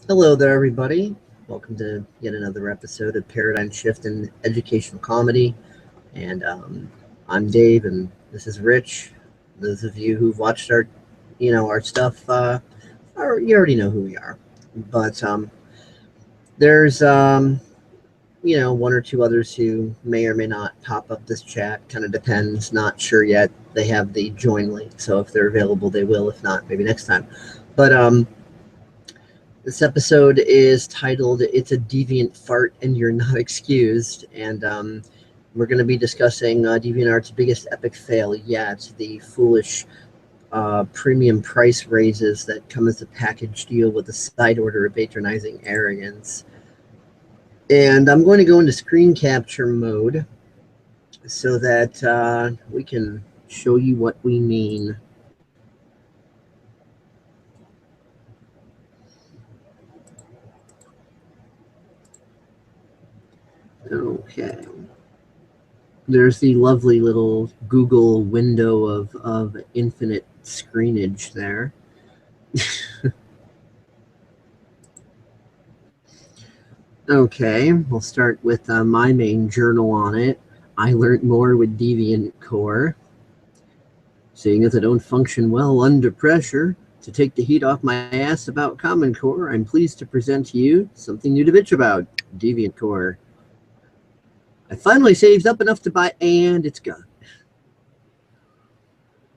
Hello there, everybody. Welcome to yet another episode of Paradigm Shift in Educational Comedy. And I'm Dave, and this is Rich. Those of you who've watched our stuff, you already know who we are. But there's, one or two others who may or may not pop up this chat. Kind of depends. Not sure yet. They have the join link, so if they're available, they will. If not, maybe next time. But this episode is titled "It's a Deviant Fart and You're Not Excused," and we're going to be discussing DeviantART's biggest epic fail yet: the foolish premium price raises that come as a package deal with a side order of patronizing arrogance. And I'm going to go into screen capture mode so that we can show you what we mean. Okay. There's the lovely little Google window of infinite screenage there. Okay, we'll start with my main journal on it. I learned more with Deviant Core. Seeing as I don't function well under pressure, to take the heat off my ass about Common Core, I'm pleased to present to you something new to bitch about, Deviant Core. I finally saved up enough to buy, and it's gone.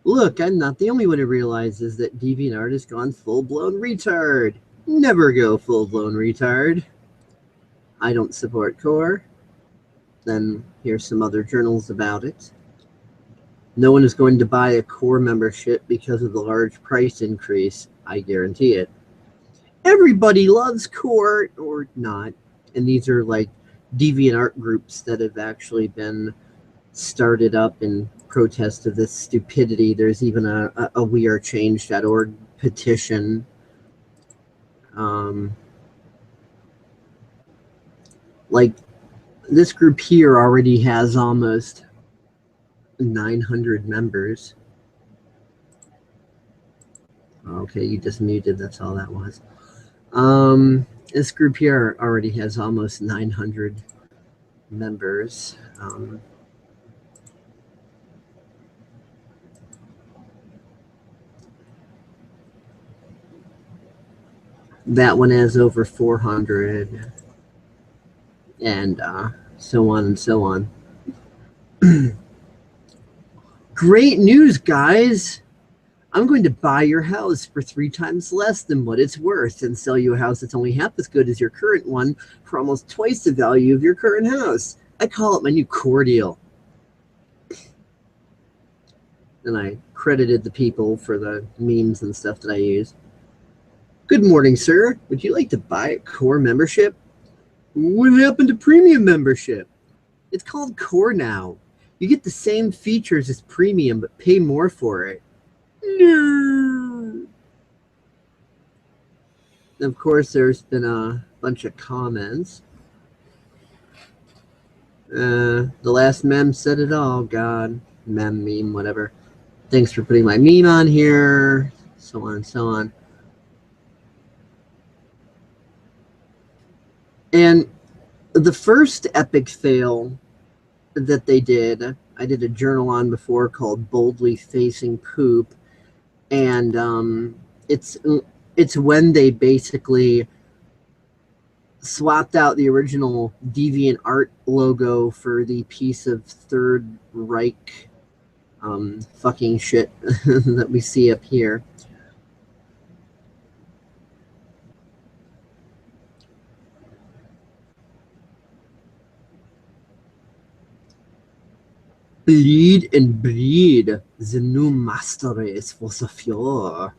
Look, I'm not the only one who realizes that DeviantArt has gone full-blown retard. Never go full-blown retard. I don't support Core. Then here's some other journals about it. No one is going to buy a Core membership because of the large price increase. I guarantee it. Everybody loves Core, or not. And these are like DeviantArt groups that have actually been started up in protest of this stupidity. There's even a wearechange.org petition. Like, this group here already has almost 900 members. Okay, you just muted, that's all that was. This group here already has almost 900 members. That one has over 400, and so on and so on. Great news, guys! I'm going to buy your house for 3 times less than what it's worth and sell you a house that's only half as good as your current one for almost twice the value of your current house. I call it my new Core deal. And I credited the people for the memes and stuff that I use. Good morning, sir. Would you like to buy a Core membership? What happened to premium membership? It's called Core now. You get the same features as premium, but pay more for it. No. Of course, there's been a bunch of comments. The last meme said it all. God, meme, whatever. Thanks for putting my meme on here. So on and so on. And the first epic fail that they did, I did a journal on before called Boldly Facing Poop. And it's when they basically swapped out the original DeviantArt logo for the piece of Third Reich fucking shit that we see up here. Bleed and breed, the new master race for the future.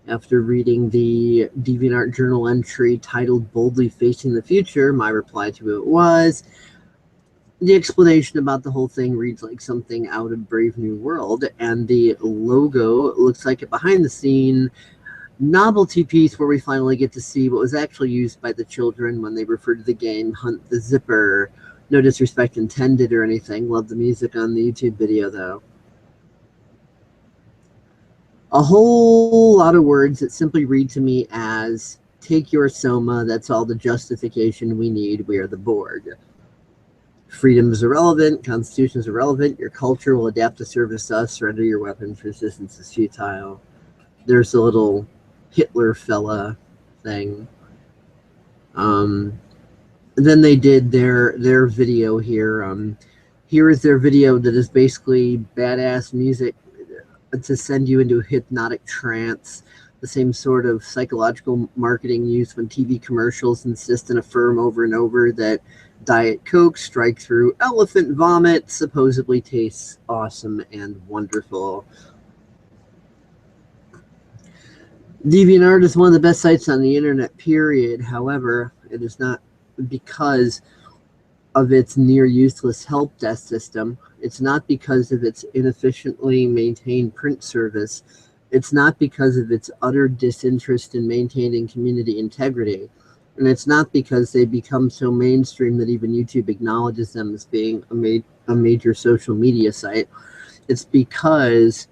After reading the DeviantArt journal entry titled Boldly Facing the Future, my reply to it was, the explanation about the whole thing reads like something out of Brave New World, and the logo looks like a behind-the-scene novelty piece where we finally get to see what was actually used by the children when they referred to the game Hunt the Zipper. No disrespect intended or anything. Love the music on the YouTube video, though. a whole lot of words that simply read to me as, take your soma, that's all the justification we need, we are the Borg. Freedom is irrelevant, Constitution is irrelevant, your culture will adapt to service us, surrender your weapons, resistance is futile. There's a little Hitler fella thing. Then they did their video here. Here is their video that is basically badass music to send you into a hypnotic trance, the same sort of psychological marketing used when TV commercials insist and affirm over and over that Diet Coke, strike through elephant vomit, supposedly tastes awesome and wonderful. DeviantArt is one of the best sites on the internet, period. However, it is not because of its near useless help desk system. It's not because of its inefficiently maintained print service. It's not because of its utter disinterest in maintaining community integrity. And it's not because they become so mainstream that even YouTube acknowledges them as being a major social media site. It's because,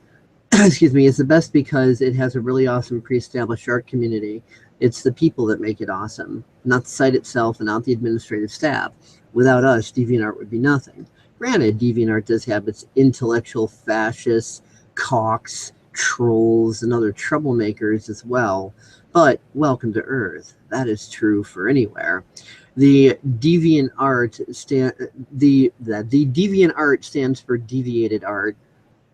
excuse me, it's the best because it has a really awesome pre-established art community. It's the people that make it awesome, not the site itself and not the administrative staff. Without us, DeviantArt would be nothing. Granted, DeviantArt does have its intellectual fascists, cocks, trolls, and other troublemakers as well, but welcome to Earth. That is true for anywhere. The DeviantArt the DeviantArt stands for deviated art,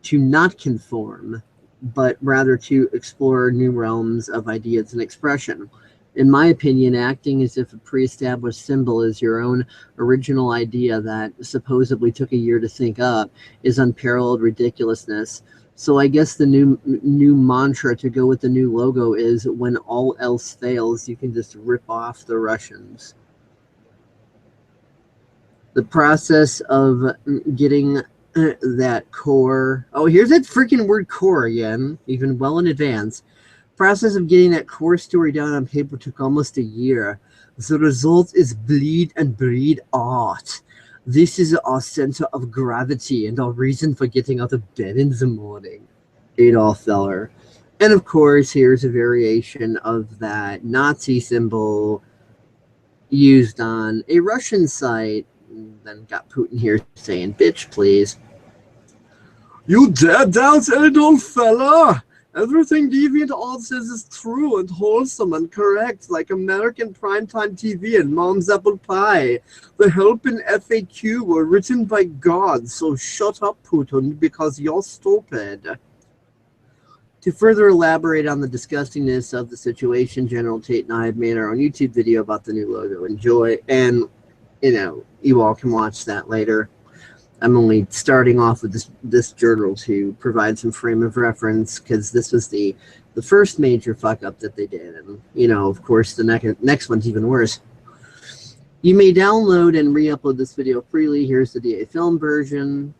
to not conform, but rather to explore new realms of ideas and expression. In my opinion, acting as if a pre-established symbol is your own original idea that supposedly took a year to think up is unparalleled ridiculousness. So I guess the new mantra to go with the new logo is, when all else fails, you can just rip off the Russians. The process of getting that core, oh, here's that freaking word core again, even well in advance. Process of getting that core story down on paper took almost a year. The result is bleed and breed art. This is our center of gravity and our reason for getting out of bed in the morning. Adolf Feller. And of course, here's a variation of that Nazi symbol used on a Russian site. Then got Putin here saying, bitch, please. You dare doubt Adolf Feller? Everything DeviantArt says is true and wholesome and correct, like American primetime TV and Mom's Apple Pie. The help in FAQ were written by God, so shut up, Putin, because you're stupid. To further elaborate on the disgustingness of the situation, GeneralTate and I have made our own YouTube video about the new logo. Enjoy, and you all can watch that later. I'm only starting off with this journal to provide some frame of reference, because this was the first major fuck up that they did, and of course the next one's even worse. You may download and re-upload this video freely. Here's the DA film version.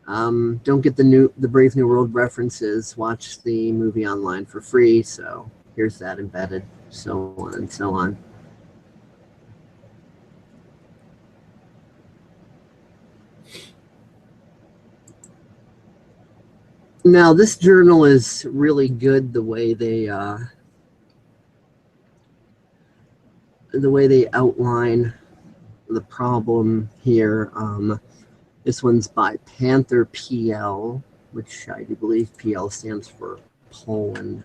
Don't get the Brave New World references. Watch the movie online for free. So here's that embedded, so on and so on. Now, this journal is really good the way they outline the problem here. This one's by Panther PL, which I do believe PL stands for Poland.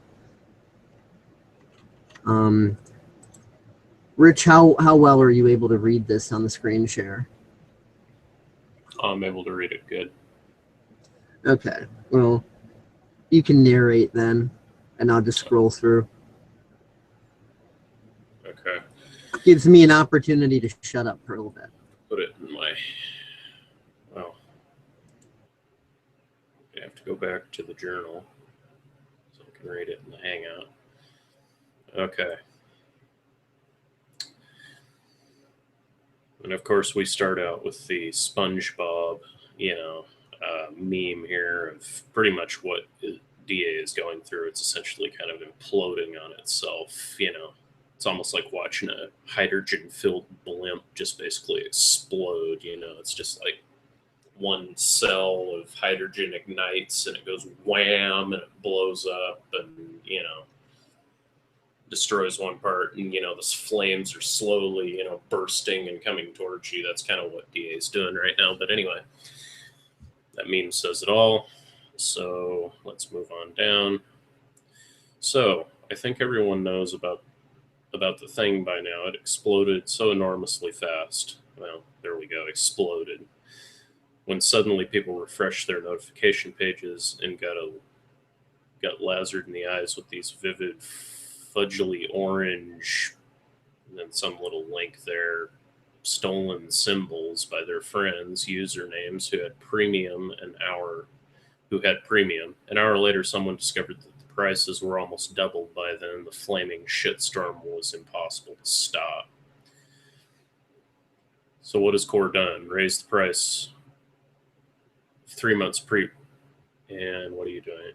Rich, how well are you able to read this on the screen share? I'm able to read it good. Okay, well, you can narrate then, and I'll just scroll through. Okay. Gives me an opportunity to shut up for a little bit. Put it in my... Well, I have to go back to the journal so I can read it in the Hangout. Okay. And of course, we start out with the SpongeBob, meme here of pretty much what DA is going through. It's essentially kind of imploding on itself. It's almost like watching a hydrogen-filled blimp just basically explode. It's just like one cell of hydrogen ignites and it goes wham and it blows up and, destroys one part, and the flames are slowly bursting and coming towards you. That's kind of what DA is doing right now. But anyway, that meme says it all. So let's move on down. So I think everyone knows about the thing by now. It exploded so enormously fast. Well, there we go, exploded. When suddenly people refreshed their notification pages and got lasered in the eyes with these vivid fudgely orange, and then some little link there, stolen symbols by their friends, usernames who had premium. An hour later, someone discovered that the prices were almost doubled by then. The flaming shitstorm was impossible to stop. So what has Core done? Raised the price 3 months pre. And what are you doing?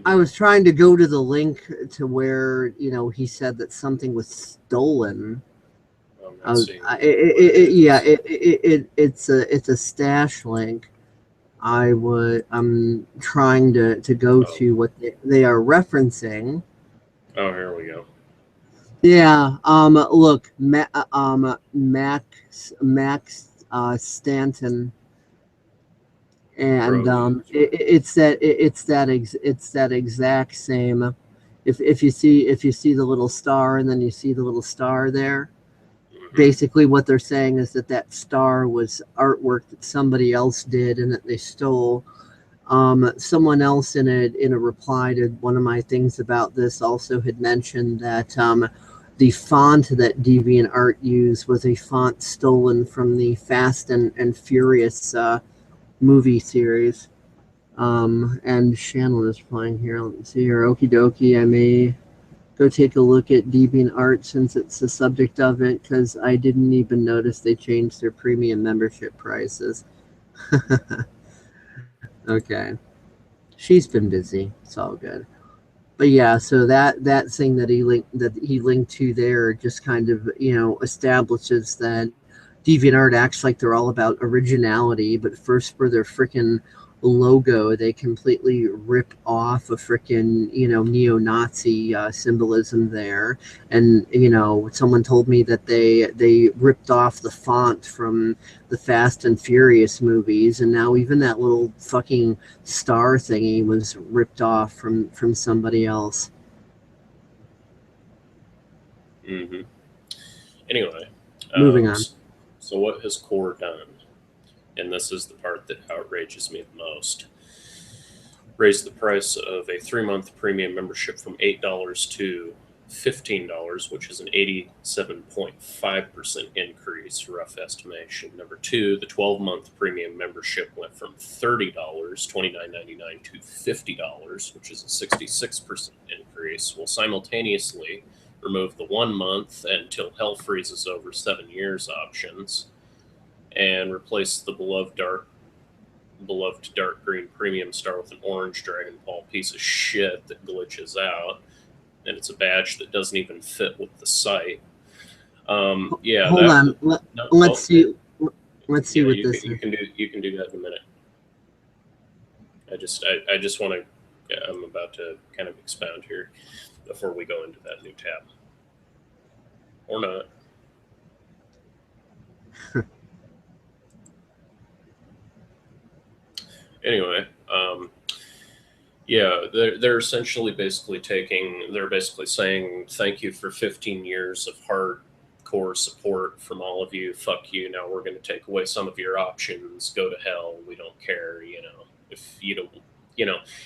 I was trying to go to the link to where he said that something was stolen. It's a stash link. I'm trying to go to what they are referencing. Oh, here we go. Yeah. Look, Max Stanton. And it's that exact same. If you see the little star and then you see the little star there, basically what they're saying is that star was artwork that somebody else did and that they stole. Someone else in a reply to one of my things about this also had mentioned that the font that DeviantArt used was a font stolen from the Fast and Furious movie series. And Shannon is playing here. Let me see here. Okie dokie. I may go take a look at DeviantArt since it's the subject of it, because I didn't even notice they changed their premium membership prices. Okay. She's been busy. It's all good. But yeah, so that thing that he linked to there just kind of establishes that DeviantArt acts like they're all about originality, but first for their freaking logo, they completely rip off a freaking neo-Nazi symbolism there. And someone told me that they ripped off the font from the Fast and Furious movies, and now even that little fucking star thingy was ripped off from somebody else. Anyway, moving on. So what has Core done? And this is the part that outrages me the most. Raised the price of a 3-month premium membership from $8 to $15, which is an 87.5% increase, rough estimation. Number two, the 12-month premium membership went from $30, $29.99 to $50, which is a 66% increase. Will simultaneously remove the 1 month until hell freezes over 7 years options, and replace the beloved dark green premium star with an orange Dragon Ball piece of shit that glitches out, and it's a badge that doesn't even fit with the site. Yeah. Hold on. Let's see. Let's see what this. You can do that in a minute. I just want to. I'm about to kind of expound here before we go into that new tab, or not. Anyway, yeah, they're essentially they're basically saying thank you for 15 years of hardcore support from all of you. Fuck you. Now we're going to take away some of your options. Go to hell. We don't care. If you don't,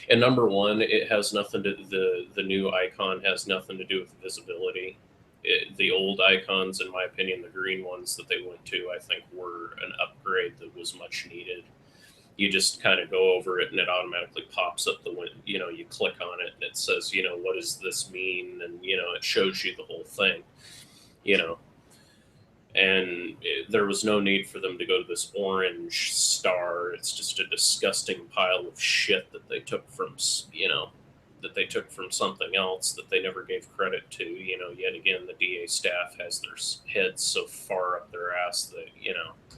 and number one, it has nothing to the new icon has nothing to do with visibility. The old icons, in my opinion, the green ones that they went to, I think were an upgrade that was much needed. You just kind of go over it and it automatically pops up you click on it and it says, what does this mean? And, it shows you the whole thing, and there was no need for them to go to this orange star. It's just a disgusting pile of shit that they took from, that they took from something else that they never gave credit to. Yet again, the DA staff has their heads so far up their ass that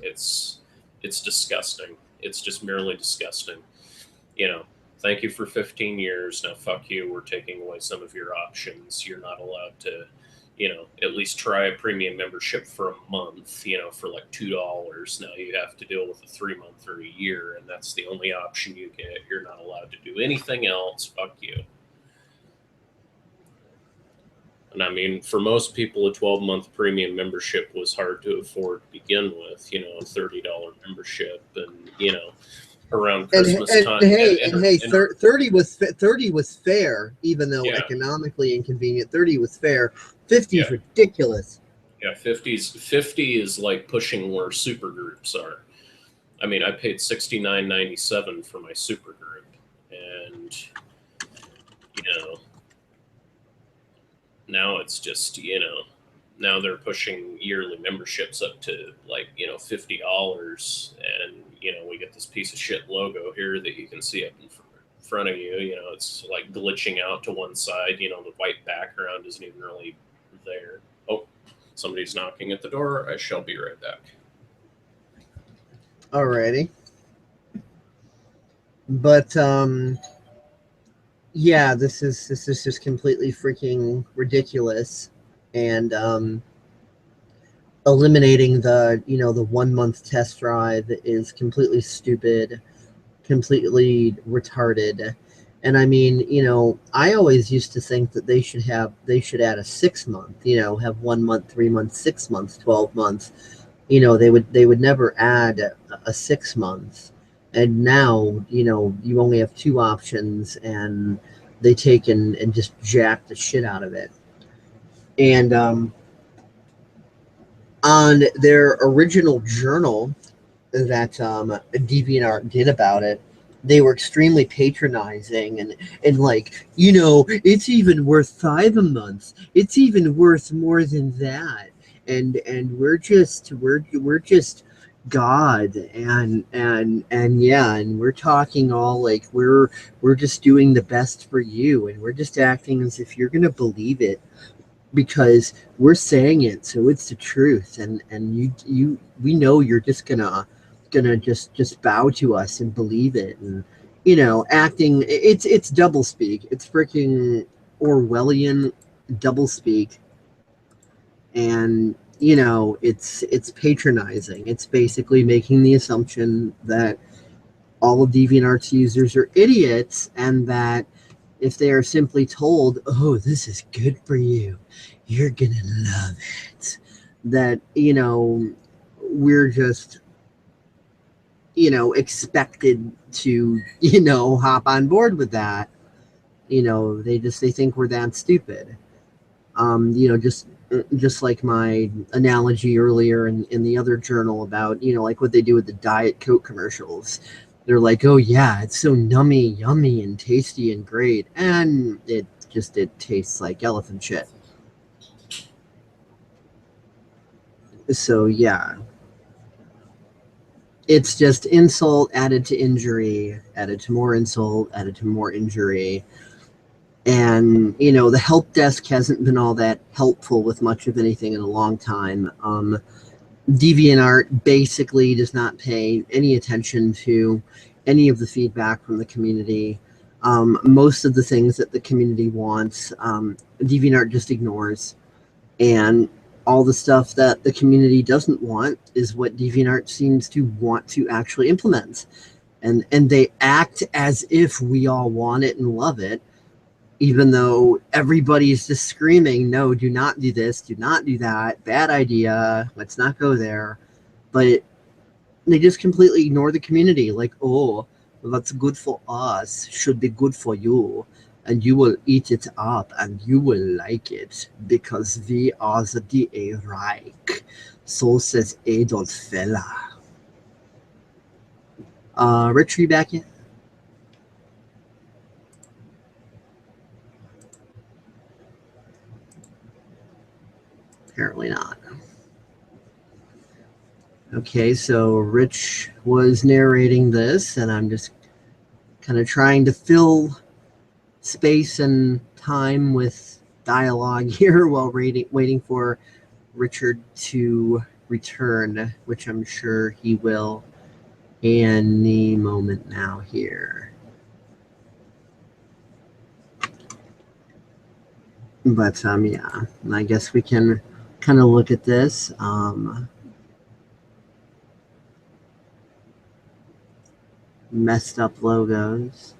it's disgusting. It's just merely disgusting. Thank you for 15 years. Now, fuck you. We're taking away some of your options. You're not allowed to, at least try a premium membership for a month, for like $2. Now you have to deal with a 3-month or a year, and that's the only option you get. You're not allowed to do anything else. Fuck you. And I mean, for most people, a 12-month premium membership was hard to afford to begin with, a $30 membership, and, around Christmas time. Hey, 30 was fair, even though economically inconvenient. 30 was fair. 50 is ridiculous. Yeah, 50 is like pushing where super groups are. I mean, I paid $69.97 for my super group, and now it's just now they're pushing yearly memberships up to like $50, and we get this piece of shit logo here that you can see up in front of you. It's like glitching out to one side. The white background isn't even really there. Oh, somebody's knocking at the door. I shall be right back. Alrighty. But yeah, this is just completely freaking ridiculous, and eliminating the the 1-month test drive is completely stupid, completely retarded. And I mean, I always used to think that they should add a 6-month, have 1 month, 3 months, 6 months, 12 months. They would never add a 6 month. And now, you only have 2 options, and they take and just jack the shit out of it. And on their original journal that DeviantArt did about it, they were extremely patronizing and like, it's even worth 5 a month. It's even worth more than that. And we're just God, and yeah, and we're talking all like we're just doing the best for you, and we're just acting as if you're gonna believe it because we're saying it, so it's the truth, and we know you're just gonna just bow to us and believe it, and acting, it's double speak. It's freaking Orwellian double speak, and it's patronizing. It's basically making the assumption that all of DeviantArt's users are idiots, and that if they are simply told, oh, this is good for you, you're gonna love it, that we're just expected to hop on board with that. They think we're that stupid. Just like my analogy earlier in the other journal about like what they do with the Diet Coke commercials. They're like, oh yeah, it's so yummy and tasty and great, and it tastes like elephant shit. So yeah, it's just insult added to injury, added to more insult, added to more injury. And the help desk hasn't been all that helpful with much of anything in a long time. DeviantArt basically does not pay any attention to any of the feedback from the community. Most of the things that the community wants, DeviantArt just ignores. And all the stuff that the community doesn't want is what DeviantArt seems to want to actually implement. And they act as if we all want it and love it, even though everybody's just screaming, no, do not do this, do not do that, bad idea, let's not go there. But they just completely ignore the community, like, oh, what's good for us should be good for you, and you will eat it up, and you will like it, because we are the DA Reich. So says Adolf Feller. Rich, are you back yet? Apparently not. Okay, so Rich was narrating this, and I'm just kind of trying to fill space and time with dialogue here while waiting for Richard to return, which I'm sure he will any moment now here. But yeah, I guess we can kind of look at this. Messed up logos.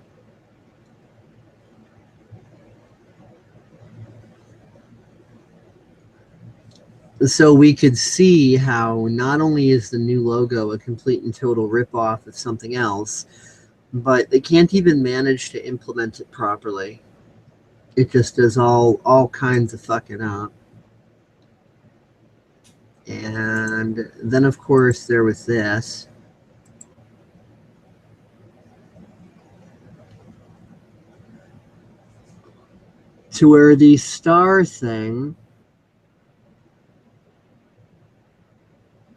So we could see how not only is the new logo a complete and total ripoff of something else, but they can't even manage to implement it properly. It just does all kinds of fucking up. And then, of course, there was this. To where the star thing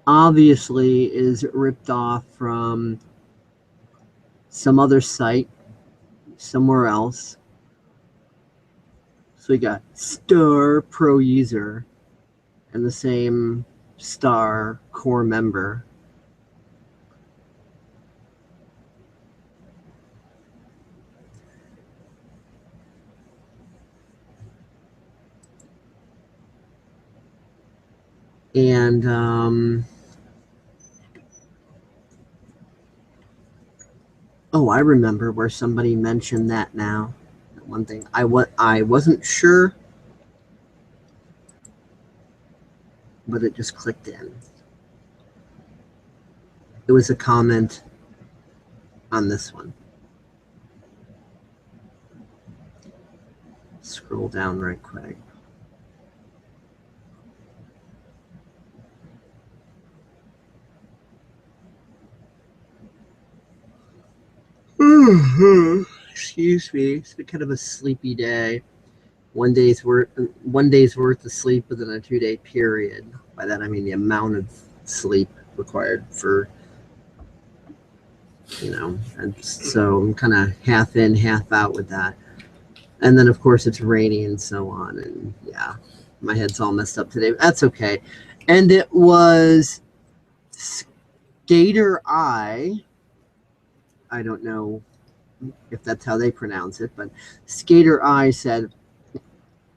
obviously is ripped off from some other site somewhere else. So we got star pro user and the same star core member. And oh, I remember where somebody mentioned that now. One thing I wasn't sure, but it just clicked in. It was a comment on this one. Scroll down right quick. Excuse me. It's been kind of a sleepy day. One day's worth of sleep within a 2-day period. By that I mean the amount of sleep required for, and so I'm kind of half in, half out with that. And then of course it's rainy and so on, and yeah, my head's all messed up today. That's okay. And it was Skater I don't know if that's how they pronounce it, but Skater I said,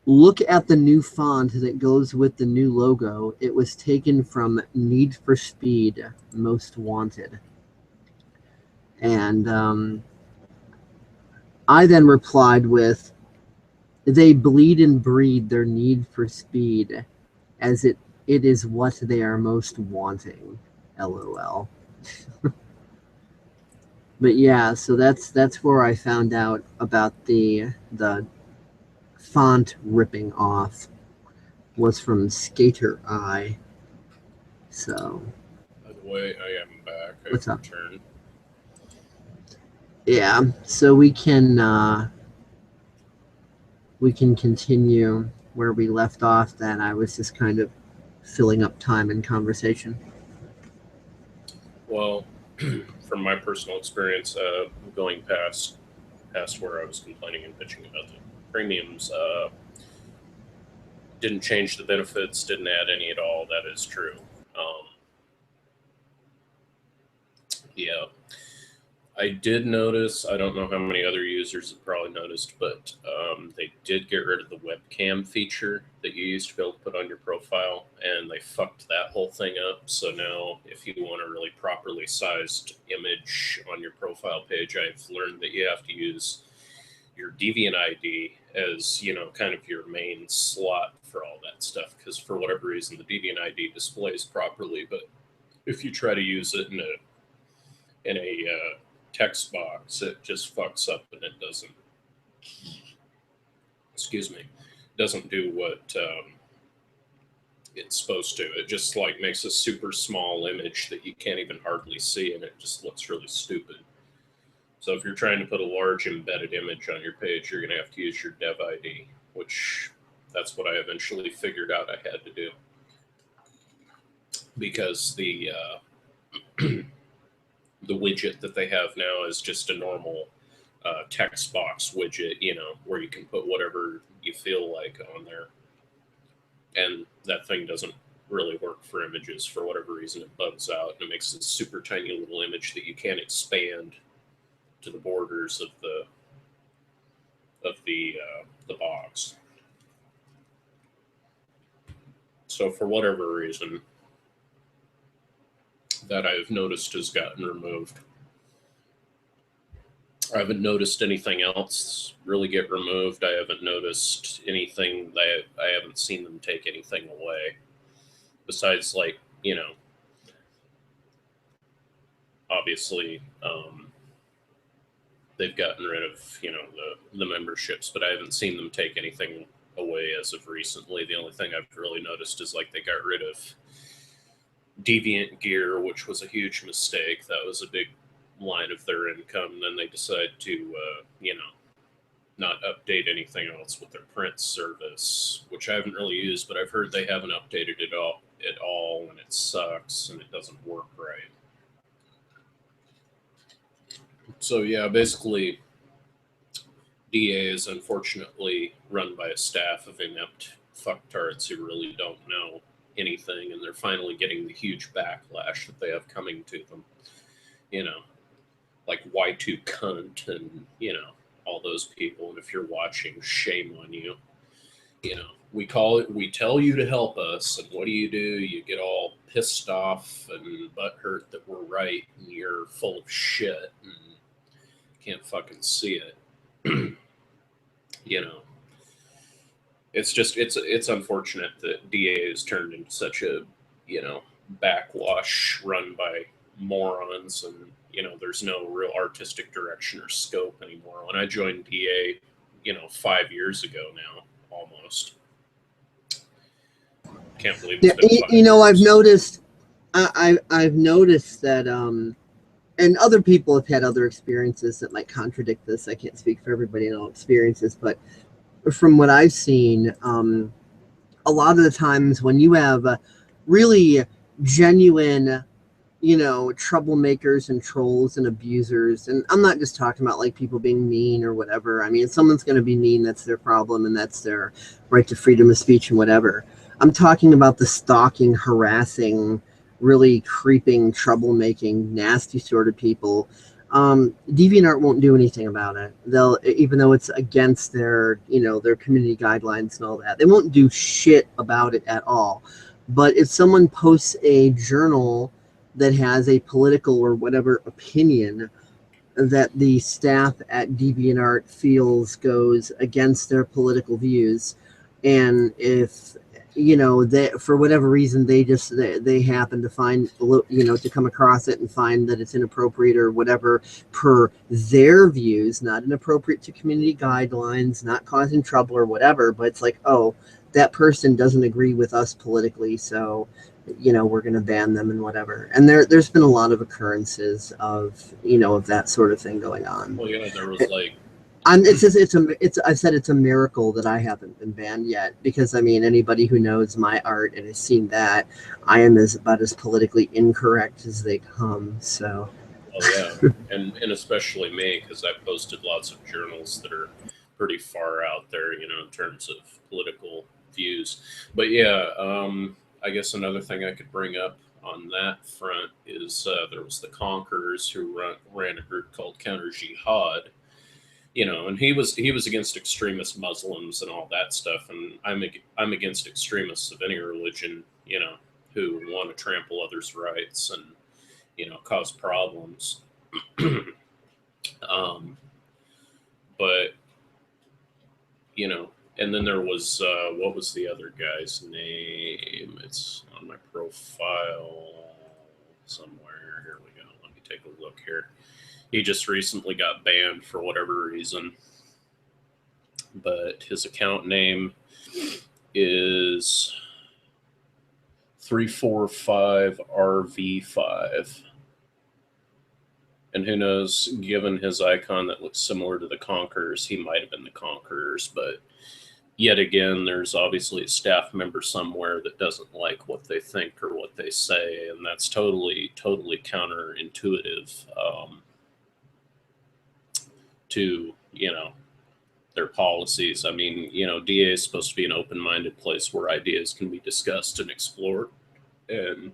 look at the new font that goes with the new logo. It was taken from Need for Speed Most Wanted. And I then replied with, they bleed and breed their need for speed as it is what they are most wanting. LOL. But yeah, so that's where I found out about the font ripping off was from Skater I. So by the way, I am back. What's up? Returned. Yeah, so we can continue where we left off. Then I was just kind of filling up time in conversation. Well, from my personal experience, going past where I was complaining and bitching about the premiums, didn't change the benefits, didn't add any at all. That is true. Yeah. I did notice, I don't know how many other users have probably noticed, but they did get rid of the webcam feature that you used to be able to put on your profile, and they fucked that whole thing up. So now, if you want a really properly sized image on your profile page, I've learned that you have to use your Deviant ID as, kind of your main slot for all that stuff, because for whatever reason, the Deviant ID displays properly, but if you try to use it in a text box, it just fucks up and it doesn't do what it's supposed to. It just like makes a super small image that you can't even hardly see, and it just looks really stupid. So if you're trying to put a large embedded image on your page, you're going to have to use your dev ID, which that's what I eventually figured out I had to do, because the widget that they have now is just a normal text box widget, you know, where you can put whatever you feel like on there. And that thing doesn't really work for images for whatever reason. It bugs out and it makes this super tiny little image that you can't expand to the borders of the box. So for whatever reason, that I've noticed has gotten removed. I haven't noticed anything else really get removed. I haven't noticed anything that I haven't seen them take anything away. Besides, like, you know, obviously, they've gotten rid of, you know, the memberships, but I haven't seen them take anything away as of recently. The only thing I've really noticed is like they got rid of Deviant Gear, which was a huge mistake. That was a big line of their income. Then they decided to, you know, not update anything else with their print service, which I haven't really used, but I've heard they haven't updated it all, and it sucks and it doesn't work right. So yeah, basically, DA is unfortunately run by a staff of inept fucktards who really don't know anything, and they're finally getting the huge backlash that they have coming to them. You know, like Y2 cunt and, you know, all those people. And if you're watching, shame on you. You know, we tell you to help us, and what do? You get all pissed off and butthurt that we're right and you're full of shit and can't fucking see it. You know, it's unfortunate that DA has turned into such a, you know, backwash run by morons, and, you know, there's no real artistic direction or scope anymore. When I joined DA, you know, 5 years ago now, almost. Can't believe it's been 5 you know, years. I've noticed that, and other people have had other experiences that might contradict this. I can't speak for everybody and all experiences, but from what I've seen, a lot of the times when you have really genuine, you know, troublemakers and trolls and abusers, and I'm not just talking about like people being mean or whatever. I mean, if someone's going to be mean, that's their problem, and that's their right to freedom of speech and whatever. I'm talking about the stalking, harassing, really creeping, troublemaking, nasty sort of people. DeviantArt won't do anything about it. They'll, even though it's against their, you know, their community guidelines and all that, they won't do shit about it at all. But if someone posts a journal that has a political or whatever opinion that the staff at DeviantArt feels goes against their political views, and if, you know, they, for whatever reason, they happen to find, you know, to come across it and find that it's inappropriate or whatever per their views, not inappropriate to community guidelines, not causing trouble or whatever, but it's like, oh, that person doesn't agree with us politically, so, you know, we're going to ban them and whatever. And there's been a lot of occurrences of, you know, of that sort of thing going on. Well, yeah, there was like, I've said it's a miracle that I haven't been banned yet, because I mean, anybody who knows my art and has seen that, I am about as politically incorrect as they come. So, oh yeah, and especially me, because I posted lots of journals that are pretty far out there, you know, in terms of political views. But yeah, I guess another thing I could bring up on that front is there was the Conquerors who ran a group called Counter Jihad. You know, and he was against extremist Muslims and all that stuff, and I'm against extremists of any religion, you know, who want to trample others' rights and, you know, cause problems. But, you know, and then there was what was the other guy's name? It's on my profile somewhere. Here we go. Let me take a look here. He just recently got banned for whatever reason, but his account name is 345RV5. And who knows, given his icon that looks similar to the Conquerors, he might have been the Conquerors. But yet again, there's obviously a staff member somewhere that doesn't like what they think or what they say, and that's totally counterintuitive to, their policies. I mean, DA is supposed to be an open-minded place where ideas can be discussed and explored and,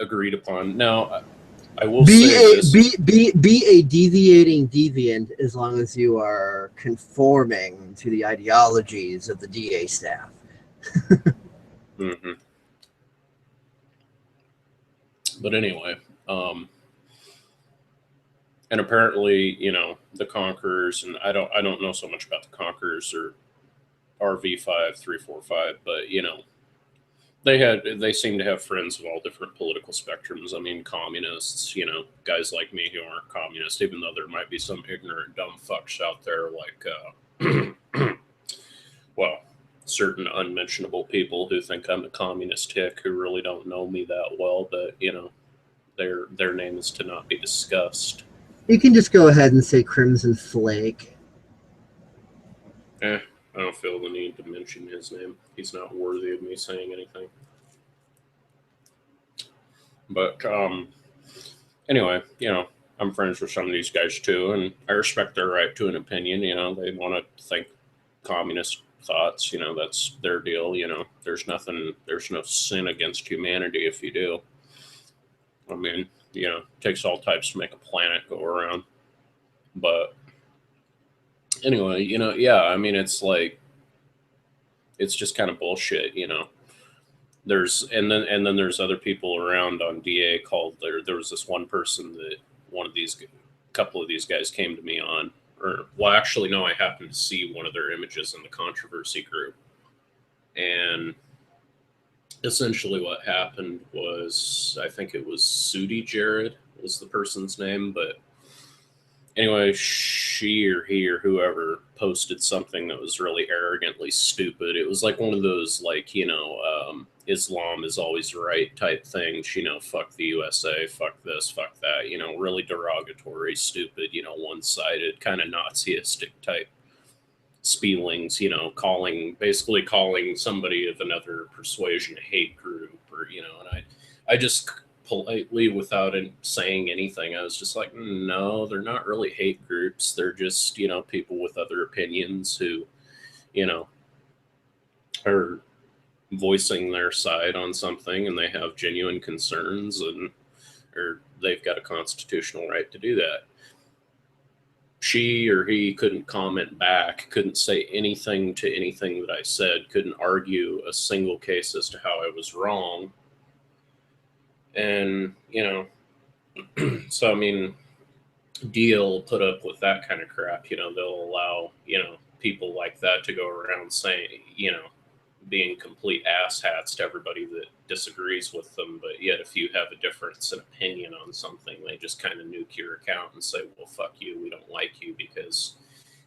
agreed upon. Now, I will say this. Be a deviating deviant as long as you are conforming to the ideologies of the DA staff. Mm-hmm. But anyway, and apparently, the Conquerors, and I don't know so much about the Conquerors or RV5 345, but they seem to have friends of all different political spectrums. I mean, communists, guys like me who aren't communists, even though there might be some ignorant dumb fucks out there like well, certain unmentionable people who think I'm a communist hick who really don't know me that well, but their name is to not be discussed. You can just go ahead and say Crimson Flake. I don't feel the need to mention his name. He's not worthy of me saying anything. But anyway, I'm friends with some of these guys too, and I respect their right to an opinion. They want to think communist thoughts. That's their deal. There's no sin against humanity if you do. I mean, it takes all types to make a planet go around. But anyway, yeah, I mean, it's like, it's just kind of bullshit, There's and then there's other people around on DA called there was this one person that couple of these guys came to me on, or well, actually no, I happened to see one of their images in the controversy group, and essentially what happened was, I think it was Sudi Jared was the person's name, but anyway, she or he or whoever posted something that was really arrogantly stupid. It was like one of those, like, Islam is always right type things, fuck the USA, fuck this, fuck that, really derogatory, stupid, one-sided, kind of Nazistic type spielings, basically calling somebody of another persuasion a hate group, or, and I just politely, without saying anything, I was just like, no, they're not really hate groups. They're just, people with other opinions who, are voicing their side on something, and they have genuine concerns, or they've got a constitutional right to do that. She or he couldn't comment back, couldn't say anything to anything that I said, couldn't argue a single case as to how I was wrong. And, so, I mean, deal put up with that kind of crap. They'll allow, people like that to go around saying, being complete asshats to everybody that disagrees with them. But yet, if you have a difference in opinion on something, they just kind of nuke your account and say, well, fuck you. We don't like you because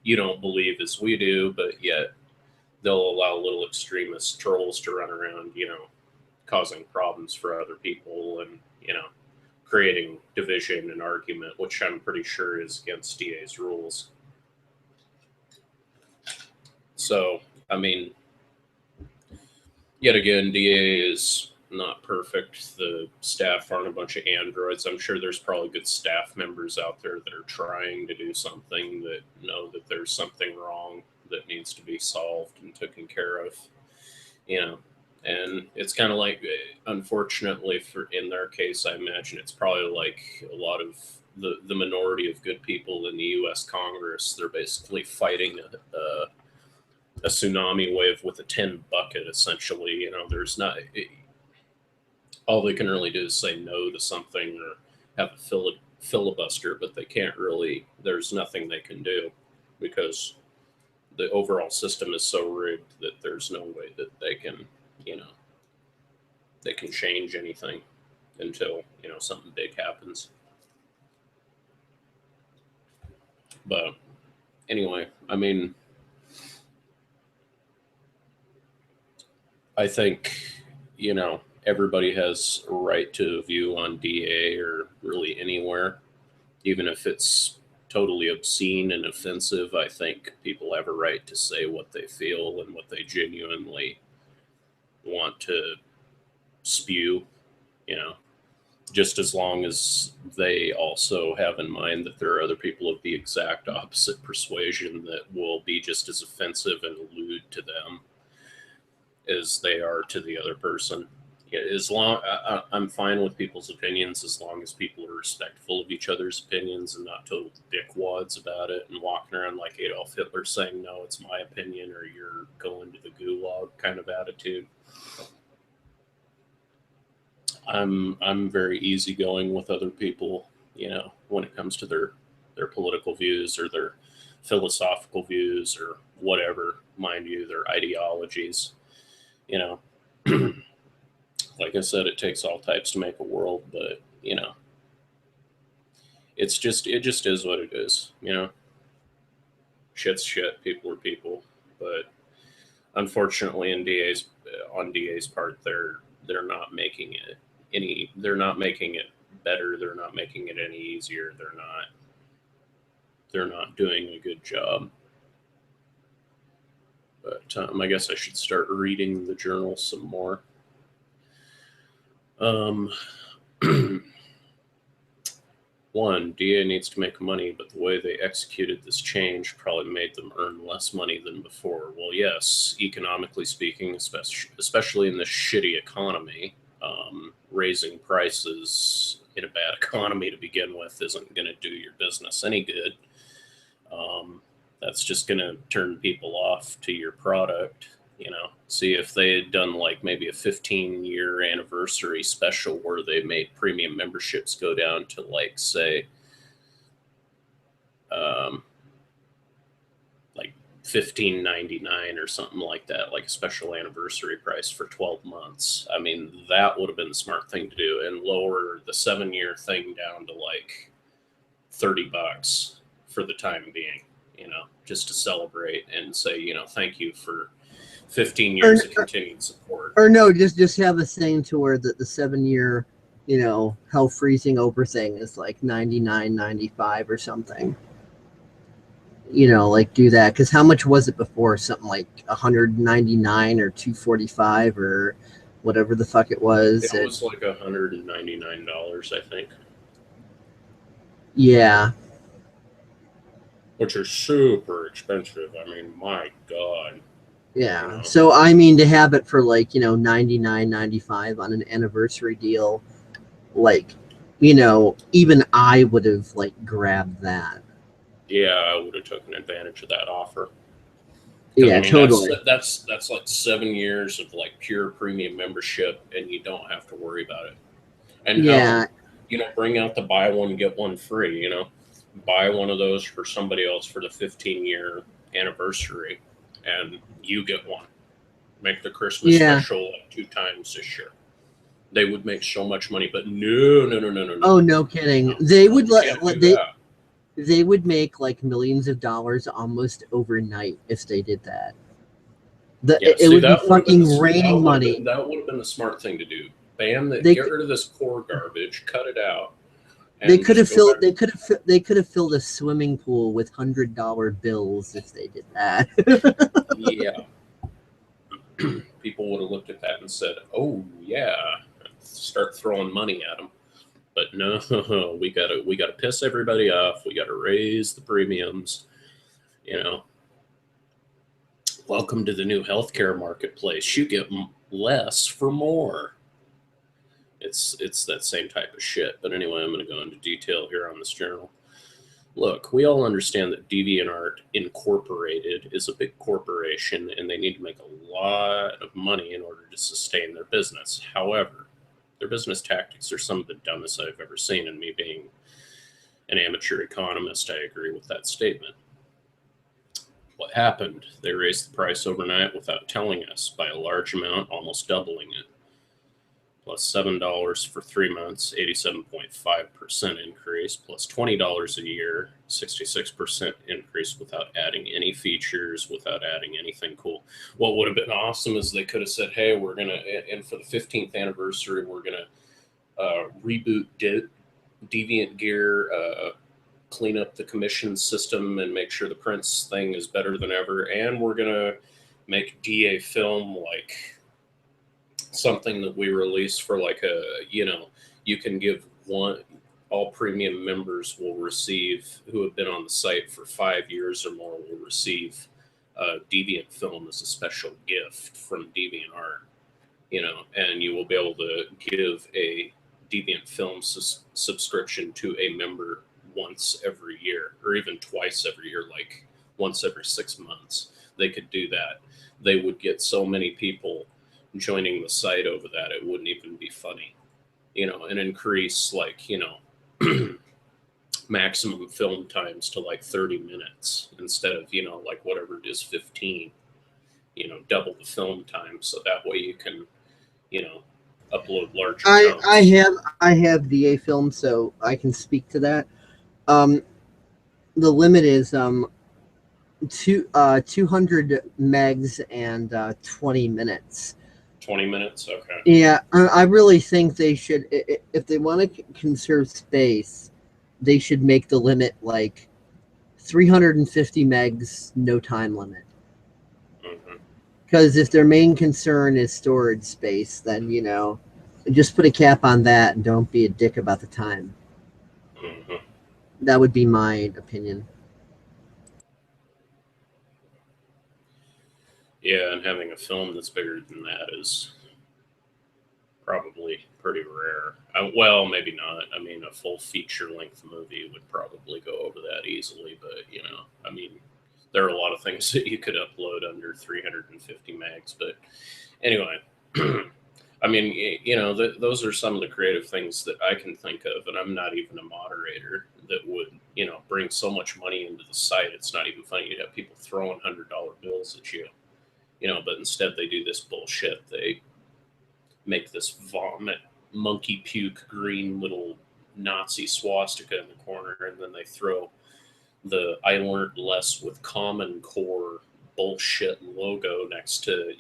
you don't believe as we do. But yet, they'll allow little extremist trolls to run around, causing problems for other people and, creating division and argument, which I'm pretty sure is against DA's rules. So, I mean, yet again, DA is not perfect. The staff aren't a bunch of androids. I'm sure there's probably good staff members out there that are trying to do something, that know that there's something wrong that needs to be solved and taken care of, And it's kind of like, unfortunately, in their case, I imagine it's probably like a lot of the minority of good people in the U.S. Congress. They're basically fighting a tsunami wave with a tin bucket, essentially. There's not, all they can really do is say no to something or have a filibuster, but they can't really, there's nothing they can do because the overall system is so rigged that there's no way that they can, they can change anything until, something big happens. But anyway, I mean, I think, everybody has a right to a view on DA or really anywhere, even if it's totally obscene and offensive. I think people have a right to say what they feel and what they genuinely want to spew, just as long as they also have in mind that there are other people of the exact opposite persuasion that will be just as offensive and lewd to them as they are to the other person. Yeah, I'm fine with people's opinions as long as people are respectful of each other's opinions and not total dickwads about it and walking around like Adolf Hitler saying, no, it's my opinion or you're going to the gulag kind of attitude. I'm very easygoing with other people, when it comes to their political views or their philosophical views or whatever, mind you, their ideologies. Like I said, it takes all types to make a world, but it just is what it is. Shit's shit. People are people, but unfortunately, on DA's part, they're not making it they're not making it better. They're not making it any easier. They're not doing a good job. But I guess I should start reading the journal some more. One, DA needs to make money, but the way they executed this change probably made them earn less money than before. Well, yes, economically speaking, especially in this shitty economy, raising prices in a bad economy to begin with isn't going to do your business any good. That's just going to turn people off to your product. See, if they had done like maybe a 15-year anniversary special where they made premium memberships go down to like, say, like $15.99 or something like that, like a special anniversary price for 12 months. I mean, that would have been the smart thing to do, and lower the 7-year thing down to like $30 for the time being, just to celebrate and say, thank you for 15 years of continued support. Or no, just have a thing to where the 7-year, hell freezing over thing is like $99.95 or something. Like do that, because how much was it before? Something like $199 or $245 or whatever the fuck it was. It was like $199, I think. Yeah. Which are super expensive. I mean, my God. Yeah. So I mean, to have it for like $99.95 on an anniversary deal, like even I would have like grabbed that. Yeah, I would have taken advantage of that offer. Yeah, totally. That's like 7 years of like pure premium membership, and you don't have to worry about it. And yeah, bring out the buy one get one free. Buy one of those for somebody else for the 15-year anniversary, and you get one. Make the Christmas special like 2 times this year. They would make so much money, but no. Oh, no kidding. They would they would make like millions of dollars almost overnight if they did that. It would be fucking raining money. That would have been the smart thing to do. Get rid of this core garbage, cut it out. They could have filled a swimming pool with $100 bills if they did that. Yeah. People would have looked at that and said, "Oh yeah," start throwing money at them. But no, we gotta piss everybody off. We gotta raise the premiums. Welcome to the new healthcare marketplace. You get less for more. It's that same type of shit. But anyway, I'm going to go into detail here on this journal. Look, we all understand that DeviantART Incorporated is a big corporation, and they need to make a lot of money in order to sustain their business. However, their business tactics are some of the dumbest I've ever seen, and me being an amateur economist, I agree with that statement. What happened? They raised the price overnight without telling us by a large amount, almost doubling it. Plus $7 for 3 months, 87.5% increase, plus $20 a year, 66% increase without adding any features, without adding anything cool. What would have been awesome is they could have said, hey, we're going to, and for the 15th anniversary, we're going to reboot Deviant Gear, clean up the commission system and make sure the prints thing is better than ever. And we're going to make DA film like something that we release for like a, you can give one. All premium members will receive, who have been on the site for 5 years or more, will receive a Deviant film as a special gift from DeviantArt. And you will be able to give a Deviant film subscription to a member once every year, or even twice every year, like once every 6 months. They could do that. They would get so many people joining the site over that, it wouldn't even be funny. And increase, like, maximum film times to like 30 minutes instead of, like whatever it is, 15. Double the film time, so that way you can, upload larger chunks. I have VA film, so I can speak to that. The limit is 200 megs and 20 minutes. 20 minutes, okay. Yeah, I really think they should, if they want to conserve space, they should make the limit like 350 megs, no time limit. Because if their main concern is storage space, then, just put a cap on that and don't be a dick about the time. That would be my opinion. Yeah, and having a film that's bigger than that is probably pretty rare. Well, maybe not. I mean, a full feature-length movie would probably go over that easily, but, I mean, there are a lot of things that you could upload under 350 megs. But anyway, I mean, those are some of the creative things that I can think of, and I'm not even a moderator, that would, bring so much money into the site. It's not even funny. You'd have people throwing $100 bills at you, but instead they do this bullshit. They make this vomit, monkey puke, green little Nazi swastika in the corner, and then they throw the "I learned less with Common Core" bullshit logo next to,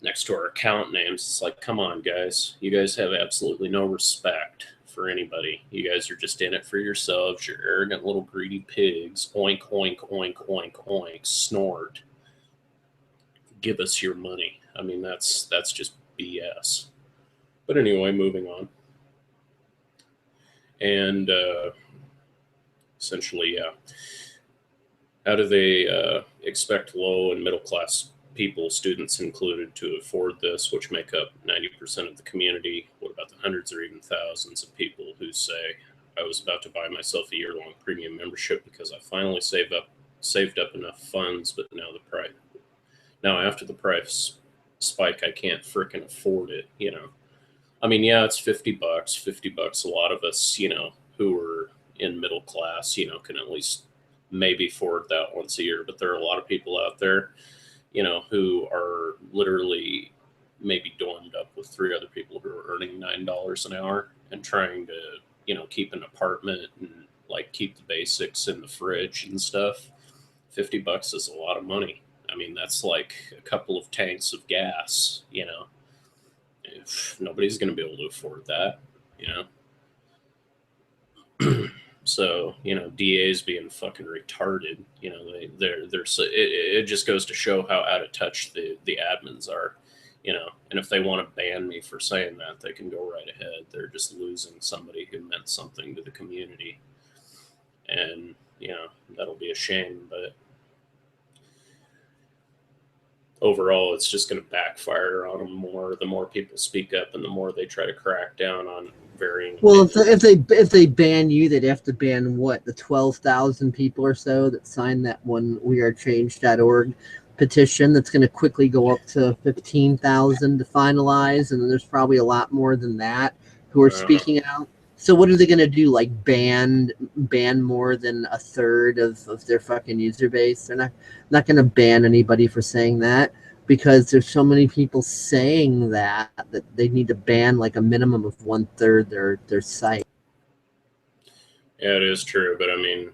next to our account names. It's like, come on, guys. You guys have absolutely no respect for anybody. You guys are just in it for yourselves. You're arrogant little greedy pigs. Oink, oink, oink, oink, oink. Snort. Give us your money. I mean, that's just BS. But anyway, moving on. And essentially, yeah. How do they expect low and middle class people, students included, to afford this, which make up 90% of the community? What about the hundreds or even thousands of people who say, I was about to buy myself a year-long premium membership because I finally saved up enough funds, but now after the price spike, I can't frickin' afford it, I mean, yeah, it's $50. $50. A lot of us, who are in middle class, can at least maybe afford that once a year. But there are a lot of people out there, who are literally maybe dormed up with 3 other people who are earning $9 an hour and trying to, keep an apartment and like keep the basics in the fridge and stuff. $50 is a lot of money. I mean, that's like a couple of tanks of gas, If nobody's going to be able to afford that, So, DAs being fucking retarded, it just goes to show how out of touch the admins are, and if they want to ban me for saying that, they can go right ahead. They're just losing somebody who meant something to the community. And, that'll be a shame, but overall, it's just going to backfire on them more. The more people speak up, and the more they try to crack down on varying. Well, if they ban you, they'd have to ban the 12,000 people or so that signed that one wearechange.org petition. That's going to quickly go up to 15,000 to finalize, and then there's probably a lot more than that who are speaking out. So what are they going to do? Like ban more than a third of their fucking user base? They're not going to ban anybody for saying that, because there's so many people saying that they need to ban like a minimum of 1/3 their site. Yeah, it is true, but I mean,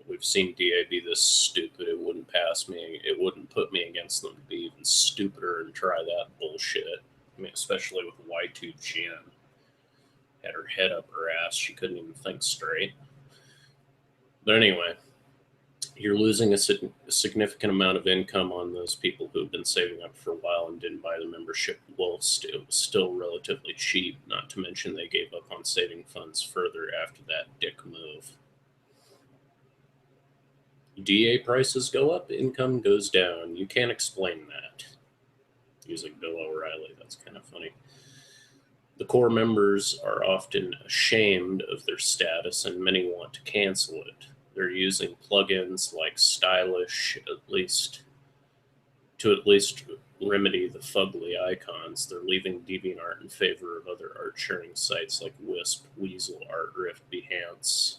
we've seen DA be this stupid. It wouldn't pass me. It wouldn't put me against them to be even stupider and try that bullshit. I mean, especially with Y2 Jen. Had her head up her ass. She couldn't even think straight. But anyway, You're losing a significant amount of income on those people who've been saving up for a while and didn't buy the membership whilst it was still relatively cheap, not to mention they gave up on saving funds further after that dick move. DA prices go up, income goes down. You can't explain that. Using Bill O'Reilly, that's kind of funny. The core members are often ashamed of their status and many want to cancel it. They're using plugins like Stylish at least remedy the fugly icons. They're leaving DeviantArt in favor of other art sharing sites like Wisp, Weasel, ArtRiff, Behance,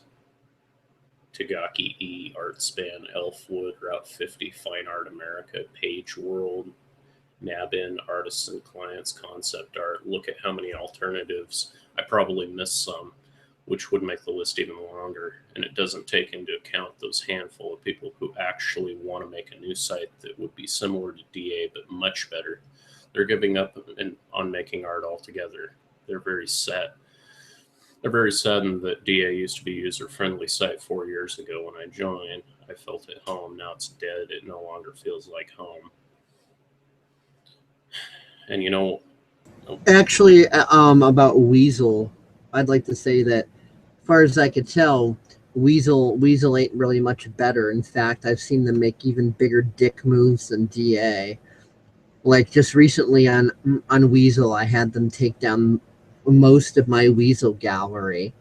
Tagaki E, Artspan, Elfwood, Route 50, Fine Art America, Page World, Nabin, Artists and Clients, Concept Art. Look at how many alternatives. I probably missed some, which would make the list even longer. And it doesn't take into account those handful of people who actually want to make a new site that would be similar to DA but much better. They're giving up on making art altogether. They're very sad. They're very saddened that DA used to be a user-friendly site 4 years ago when I joined. I felt at home. Now it's dead. It no longer feels like home. And you know, Actually, about Weasel, I'd like to say that, as far as I could tell, Weasel ain't really much better. In fact, I've seen them make even bigger dick moves than DA. Like just recently on Weasel, I had them take down most of my Weasel gallery.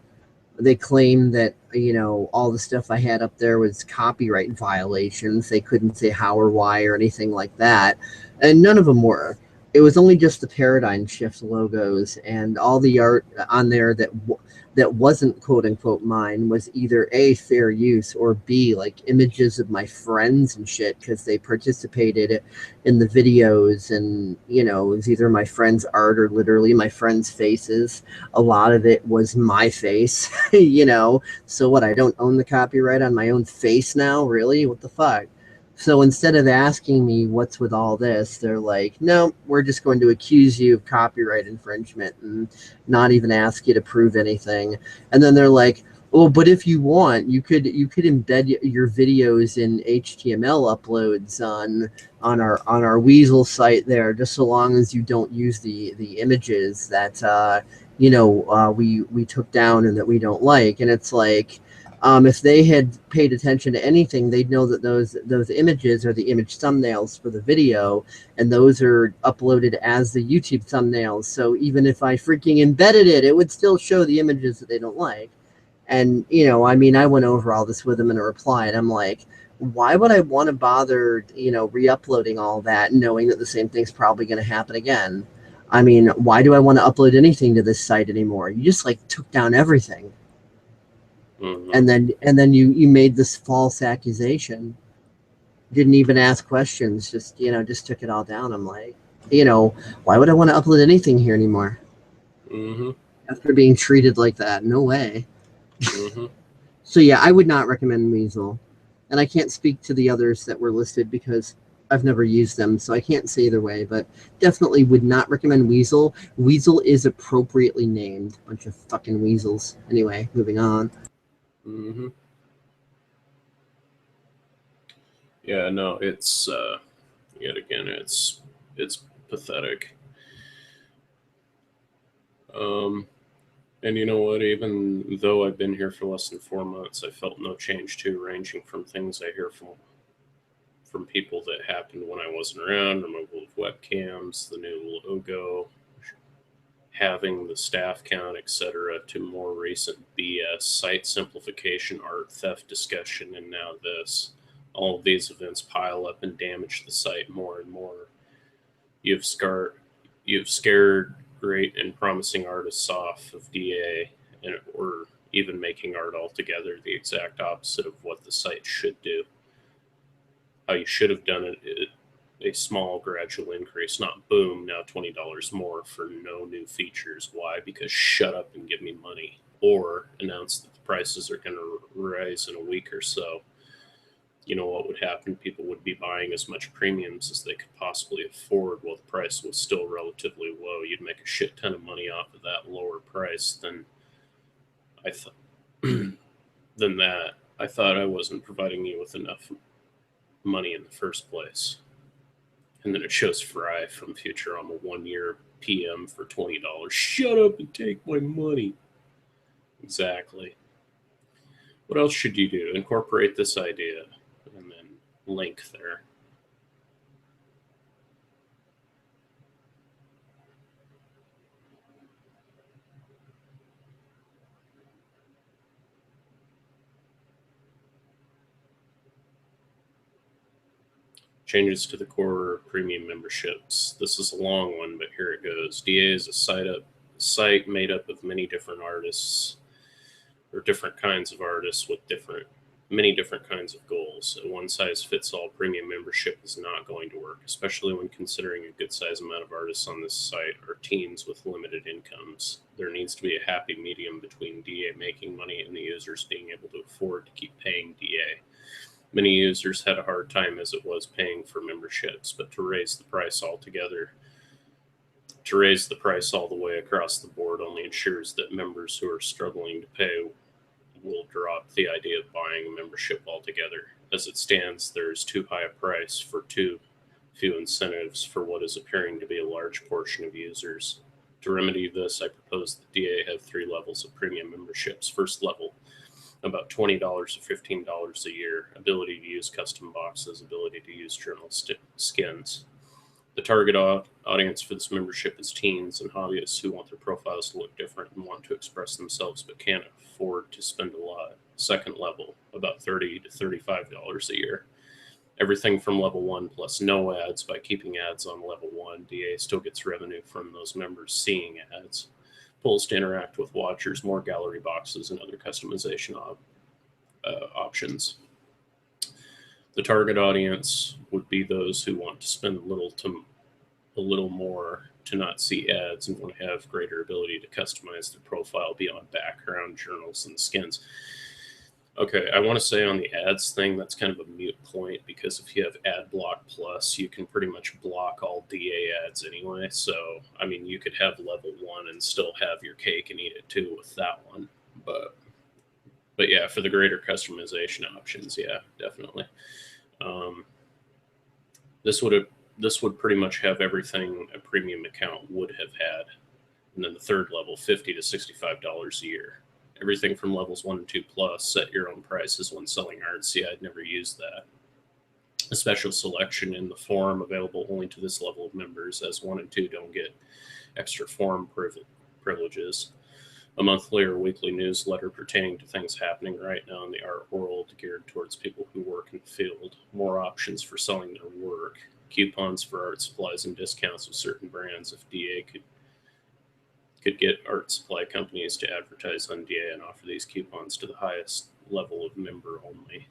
They claimed that, you know, all the stuff I had up there was copyright violations. They couldn't say how or why or anything like that, and none of them were. It was only just the paradigm shift logos, and all the art on there that wasn't quote unquote mine was either A, fair use, or B, like images of my friends and shit, because they participated in the videos, and you know, it was either my friends' art or literally my friends' faces. A lot of it was my face, you know. So what? I don't own the copyright on my own face now, really? What the fuck? So instead of asking me what's with all this, they're like, no, we're just going to accuse you of copyright infringement and not even ask you to prove anything. And then they're like, oh, but if you want, you could embed your videos in HTML uploads on our Weasel site there, just so long as you don't use the images that we took down and that we don't like. And it's like, if they had paid attention to anything, they'd know that those images are the image thumbnails for the video, and those are uploaded as the YouTube thumbnails. So even if I freaking embedded it, it would still show the images that they don't like. And, you know, I mean, I went over all this with them in a reply, and I'm like, why would I want to bother, you know, re-uploading all that, knowing that the same thing's probably going to happen again? I mean, why do I want to upload anything to this site anymore? You just, like, took down everything. mm-hmm. And then you made this false accusation. Didn't even ask questions, just, you know, just took it all down. I'm like, you know, why would I want to upload anything here anymore? Mm-hmm. After being treated like that? No way. Mm-hmm. So yeah, I would not recommend Weasel. And I can't speak to the others that were listed because I've never used them, so I can't say either way, but definitely would not recommend Weasel. Weasel is appropriately named. Bunch of fucking weasels. Anyway, moving on. Mm-hmm. Yeah, no, it's yet again, it's pathetic. And you know what? Even though I've been here for less than 4 months, I felt no change too, ranging from things I hear from people that happened when I wasn't around, removal of webcams, the new logo, having the staff count, etc., to more recent BS, site simplification, art theft discussion, and now this. All of these events pile up and damage the site more and more. You've scared great and promising artists off of DA, or even making art altogether, the exact opposite of what the site should do. How you should have done it, a small gradual increase, not boom, now $20 more for no new features. Why? Because shut up and give me money. Or announce that the prices are going to rise in a week or so. You know what would happen? People would be buying as much premiums as they could possibly afford while the price was still relatively low. You'd make a shit ton of money off of that lower price than I thought. Than that. I thought I wasn't providing you with enough money in the first place. And then it shows Fry from Futurama 1 year PM for $20. Shut up and take my money. Exactly. What else should you do? Incorporate this idea and then link there. Changes to the core premium memberships. This is a long one, but here it goes. DA is a site made up of many different artists or different kinds of artists with many different kinds of goals. A one-size-fits-all premium membership is not going to work, especially when considering a good size amount of artists on this site are teens with limited incomes. There needs to be a happy medium between DA making money and the users being able to afford to keep paying DA. Many users had a hard time as it was paying for memberships, but to raise the price all the way across the board only ensures that members who are struggling to pay will drop the idea of buying a membership altogether. As it stands, there is too high a price for too few incentives for what is appearing to be a large portion of users. To remedy this, I propose that DA have 3 levels of premium memberships. First level, about $20 or $15 a year, ability to use custom boxes, ability to use journal skins. The target audience for this membership is teens and hobbyists who want their profiles to look different and want to express themselves but can't afford to spend a lot. Second level, about $30 to $35 a year. Everything from level 1 plus no ads. By keeping ads on level 1, DA still gets revenue from those members seeing ads. Pulls to interact with watchers, more gallery boxes, and other customization options. The target audience would be those who want to spend a little more to not see ads and want to have greater ability to customize their profile beyond background, journals, and skins. Okay, I want to say on the ads thing, that's kind of a mute point because if you have Ad Block Plus, you can pretty much block all DA ads anyway. So, I mean, you could have level 1 and still have your cake and eat it too with that one. But yeah, for the greater customization options, yeah, definitely. This would pretty much have everything a premium account would have had. And then the third level, $50 to $65 a year. Everything from levels 1 and 2 plus, set your own prices when selling art. See, I'd never used that. A special selection in the forum available only to this level of members, as 1 and 2 don't get extra forum privileges. A monthly or weekly newsletter pertaining to things happening right now in the art world, geared towards people who work in the field. More options for selling their work. Coupons for art supplies and discounts with certain brands if DA could get art supply companies to advertise on DA and offer these coupons to the highest level of member only.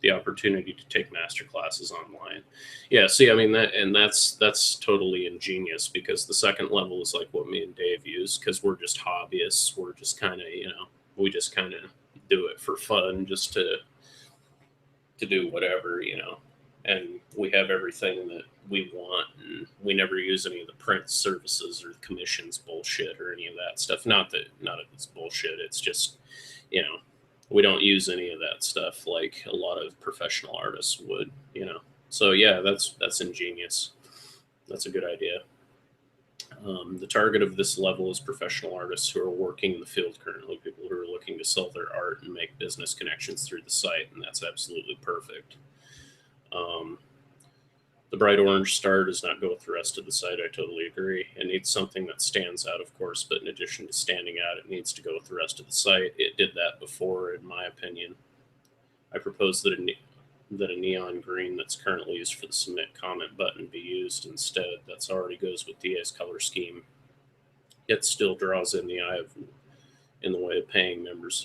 The opportunity to take master classes online. Yeah, see, I mean that's totally ingenious because the second level is like what me and Dave use because we're just hobbyists. We're just kind of, we just kind of do it for fun, just to do whatever, and we have everything that we want, and we never use any of the print services or commissions bullshit or any of that stuff. Not that it's bullshit. It's just, we don't use any of that stuff like a lot of professional artists would, So yeah, that's ingenious. That's a good idea. The target of this level is professional artists who are working in the field currently, people who are looking to sell their art and make business connections through the site, and that's absolutely perfect. The bright orange star does not go with the rest of the site. I totally agree. It needs something that stands out, of course, but in addition to standing out, it needs to go with the rest of the site. It did that before, in my opinion. I propose that a neon green that's currently used for the submit comment button be used instead. That's already goes with DA's color scheme. It still draws in the eye in the way paying members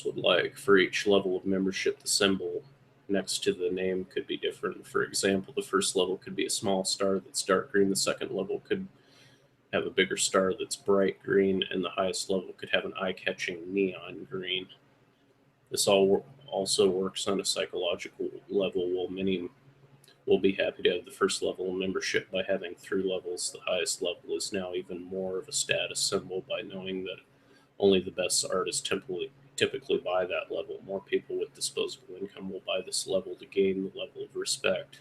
would like. For each level of membership, the symbol next to the name could be different. For example, the first level could be a small star that's dark green. The second level could have a bigger star that's bright green, and the highest level could have an eye-catching neon green. This also works on a psychological level. While many will be happy to have the first level of membership by having 3 levels, the highest level is now even more of a status symbol by knowing that Only the best artists typically buy that level. More people with disposable income will buy this level to gain the level of respect.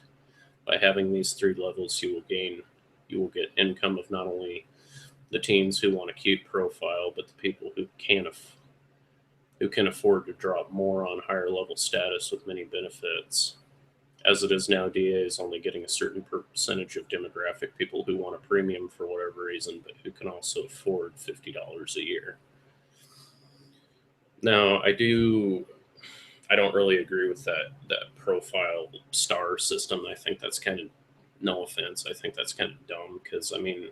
By having these three levels, you will get income of not only the teens who want a cute profile, but the people who can afford to drop more on higher level status with many benefits. As it is now, DA is only getting a certain percentage of demographic people who want a premium for whatever reason, but who can also afford $50 a year. Now, I don't really agree with that profile star system. I think that's kind of, no offense, I think that's kind of dumb because I mean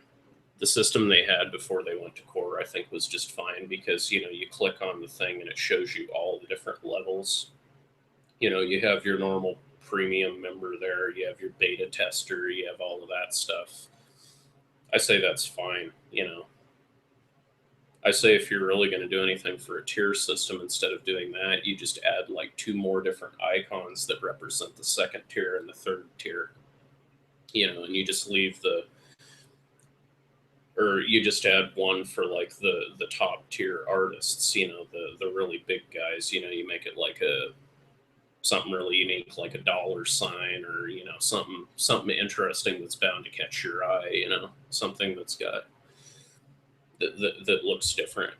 the system they had before they went to core I think was just fine because you click on the thing and it shows you all the different levels. You have your normal premium member there, you have your beta tester, you have all of that stuff. I say that's fine. I say if you're really going to do anything for a tier system, instead of doing that, you just add like two more different icons that represent the second tier and the third tier. And you just leave or you just add one for like the top tier artists. The really big guys. You make it like something really unique, like a dollar sign, or something interesting that's bound to catch your eye. Something that's got that looks different.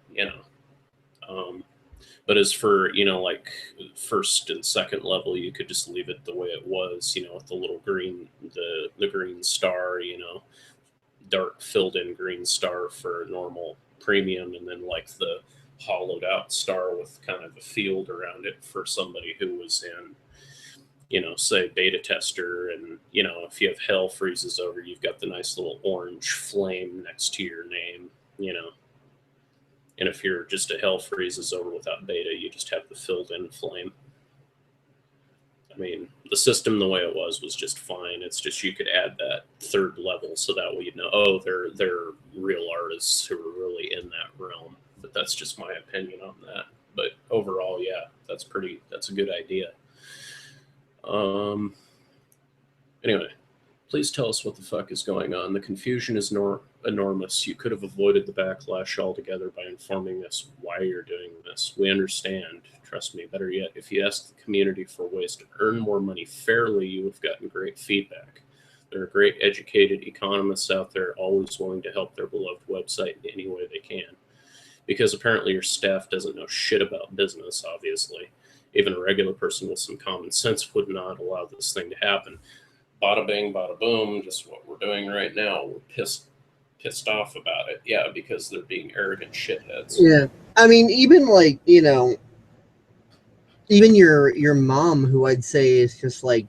But as for like first and second level, you could just leave it the way it was, with the little green, the green star, dark filled in green star for normal premium, and then like the hollowed out star with kind of a field around it for somebody who was in, say beta tester. And if you have hell freezes over, you've got the nice little orange flame next to your name. And if you're just a hell freezes over without beta, you just have the filled in flame. I mean, the system the way it was just fine. It's just you could add that third level so that way oh, they're real artists who are really in that realm. But that's just my opinion on that. But overall, yeah, that's a good idea. Anyway, please tell us what the fuck is going on. The confusion is enormous. You could have avoided the backlash altogether by informing us why you're doing this. We understand. Trust me. Better yet, if you ask the community for ways to earn more money fairly, you have gotten great feedback. There are great educated economists out there always willing to help their beloved website in any way they can. Because apparently your staff doesn't know shit about business, obviously. Even a regular person with some common sense would not allow this thing to happen. Bada bing, bada boom, just what we're doing right now. We're pissed off about it. Yeah, because they're being arrogant shitheads. Yeah. I mean, even like, even your mom, who I'd say is just like,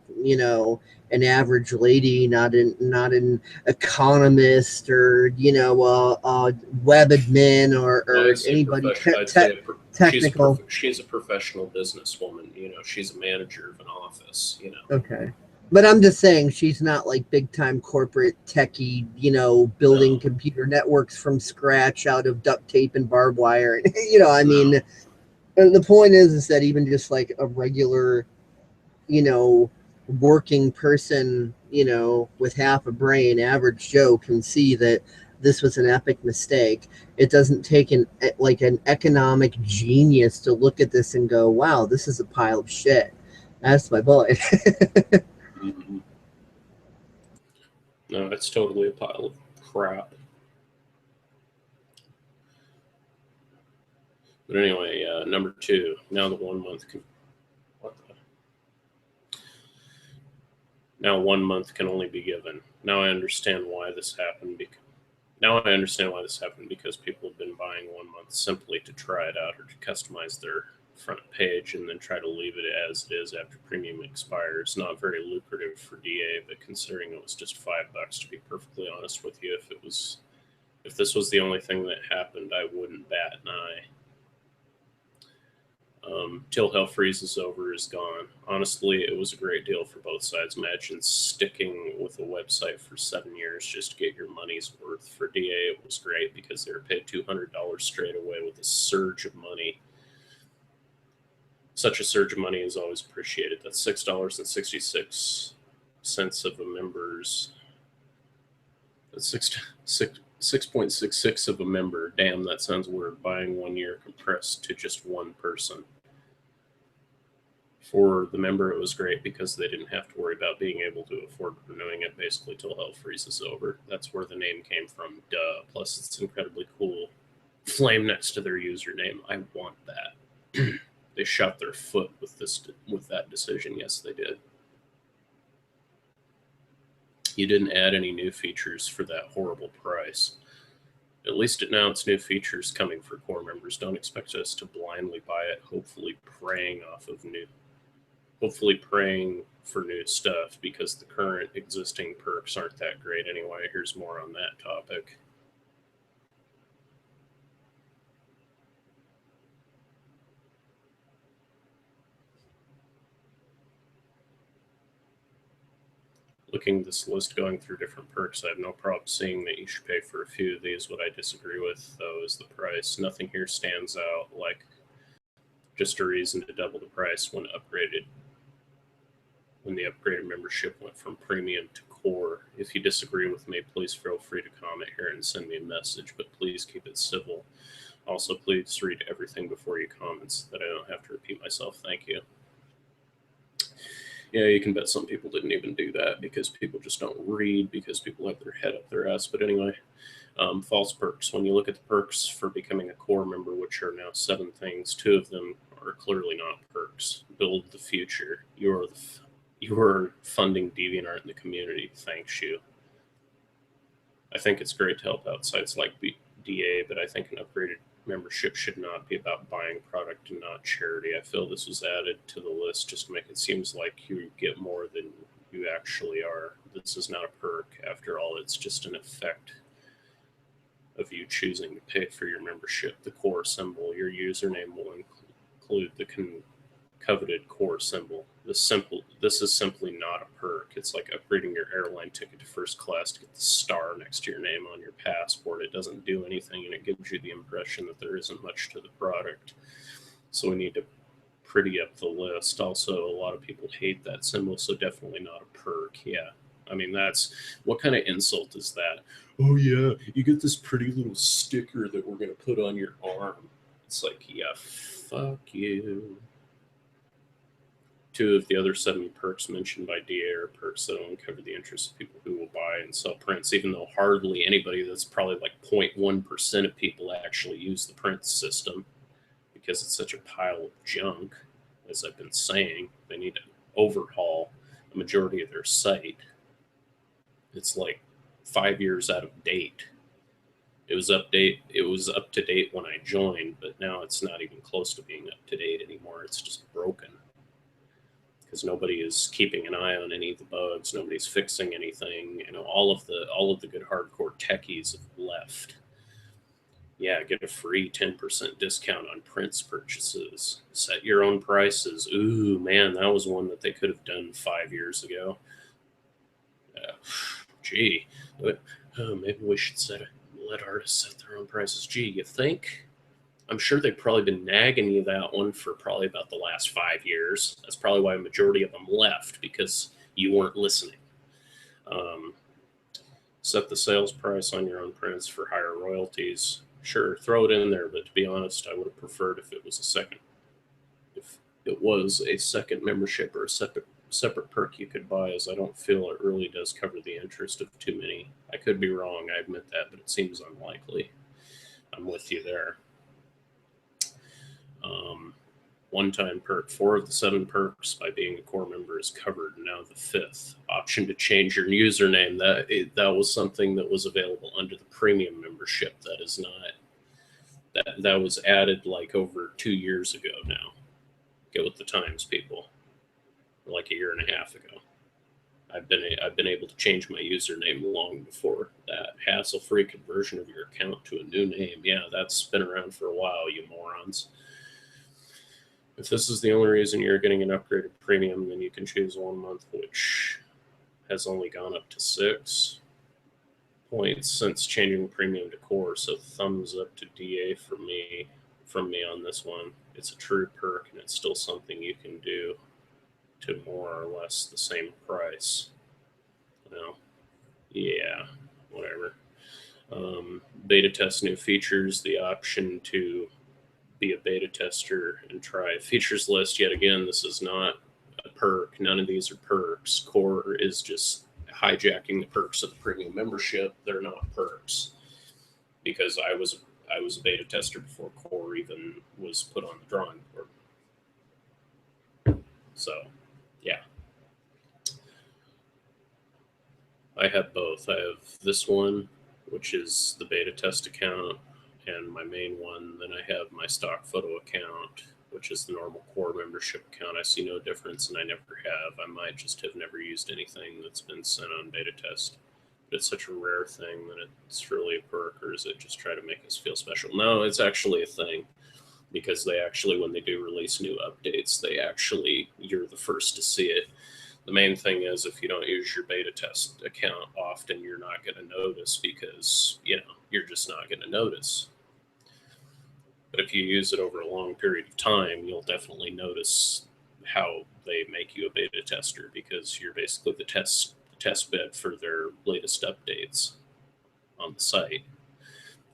an average lady, not an economist or, web admin or anybody technical. She's a professional businesswoman. She's a manager of an office. Okay. But I'm just saying she's not like big time corporate techie, building computer networks from scratch out of duct tape and barbed wire. I mean, the point is that even just like a regular, working person, with half a brain, average Joe, can see that this was an epic mistake. It doesn't take an economic genius to look at this and go, wow, this is a pile of shit. That's my boy. Mm-hmm. No, it's totally a pile of crap. But anyway, number 2. Now the 1 month Now 1 month can only be given. Now I understand why this happened. Because people have been buying 1 month simply to try it out or to customize their front page and then try to leave it as it is after premium expires. Not very lucrative for DA, but considering it was just $5, to be perfectly honest with you, if this was the only thing that happened, I wouldn't bat an eye. Till Hell Freezes Over is gone. Honestly, it was a great deal for both sides. Imagine sticking with a website for 7 years just to get your money's worth. For DA, it was great because they were paid $200 straight away with a surge of money. Such a surge of money is always appreciated. That's $6.66 of a member's. That's 6.66 of a member. Damn, that sounds weird. Buying 1 year compressed to just one person. For the member, it was great because they didn't have to worry about being able to afford renewing it basically till hell freezes over. That's where the name came from. Duh. Plus, it's incredibly cool. Flame next to their username. I want that. They shot their foot with that decision. Yes, they did. You didn't add any new features for that horrible price. At least announce new features coming for core members. Don't expect us to blindly buy it, hopefully preying for new stuff because the current existing perks aren't that great anyway. Here's more on that topic. Looking at this list, going through different perks, I have no problem seeing that you should pay for a few of these. What I disagree with, though, is the price. Nothing here stands out like just a reason to double the price when the upgraded membership went from premium to core. If you disagree with me, please feel free to comment here and send me a message, but please keep it civil. Also, please read everything before you comment so that I don't have to repeat myself. Thank you. Yeah, you can bet some people didn't even do that because people just don't read because people have their head up their ass. But anyway, false perks. When you look at the perks for becoming a core member, which are now 7 things, 2 of them are clearly not perks. Build the future. You are funding DeviantArt in the community. Thanks you. I think it's great to help out sites like DA, but I think an upgraded membership should not be about buying product and not charity. I feel this was added to the list just to make it seems like you get more than you actually are. This is not a perk. After all, it's just an effect of you choosing to pay for your membership. The core symbol, your username will include the coveted core symbol. This is simply not a perk. It's like upgrading your airline ticket to first class to get the star next to your name on your passport. It doesn't do anything, and it gives you the impression that there isn't much to the product. So we need to pretty up the list. Also, a lot of people hate that symbol, so definitely not a perk. Yeah. I mean, what kind of insult is that? Oh yeah, you get this pretty little sticker that we're going to put on your arm. It's like, yeah, fuck you. 2 of the other 7 perks mentioned by DA are perks that only cover the interest of people who will buy and sell prints, even though hardly anybody, that's probably like 0.1% of people actually use the print system because it's such a pile of junk. As I've been saying, they need to overhaul the majority of their site. It's like 5 years out of date. It was up to date when I joined, but now it's not even close to being up to date anymore. It's just broken. Because nobody is keeping an eye on any of the bugs, nobody's fixing anything. All of the good hardcore techies have left. Yeah, get a free 10% discount on prints purchases. Set your own prices. Ooh, man, that was one that they could have done 5 years ago. Gee, maybe we should let artists set their own prices. Gee, you think? I'm sure they've probably been nagging you that one for probably about the last 5 years. That's probably why a majority of them left, because you weren't listening. Set the sales price on your own prints for higher royalties. Sure, throw it in there, but to be honest, I would have preferred if it was a second membership or a separate perk you could buy, as I don't feel it really does cover the interest of too many. I could be wrong, I admit that, but it seems unlikely. I'm with you there. One-time perk. 4 of the 7 perks by being a core member is covered. Now the 5th option to change your username. That was something that was available under the premium membership. That is not. That was added like over 2 years ago now. Get with the times, people. Like a year and a half ago. I've been able to change my username long before that. Hassle-free conversion of your account to a new name. Yeah, that's been around for a while, you morons. If this is the only reason you're getting an upgraded premium, then you can choose 1 month, which has only gone up to 6 points since changing premium to core. So thumbs up to DA from me on this one. It's a true perk, and it's still something you can do to more or less the same price. Yeah, whatever. Beta test new features, the option to be a beta tester and try a features list. Yet again, this is not a perk. None of these are perks. Core is just hijacking the perks of the premium membership. They're not perks, because I was a beta tester before Core even was put on the drawing board. So, yeah. I have both. I have this one, which is the beta test account, and my main one. Then I have my stock photo account, which is the normal Core membership account. I see no difference, and I never have. I might just have never used anything that's been sent on beta test. But it's such a rare thing that it's really a perk, or is it just try to make us feel special? No, it's actually a thing, because they actually, when they do release new updates, you're the first to see it. The main thing is, if you don't use your beta test account often, you're not going to notice, because, you're just not going to notice. But if you use it over a long period of time, you'll definitely notice how they make you a beta tester, because you're basically the test bed for their latest updates on the site,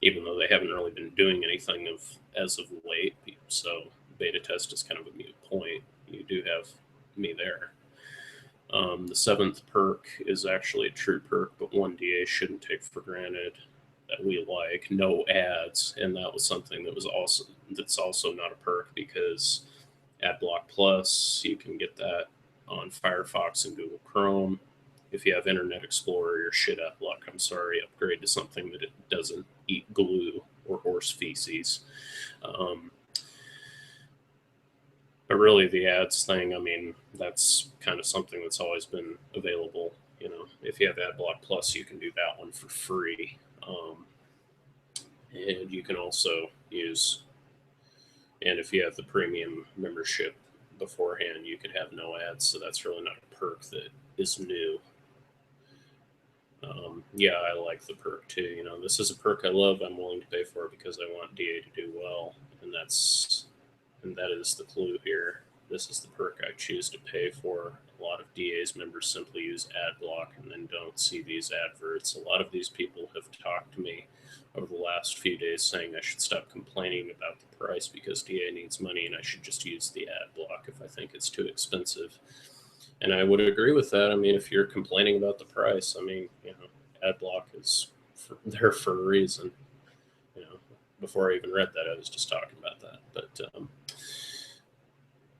even though they haven't really been doing anything as of late. So beta test is kind of a moot point. You do have me there. The 7th perk is actually a true perk, but one DA shouldn't take for granted, that we like: no ads. And that was something that's also not a perk, because AdBlock Plus, you can get that on Firefox and Google Chrome. If you have Internet Explorer, you're shit out of luck. I'm sorry. Upgrade to something that it doesn't eat glue or horse feces. But really, the ads thing, that's kind of something that's always been available. If you have AdBlock Plus, you can do that one for free. And you can also use, and if you have the premium membership beforehand, you could have no ads. So that's really not a perk that is new. Yeah, I like the perk too. This is a perk I love. I'm willing to pay for it because I want DA to do well, and that is the clue here. This is the perk I choose to pay for. A lot of DA's members simply use AdBlock and then don't see these adverts. A lot of these people have talked to me over the last few days saying I should stop complaining about the price because DA needs money, and I should just use the AdBlock if I think it's too expensive. And I would agree with that. If you're complaining about the price, AdBlock is there for a reason. Before I even read that, I was just talking about that. But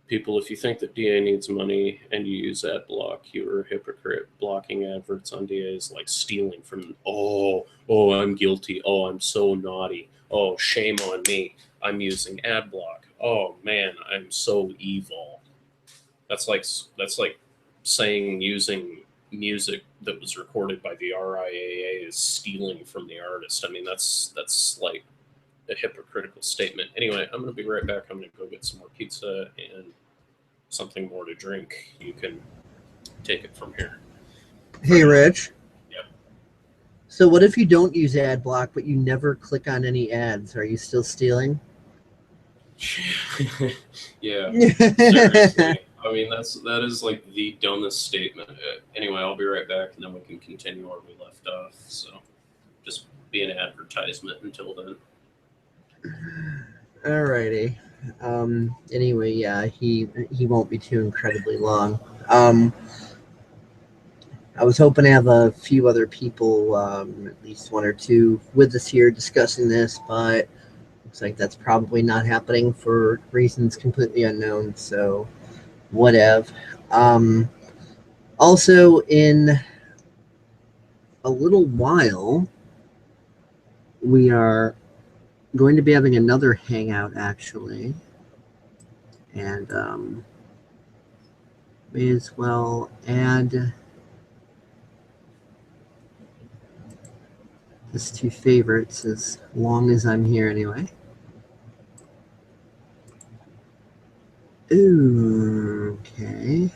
people, if you think that DA needs money and you use AdBlock, you're a hypocrite. Blocking adverts on DA is like stealing from, oh, I'm guilty. Oh, I'm so naughty. Oh, shame on me. I'm using AdBlock. Oh, man, I'm so evil. That's like saying using music that was recorded by the RIAA is stealing from the artist. That's like a hypocritical statement. Anyway, I'm going to be right back. I'm going to go get some more pizza and something more to drink. You can take it from here. Hey, Rich. Yep. So what if you don't use AdBlock, but you never click on any ads? Are you still stealing? Yeah, seriously. That is like the dumbest statement. Anyway, I'll be right back, and then we can continue where we left off. So just be an advertisement until then. Alrighty. Anyway, yeah, he won't be too incredibly long. I was hoping to have a few other people, at least one or two, with us here discussing this, but looks like that's probably not happening for reasons completely unknown. So, whatever. Also, in a little while, we are going to be having another hangout, actually. And may as well add this to favorites as long as I'm here anyway. Okay.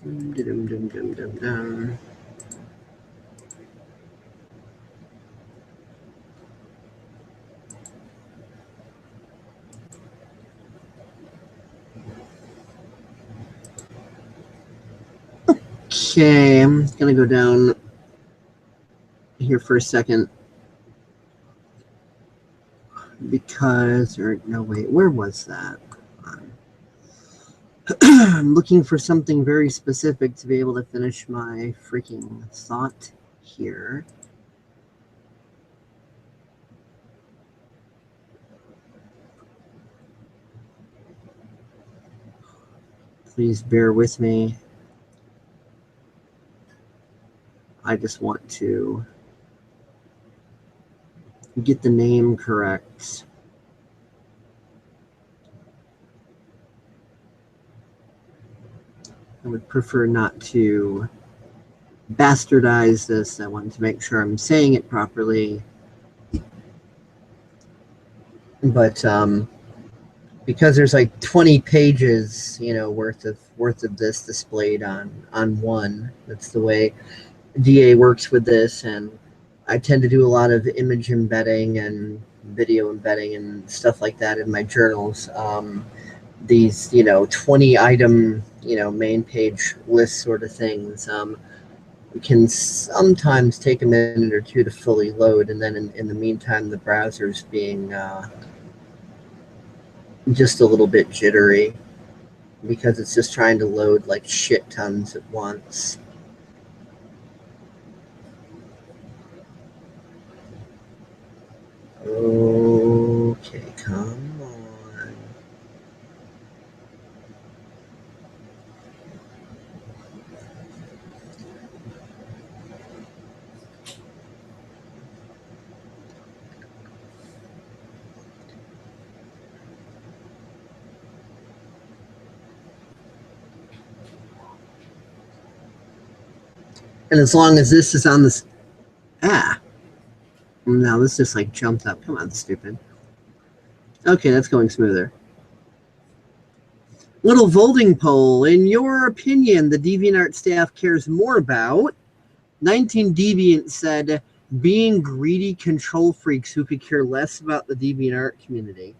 Okay, I'm gonna go down here for a second because, or no, wait, where was that? I'm looking for something very specific to be able to finish my freaking thought here. Please bear with me. I just want to get the name correct. I would prefer not to bastardize this. I want to make sure I'm saying it properly. But because there's like 20 pages, worth of this displayed on one. That's the way DA works with this, and I tend to do a lot of image embedding and video embedding and stuff like that in my journals. These 20 item main page list sort of things can sometimes take a minute or two to fully load, and then in the meantime the browser's being just a little bit jittery because it's just trying to load like shit tons at once. Okay, come on. And as long as this is on this, now this just like jumped up. Come on, stupid. Okay, that's going smoother. Little voting poll. In your opinion, the DeviantArt staff cares more about 19 Deviant said being greedy control freaks who could care less about the DeviantArt community.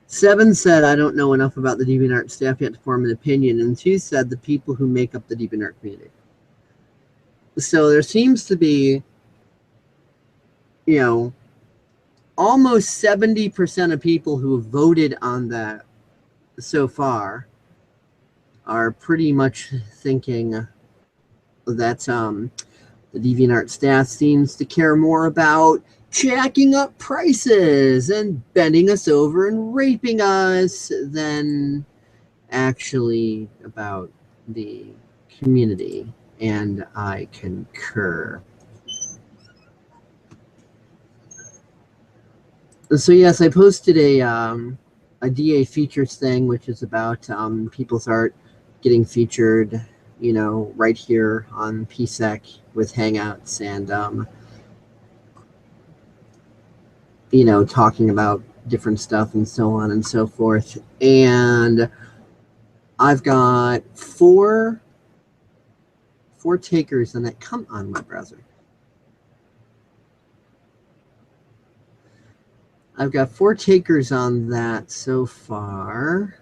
7 said, I don't know enough about the DeviantArt staff yet to form an opinion. And 2 said, the people who make up the DeviantArt community. So there seems to be, almost 70% of people who have voted on that so far are pretty much thinking that the DeviantArt staff seems to care more about jacking up prices and bending us over and raping us than actually about the community. And I concur. So yes, I posted a DA features thing, which is about people's art getting featured, right here on PSEC with Hangouts and, talking about different stuff and so on and so forth. And I've got four takers on that. Come on, my browser. I've got 4 takers on that so far.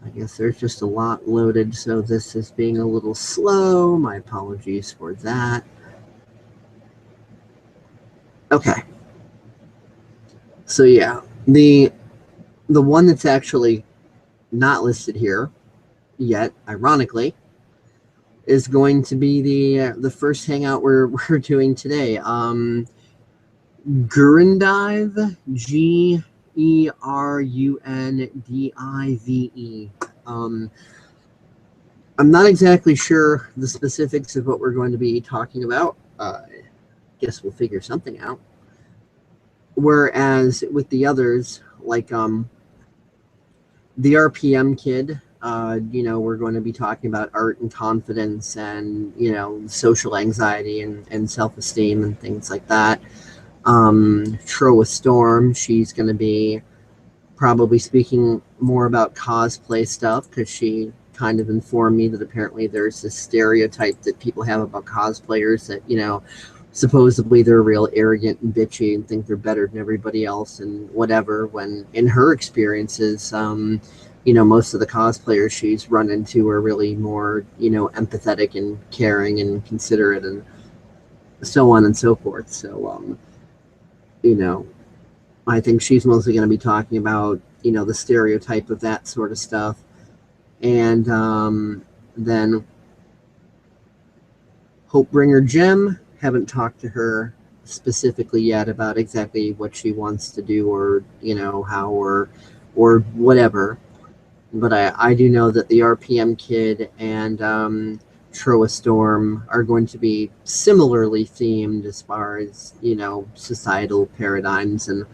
I guess there's just a lot loaded, so this is being a little slow. My apologies for that. Okay. So yeah, the one that's actually not listed here yet, ironically, is going to be the first hangout we're doing today. Gurundive, Gerundive. I'm not exactly sure the specifics of what we're going to be talking about. Guess we'll figure something out. Whereas with the others, like the RPM kid, we're going to be talking about art and confidence and, social anxiety and self-esteem and things like that. Troa Storm, she's going to be probably speaking more about cosplay stuff because she kind of informed me that apparently there's this stereotype that people have about cosplayers that, supposedly they're real arrogant and bitchy and think they're better than everybody else and whatever, when in her experiences, most of the cosplayers she's run into are really more, empathetic and caring and considerate and so on and so forth. So, I think she's mostly going to be talking about, the stereotype of that sort of stuff. And then Hopebringer Gem, haven't talked to her specifically yet about exactly what she wants to do or, how or whatever. But I do know that the RPM Kid and Troa Storm are going to be similarly themed as far as, societal paradigms and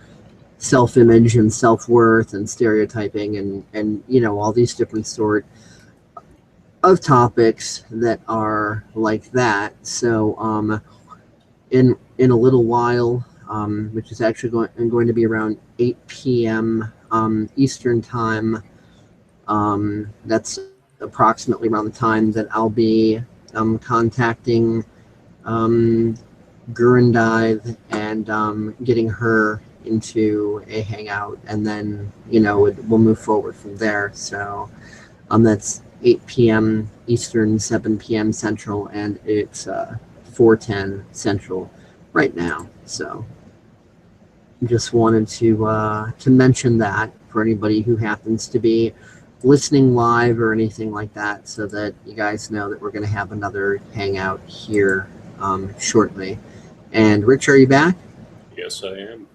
self-image and self-worth and stereotyping and all these different sort of topics that are like that. So in a little while, which is actually going to be around 8 p.m. Eastern time, that's approximately around the time that I'll be contacting Gurundive and getting her into a hangout, and then we'll move forward from there. So that's 8 p.m. Eastern, 7 p.m. Central, and it's 4:10 Central right now. So just wanted to mention that for anybody who happens to be listening live or anything like that, so that you guys know that we're going to have another hangout here shortly. And Rich, are you back? Yes, I am.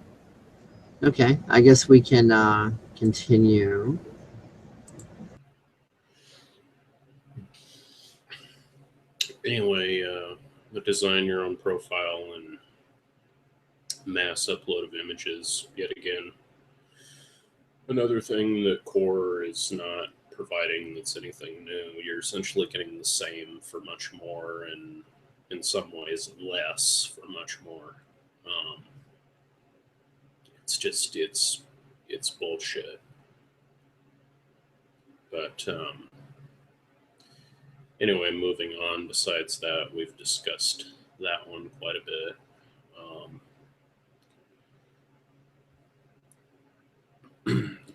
Okay, I guess we can continue. Anyway, the design your own profile and mass upload of images, yet again. Another thing that Core is not providing that's anything new. You're essentially getting the same for much more, and in some ways less for much more. It's just it's bullshit. But anyway, moving on. Besides that, we've discussed that one quite a bit.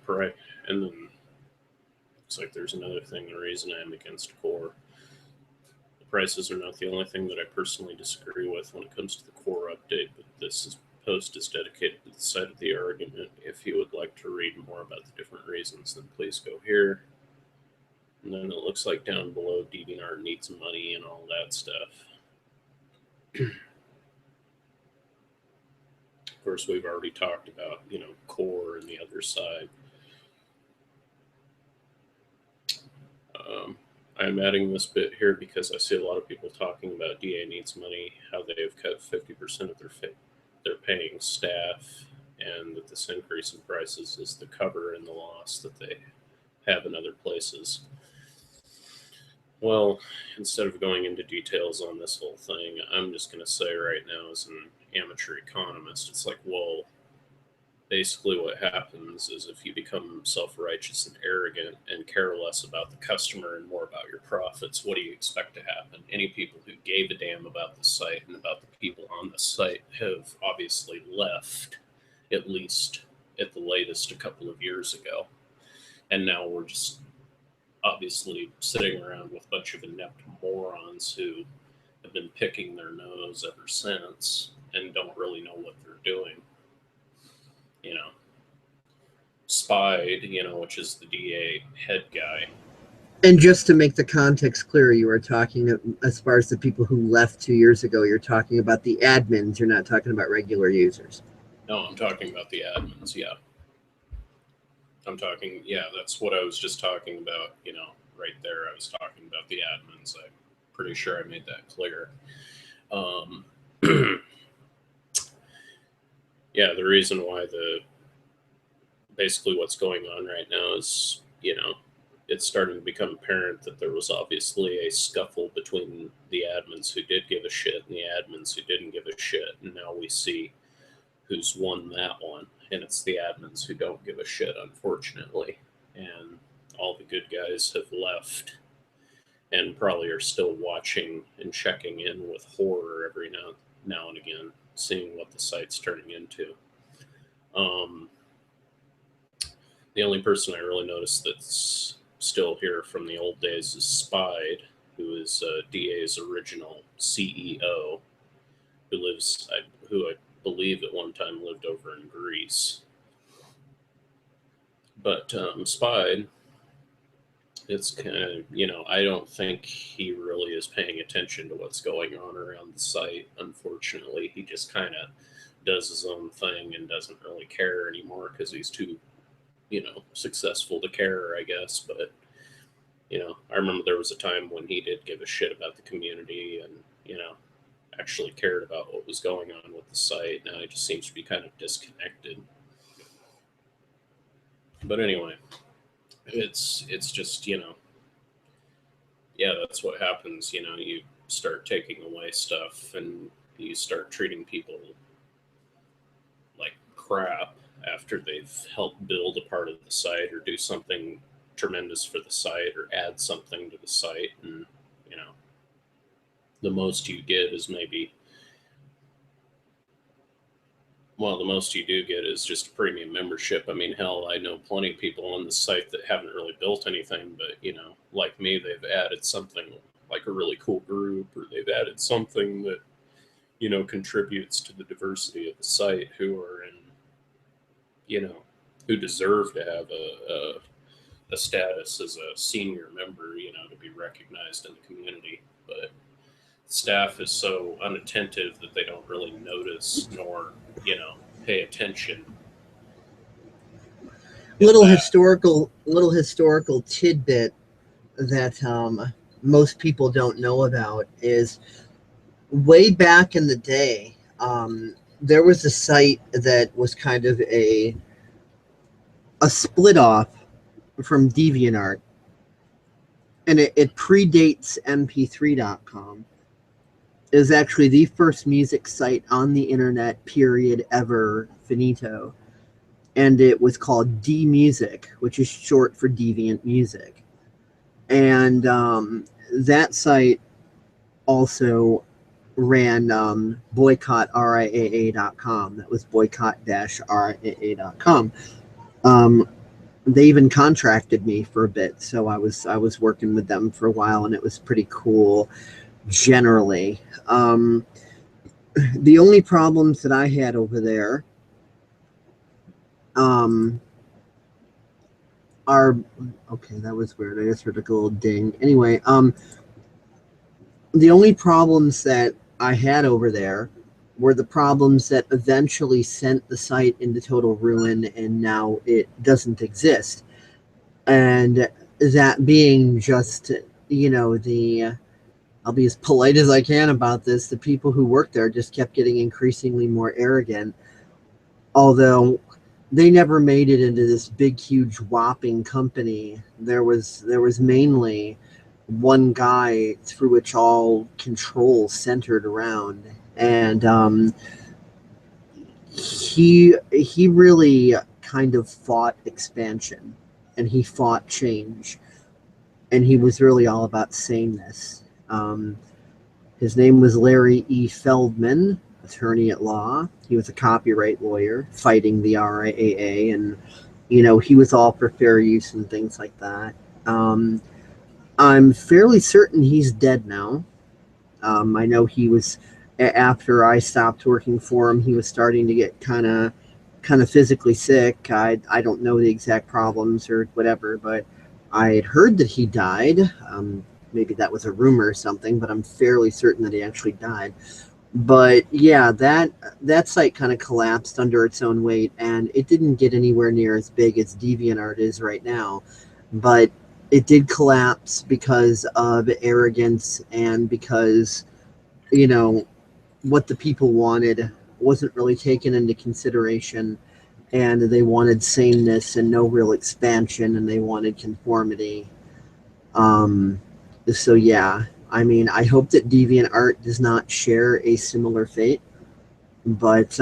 Right, and then looks like there's another thing. The reason I'm against Core. The prices are not the only thing that I personally disagree with when it comes to the Core update, but post is dedicated to the side of the argument. If you would like to read more about the different reasons, then please go here. And then it looks like down below, DeviantART needs money and all that stuff. Of course, we've already talked about, Core and the other side. I'm adding this bit here because I see a lot of people talking about DA needs money, how they have cut 50% of their paying staff, and that this increase in prices is the cover in the loss that they have in other places. Well, instead of going into details on this whole thing, I'm just going to say right now, as an amateur economist, it's like, well, basically what happens is if you become self-righteous and arrogant and care less about the customer and more about your profits, what do you expect to happen? Any people who gave a damn about the site and about the people on the site have obviously left, at least at the latest a couple of years ago. And now we're just obviously sitting around with a bunch of inept morons who have been picking their nose ever since and don't really know what they're doing. Spide, which is the DA head guy. And just to make the context clear, you are talking, as far as the people who left 2 years ago, you're talking about the admins. You're not talking about regular users. No, I'm talking about the admins, yeah. That's what I was just talking about, right there. I was talking about the admins. I'm pretty sure I made that clear. Yeah, the reason why basically what's going on right now is, it's starting to become apparent that there was obviously a scuffle between the admins who did give a shit and the admins who didn't give a shit. And now we see who's won that one. And it's the admins who don't give a shit, unfortunately. And all the good guys have left and probably are still watching and checking in with horror every now and again, seeing what the site's turning into. The only person I really noticed that's still here from the old days is Spide, who is DA's original CEO, who I believe at one time lived over in Greece. But Spide, it's kind of, I don't think he really is paying attention to what's going on around the site. Unfortunately, he just kind of does his own thing and doesn't really care anymore because he's too, successful to care, I guess. But, I remember there was a time when he did give a shit about the community and, actually cared about what was going on with the site. Now he just seems to be kind of disconnected. But anyway, it's just, yeah, that's what happens. You start taking away stuff and you start treating people like crap after they've helped build a part of the site or do something tremendous for the site or add something to the site. And, the most you get is the most you do get is just a premium membership. I mean, hell, I know plenty of people on the site that haven't really built anything, but, like me, they've added something like a really cool group, or they've added something that, contributes to the diversity of the site, who are who deserve to have a status as a senior member, to be recognized in the community. But staff is so unattentive that they don't really notice nor, pay attention. Little historical tidbit that most people don't know about is way back in the day, there was a site that was kind of a split off from DeviantArt, and it predates mp3.com. It was actually the first music site on the internet, period, ever, finito. And it was called DMusic, which is short for Deviant Music. And that site also ran boycottriaa.com. That was boycott-riaa.com. They even contracted me for a bit, so I was working with them for a while, and it was pretty cool. Generally, the only problems that I had over there are okay. That was weird. I just heard like a little ding. Anyway, the only problems that I had over there were the problems that eventually sent the site into total ruin, and now it doesn't exist. And that being just, I'll be as polite as I can about this, the people who worked there just kept getting increasingly more arrogant, although they never made it into this big, huge, whopping company. There was mainly one guy through which all control centered around, and he really kind of fought expansion, and he fought change, and he was really all about sameness. His name was Larry E. Feldman, attorney at law. He was a copyright lawyer fighting the RIAA, and he was all for fair use and things like that. I'm fairly certain he's dead now. I know he was, after I stopped working for him, he was starting to get kind of physically sick. I don't know the exact problems or whatever, but I had heard that he died. Maybe that was a rumor or something, but I'm fairly certain that he actually died. But yeah, that site kind of collapsed under its own weight, and it didn't get anywhere near as big as DeviantArt is right now. But it did collapse because of arrogance, and because, what the people wanted wasn't really taken into consideration, and they wanted sameness and no real expansion, and they wanted conformity. So yeah, I mean, I hope that DeviantArt does not share a similar fate, but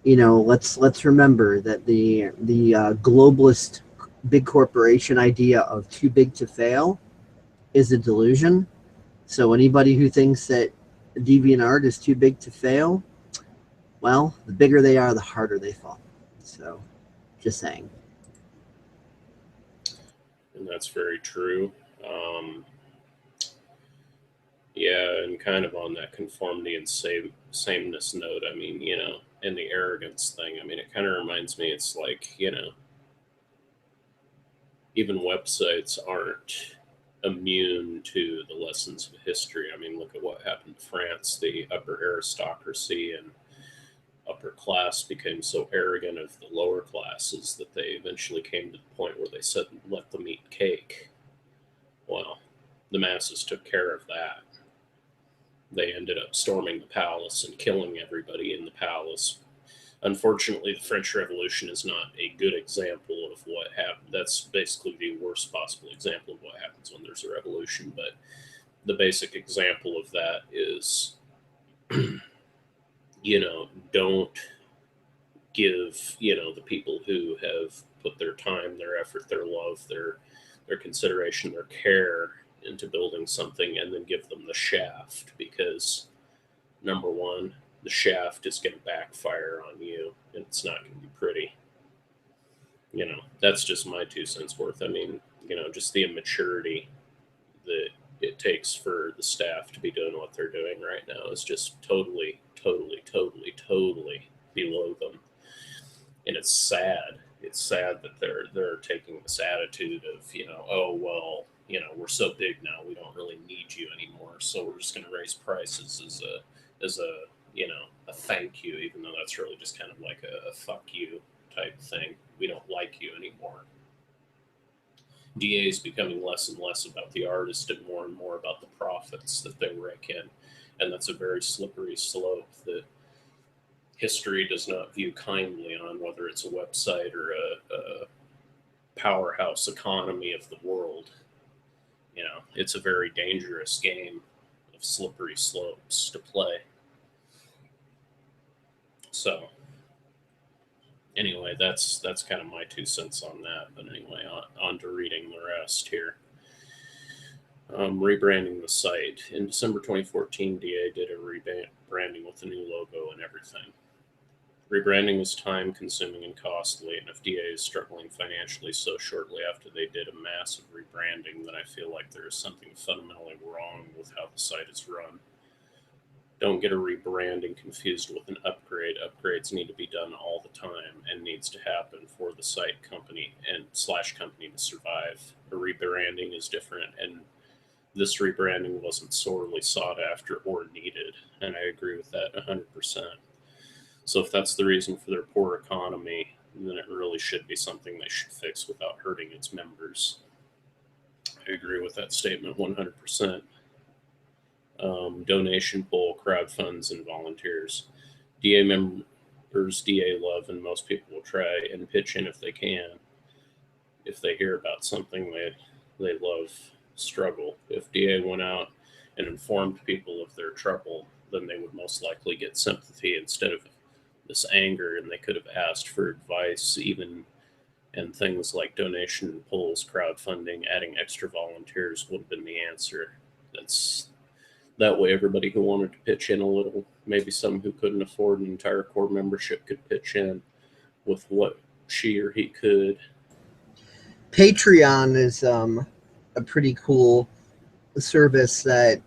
let's remember that the globalist big corporation idea of too big to fail is a delusion. So anybody who thinks that DeviantArt is too big to fail, well, the bigger they are, the harder they fall. So, just saying. and that's very true. Yeah, and kind of on that conformity and sameness note, I mean, and the arrogance thing, I mean, it kind of reminds me, it's like, even websites aren't immune to the lessons of history. I mean, look at what happened to France. The upper aristocracy and upper class became so arrogant of the lower classes that they eventually came to the point where they said, let them eat cake. Well, the masses took care of that. They ended up storming the palace and killing everybody in the palace. Unfortunately, the French Revolution is not a good example of what happened. That's basically the worst possible example of what happens when there's a revolution. But the basic example of that is, don't give, the people who have put their time, their effort, their love, their consideration, their care into building something, and then give them the shaft, because number one, the shaft is going to backfire on you, and it's not going to be pretty. That's just my 2 cents worth. I mean, just the immaturity that it takes for the staff to be doing what they're doing right now is just totally, totally, totally, totally below them. And it's sad. It's sad that they're taking this attitude of, oh well, we're so big now, we don't really need you anymore, so we're just going to raise prices as a a thank you, even though that's really just kind of like a fuck you type thing. We don't like you anymore. DA is becoming less and less about the artist and more about the profits that they rake in, and that's a very slippery slope that history does not view kindly on, whether it's a website or a powerhouse economy of the world. It's a very dangerous game of slippery slopes to play. So, anyway, that's kind of my 2 cents on that. But anyway, on to reading the rest here. Rebranding the site. In December 2014, DA did a rebranding with a new logo and everything. Rebranding was time consuming and costly, and if DA is struggling financially so shortly after they did a massive rebranding, then I feel like there is something fundamentally wrong with how the site is run. Don't get a rebranding confused with an upgrade. Upgrades need to be done all the time and needs to happen for the site company and /company to survive. A rebranding is different, and this rebranding wasn't sorely sought after or needed, and I agree with that 100%. So if that's the reason for their poor economy, then it really should be something they should fix without hurting its members. I agree with that statement 100%. Donation poll, crowdfunds, and volunteers. DA members, DA love, and most people will try and pitch in if they can. If they hear about something they love struggle. If DA went out and informed people of their trouble, then they would most likely get sympathy instead of this anger, and they could have asked for advice, even, and things like donation polls, crowdfunding, adding extra volunteers would have been the answer. That way everybody who wanted to pitch in a little, maybe some who couldn't afford an entire core membership, could pitch in with what she or he could. Patreon is a pretty cool service that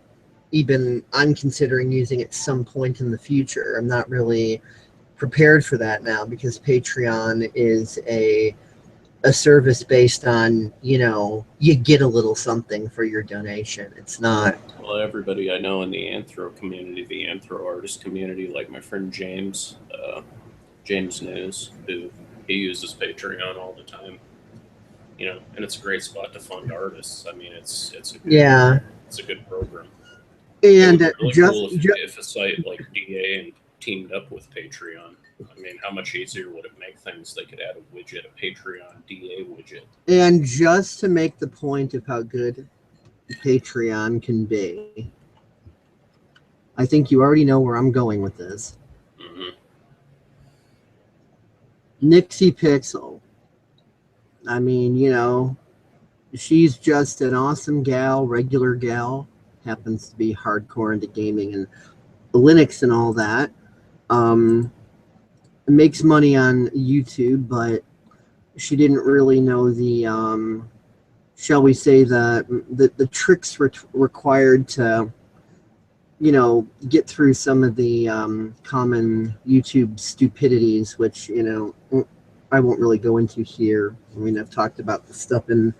even I'm considering using at some point in the future. I'm not really prepared for that now, because Patreon is a service based on, you get a little something for your donation. It's not... Well, everybody I know in the anthro community, the anthro artist community, like my friend James News, who he uses Patreon all the time, and it's a great spot to fund artists. I mean, it's a good, it's a good program. And it would be really cool if a site like DA teamed up with Patreon. I mean, how much easier would it make things? They could add a widget, a Patreon DA widget. And just to make the point of how good Patreon can be, I think you already know where I'm going with this. Mm-hmm. Nixie Pixel. I mean, she's just an awesome gal, regular gal, happens to be hardcore into gaming and Linux and all that. Makes money on YouTube, but she didn't really know the shall we say, the tricks required to, get through some of the common YouTube stupidities, which, I won't really go into here. I mean, I've talked about the stuff in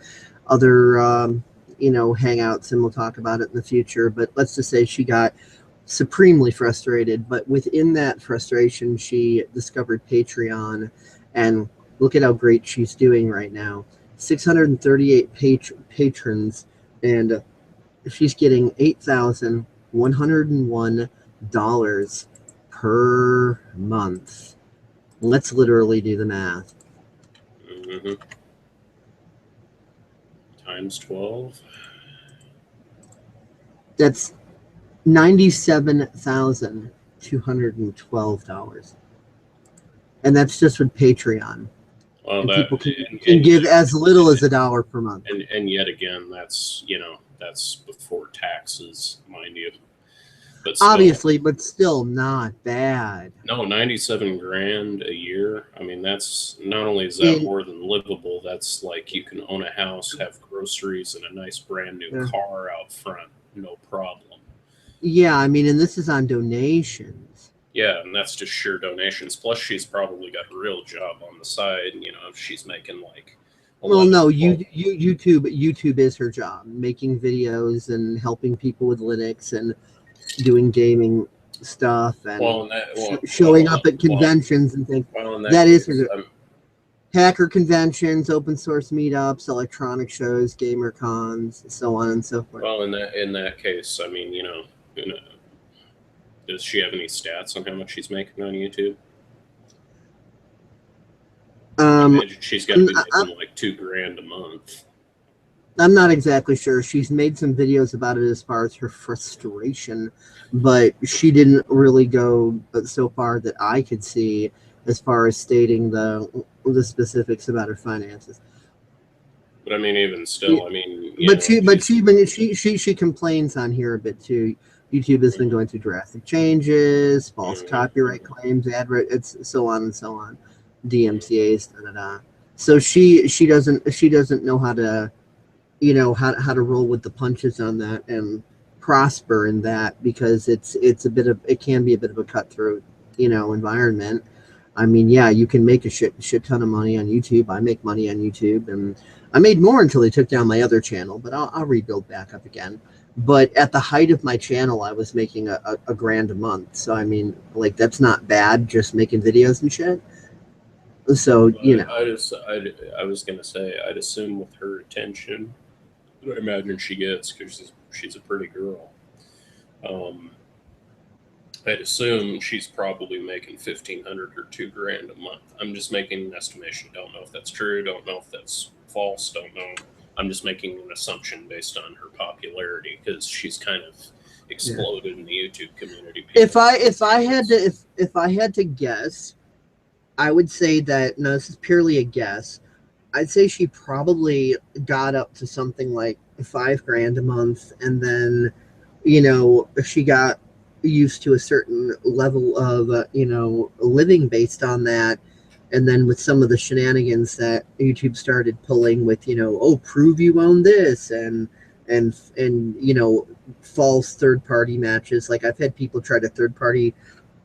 other, hangouts, and we'll talk about it in the future. But let's just say she got supremely frustrated. But within that frustration, she discovered Patreon, and look at how great she's doing right now. 638 patrons, and she's getting $8,101 per month. Let's literally do the math. Mm-hmm. Times 12. That's $97,212. And that's just with Patreon. Well, and that people can give as little as $1 per month. And yet again, that's that's before taxes, mind you. But still, obviously, but still not bad. No, 97 grand a year. I mean, that's not only is that more than livable. That's like you can own a house, have groceries, and a nice brand new car out front, no problem. Yeah, I mean, and this is on donations. Yeah, and that's just sheer donations. Plus, she's probably got a real job on the side. If she's making like. Well, no, YouTube is her job, making videos and helping people with Linux and doing gaming stuff and showing up at conventions and things. That is her. Hacker conventions, open source meetups, electronic shows, gamer cons, so on and so forth. Well, in that case, I mean, does she have any stats on how much she's making on YouTube? She's got to be making like $2,000 a month. I'm not exactly sure. She's made some videos about it as far as her frustration, but she didn't really go so far that I could see as far as stating the specifics about her finances. But I mean, even still, I mean, she complains on here a bit too. YouTube has been going through drastic changes, false copyright claims, it's so on and so on, DMCA's, So she doesn't know how to, how to roll with the punches on that and prosper in that, because it can be a bit of a cutthroat, environment. I mean, yeah, you can make a shit ton of money on YouTube. I make money on YouTube, and I made more until they took down my other channel, but I'll rebuild back up again. But at the height of my channel, I was making a grand a month. So, I mean, like, that's not bad, just making videos and shit. So, I was going to say, I'd assume with her attention that I imagine she gets, because she's a pretty girl, I'd assume she's probably making $1,500 or $2,000 a month. I'm just making an estimation. Don't know if that's true. Don't know if that's false. Don't know. I'm just making an assumption based on her popularity, because she's kind of exploded in the YouTube community. If I had to guess, I would say that, no, this is purely a guess. I'd say she probably got up to something like $5,000 a month, and then, she got used to a certain level of, living based on that. And then with some of the shenanigans that YouTube started pulling with, prove you own this, and false third-party matches. Like, I've had people try to third-party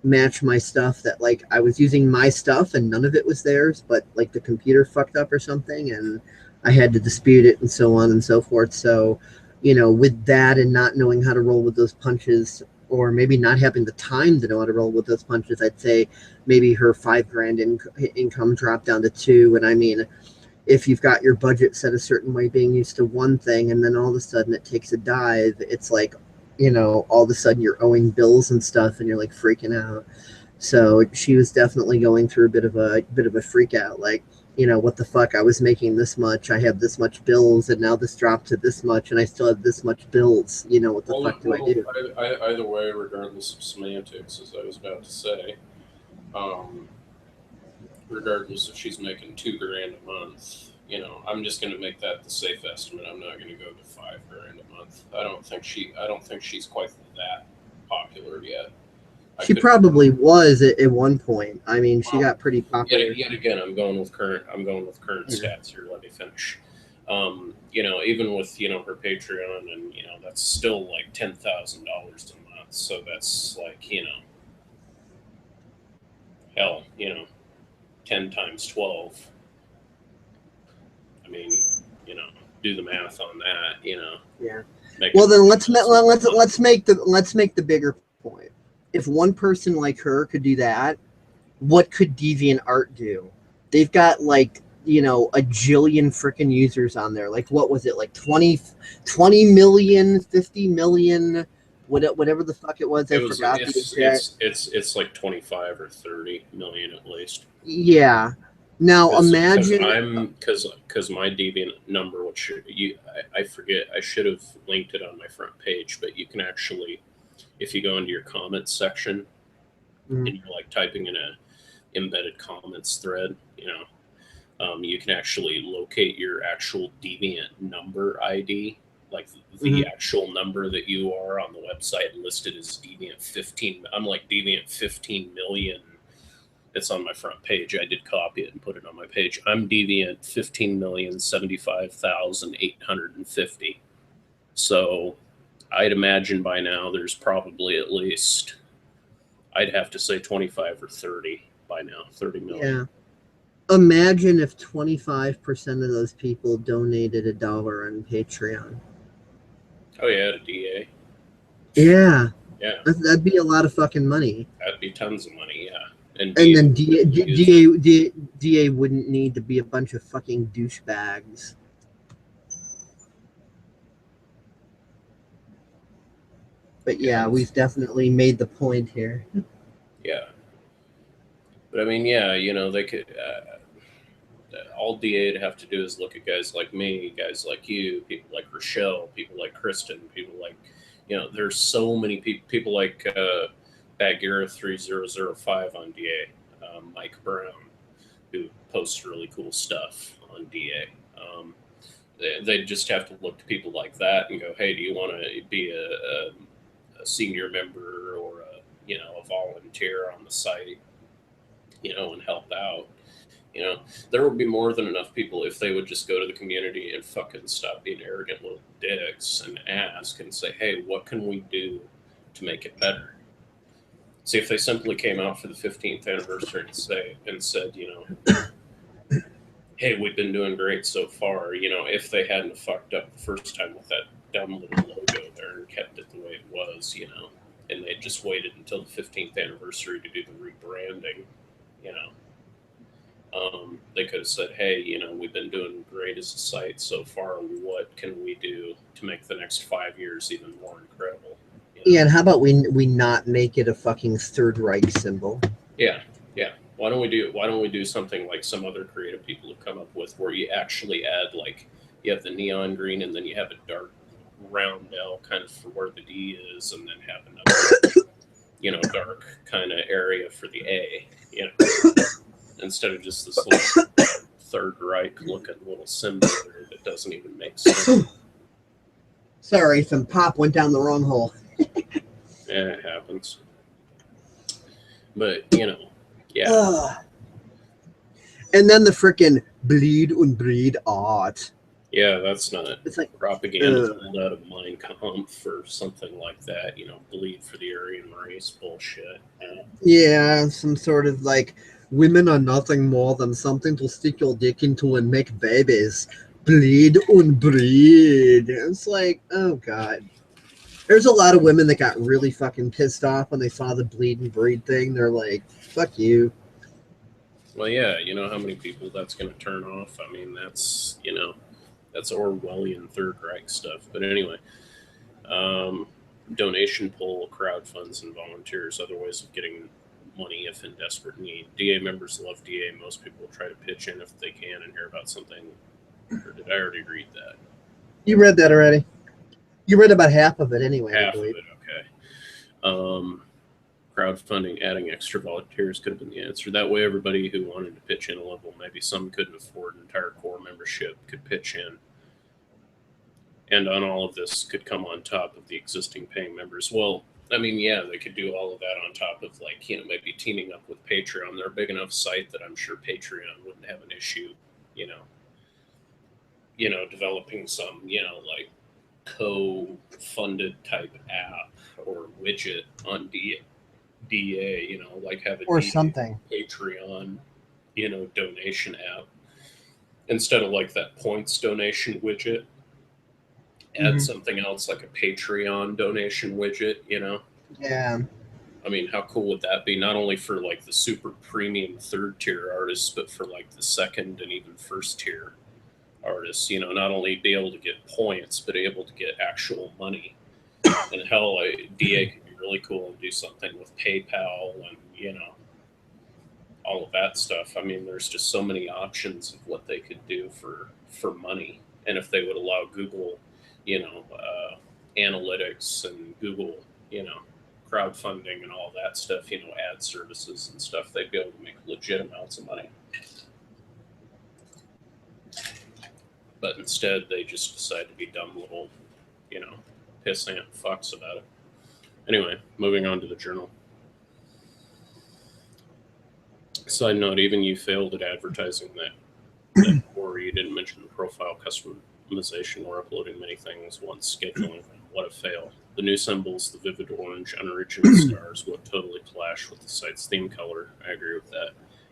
match my stuff that, like, I was using my stuff and none of it was theirs, but like the computer fucked up or something, and I had to dispute it and so on and so forth. So, with that and not knowing how to roll with those punches, or maybe not having the time to know how to roll with those punches, I'd say maybe her $5,000 income dropped down to $2,000. And I mean, if you've got your budget set a certain way, being used to one thing, and then all of a sudden it takes a dive, it's like, all of a sudden you're owing bills and stuff, and you're like freaking out. So she was definitely going through a bit of a freak out. Like, what the fuck? I was making this much, I have this much bills, and now this dropped to this much, and I still have this much bills. What the fuck do I do? Either way, regardless of semantics, as I was about to say, regardless if she's making $2,000 a month, I'm just going to make that the safe estimate. I'm not going to go to $5,000 a month. I don't think she's quite that popular yet. She probably was at one point. I mean, she got pretty popular. Yet again, I'm going with current stats here. Let me finish. You know, even with, you know, her Patreon, and, you know, that's still like $10,000 a month. So that's like, you know, hell, you know, 10 times 12. I mean, you know, do the math on that, you know. Yeah. Make Well, it then let's $50,000 make the bigger point. If one person like her could do that, what could DeviantArt do? They've got like, you know, a jillion freaking users on there. Like, what was it? Like 20 million, 50 million, whatever the fuck it was. I forgot the exact. it's like 25 or 30 million at least. Yeah. Now Because imagine. I'm because my deviant number, which I forget, I should have linked it on my front page, but you can actually, if you go into your comments section and you're like typing in a embedded comments thread, you know, you can actually locate your actual deviant number ID, like the actual number that you are on the website listed as deviant 15. I'm like deviant 15 million. It's on my front page. I did copy it and put it on my page. I'm deviant 15,075,850. So I'd imagine by now there's probably at least, I'd have to say 25 or 30 by now, 30 million. Yeah. Imagine if 25% of those people donated $1 on Patreon. Oh yeah, to DA. Yeah. Yeah. That'd be a lot of fucking money. That'd be tons of money, yeah. And then DA wouldn't need to be a bunch of fucking douchebags. But yeah, we've definitely made the point here. Yeah. But I mean, yeah, you know, they could. All DA'd have to do is look at guys like me, guys like you, people like Rochelle, people like Kristen, people like, you know, there's so many people like Bagheera 3005 on DA, Mike Brown, who posts really cool stuff on DA. They just have to look to people like that and go, hey, do you want to be a senior member or you know, a volunteer on the site, you know, and help out? You know, there would be more than enough people if they would just go to the community and fucking stop being arrogant little dicks and ask and say, hey, what can we do to make it better? See, if they simply came out for the 15th anniversary and said, you know, hey, we've been doing great so far. You know, if they hadn't fucked up the first time with that dumb little logo there and kept it the way it was, you know, and they just waited until the 15th anniversary to do the rebranding, you know, they could have said, hey, you know, we've been doing great as a site so far. What can we do to make the next 5 years even more incredible? You know? Yeah, and how about we not make it a fucking Third Reich symbol? Yeah, yeah. Why don't we do something like some other creative people have come up with, where you actually add, like, you have the neon green and then you have a dark round L kind of for where the D is, and then have another, you know, dark kind of area for the A, you know, instead of just this little Third Reich looking little symbol there that doesn't even make sense. Sorry, some pop went down the wrong hole. Yeah, it happens. But, you know, yeah. And then the frickin' bleed und breed art. Yeah, that's not It's like propaganda pulled out of Mein Kampf or something like that. You know, bleed for the Aryan race bullshit. Yeah, some sort of like, women are nothing more than something to stick your dick into and make babies. Bleed und breed. It's like, oh god. There's a lot of women that got really fucking pissed off when they saw the bleed and breed thing. They're like, fuck you. Well, yeah, you know how many people that's going to turn off? I mean, that's, you know, that's Orwellian Third Reich stuff. But anyway, donation poll, crowd funds, and volunteers, other ways of getting money if in desperate need. DA members love DA. Most people will try to pitch in if they can and hear about something. Or did I already read that? You read that already. You read about half of it anyway, Half I of believe. it, okay. Crowdfunding, adding extra volunteers could have been the answer. That way, everybody who wanted to pitch in a level, maybe some couldn't afford an entire core membership, could pitch in. And on all of this could come on top of the existing paying members. Well, I mean, yeah, they could do all of that on top of, like, you know, maybe teaming up with Patreon. They're a big enough site that I'm sure Patreon wouldn't have an issue, you know, developing some, like co-funded type app or widget on DA, like have a Or DA something. Patreon, donation app instead of like that points donation widget. Add something else like a Patreon donation widget, Yeah. I mean, how cool would that be? Not only for like the super premium third tier artists, but for like the second and even first tier artists, not only be able to get points, but able to get actual money. And hell, DA could be really cool and do something with PayPal and, all of that stuff. I mean, there's just so many options of what they could do for money. And if they would allow Google, analytics and Google, crowdfunding and all that stuff, ad services and stuff, they'd be able to make legit amounts of money. But instead, they just decide to be dumb little, pissant fucks about it. Anyway, moving on to the journal. Side note, even you failed at advertising that or you didn't mention the profile customization or uploading many things once scheduling. What a fail. The new symbols, the vivid orange, unoriginal stars, would totally clash with the site's theme color. I agree with that.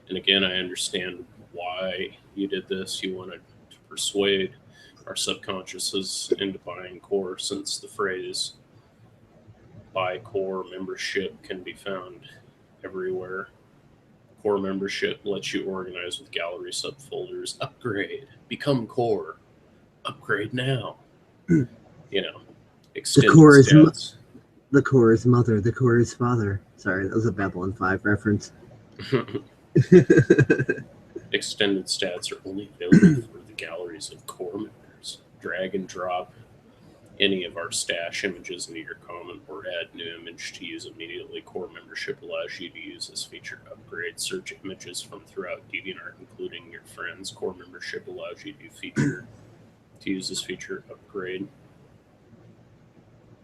And again, I understand why you did this. You wanted to persuade our subconsciouses into buying core, since the phrase buy core membership can be found everywhere. Core membership lets you organize with gallery subfolders, upgrade, become core, upgrade now. Extended stats. The core is mother, the core is father. Sorry, that was a Babylon 5 reference. Extended stats are only available for the galleries of core members. Drag and drop any of our stash images into your comment or add new image to use immediately. Core membership allows you to use this feature. Upgrade search images from throughout DeviantArt, including your friends. Core membership allows you to use this feature. Upgrade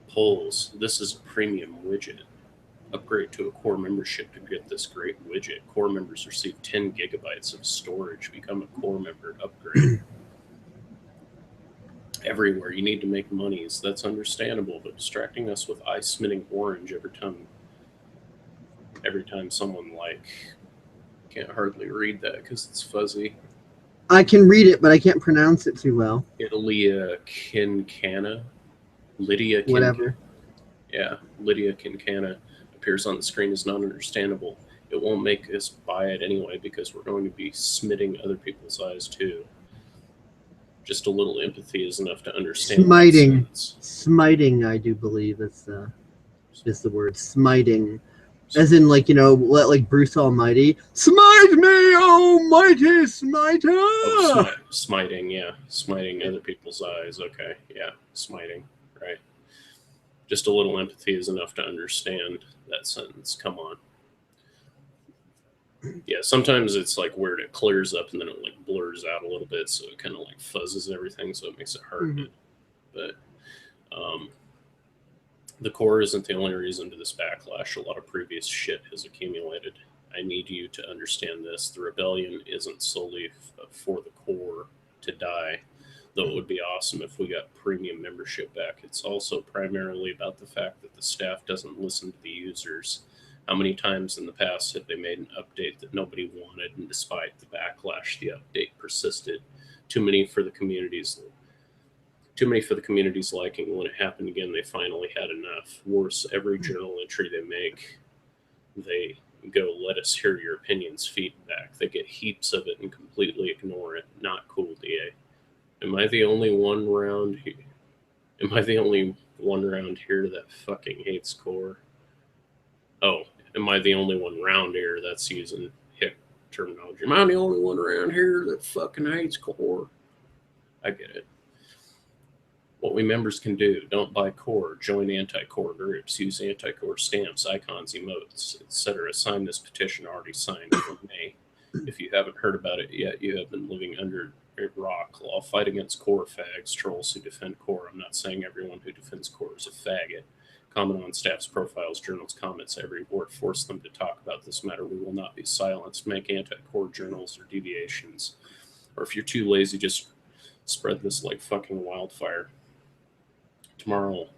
polls. This is a premium widget. Upgrade to a core membership to get this great widget. Core members receive 10 gigabytes of storage. Become a core member. Upgrade. Everywhere you need to make monies. That's understandable, but distracting us with eye-smitting orange every time someone can't hardly read that because it's fuzzy. I can read it, but I can't pronounce it too well. Lydia Kincana. Whatever. Yeah, Lydia Kincana appears on the screen is not understandable. It won't make us buy it anyway because we're going to be smitting other people's eyes too. Just a little empathy is enough to understand. Smiting, I do believe is the word. Smiting. As in, like Bruce Almighty. Smite me, almighty smiter! Oh, smiting, yeah. Smiting other people's eyes. Okay, yeah. Smiting, right. Just a little empathy is enough to understand that sentence. Come on. Yeah, sometimes it's like weird. It clears up and then it like blurs out a little bit, so it kind of like fuzzes everything, so it makes it hard. But the core isn't the only reason to this backlash. A lot of previous shit has accumulated. I need you to understand this. The rebellion isn't solely for the core to die, though it would be awesome if we got premium membership back. It's also primarily about the fact that the staff doesn't listen to the users. How many times in the past have they made an update that nobody wanted, and despite the backlash, the update persisted? Too many for the community's liking. When it happened again, they finally had enough. Worse, every journal entry they make, they go, let us hear your opinions, feedback. They get heaps of it and completely ignore it. Not cool, DA. Am I the only one around here? That fucking hates core? Oh, am I the only one around here that's using hick terminology? Am I the only one around here that fucking hates core? I get it. What we members can do: don't buy core, join anti-core groups, use anti-core stamps, icons, emotes, etc. Sign this petition already signed from May. If you haven't heard about it yet, you have been living under a rock. I'll fight against core fags, trolls who defend core. I'm not saying everyone who defends core is a faggot. Comment on staff's profiles, journals, comments, every word. Force them to talk about this matter. We will not be silenced. Make anti-core journals or deviations. Or if you're too lazy, just Spread this like fucking wildfire. Tomorrow,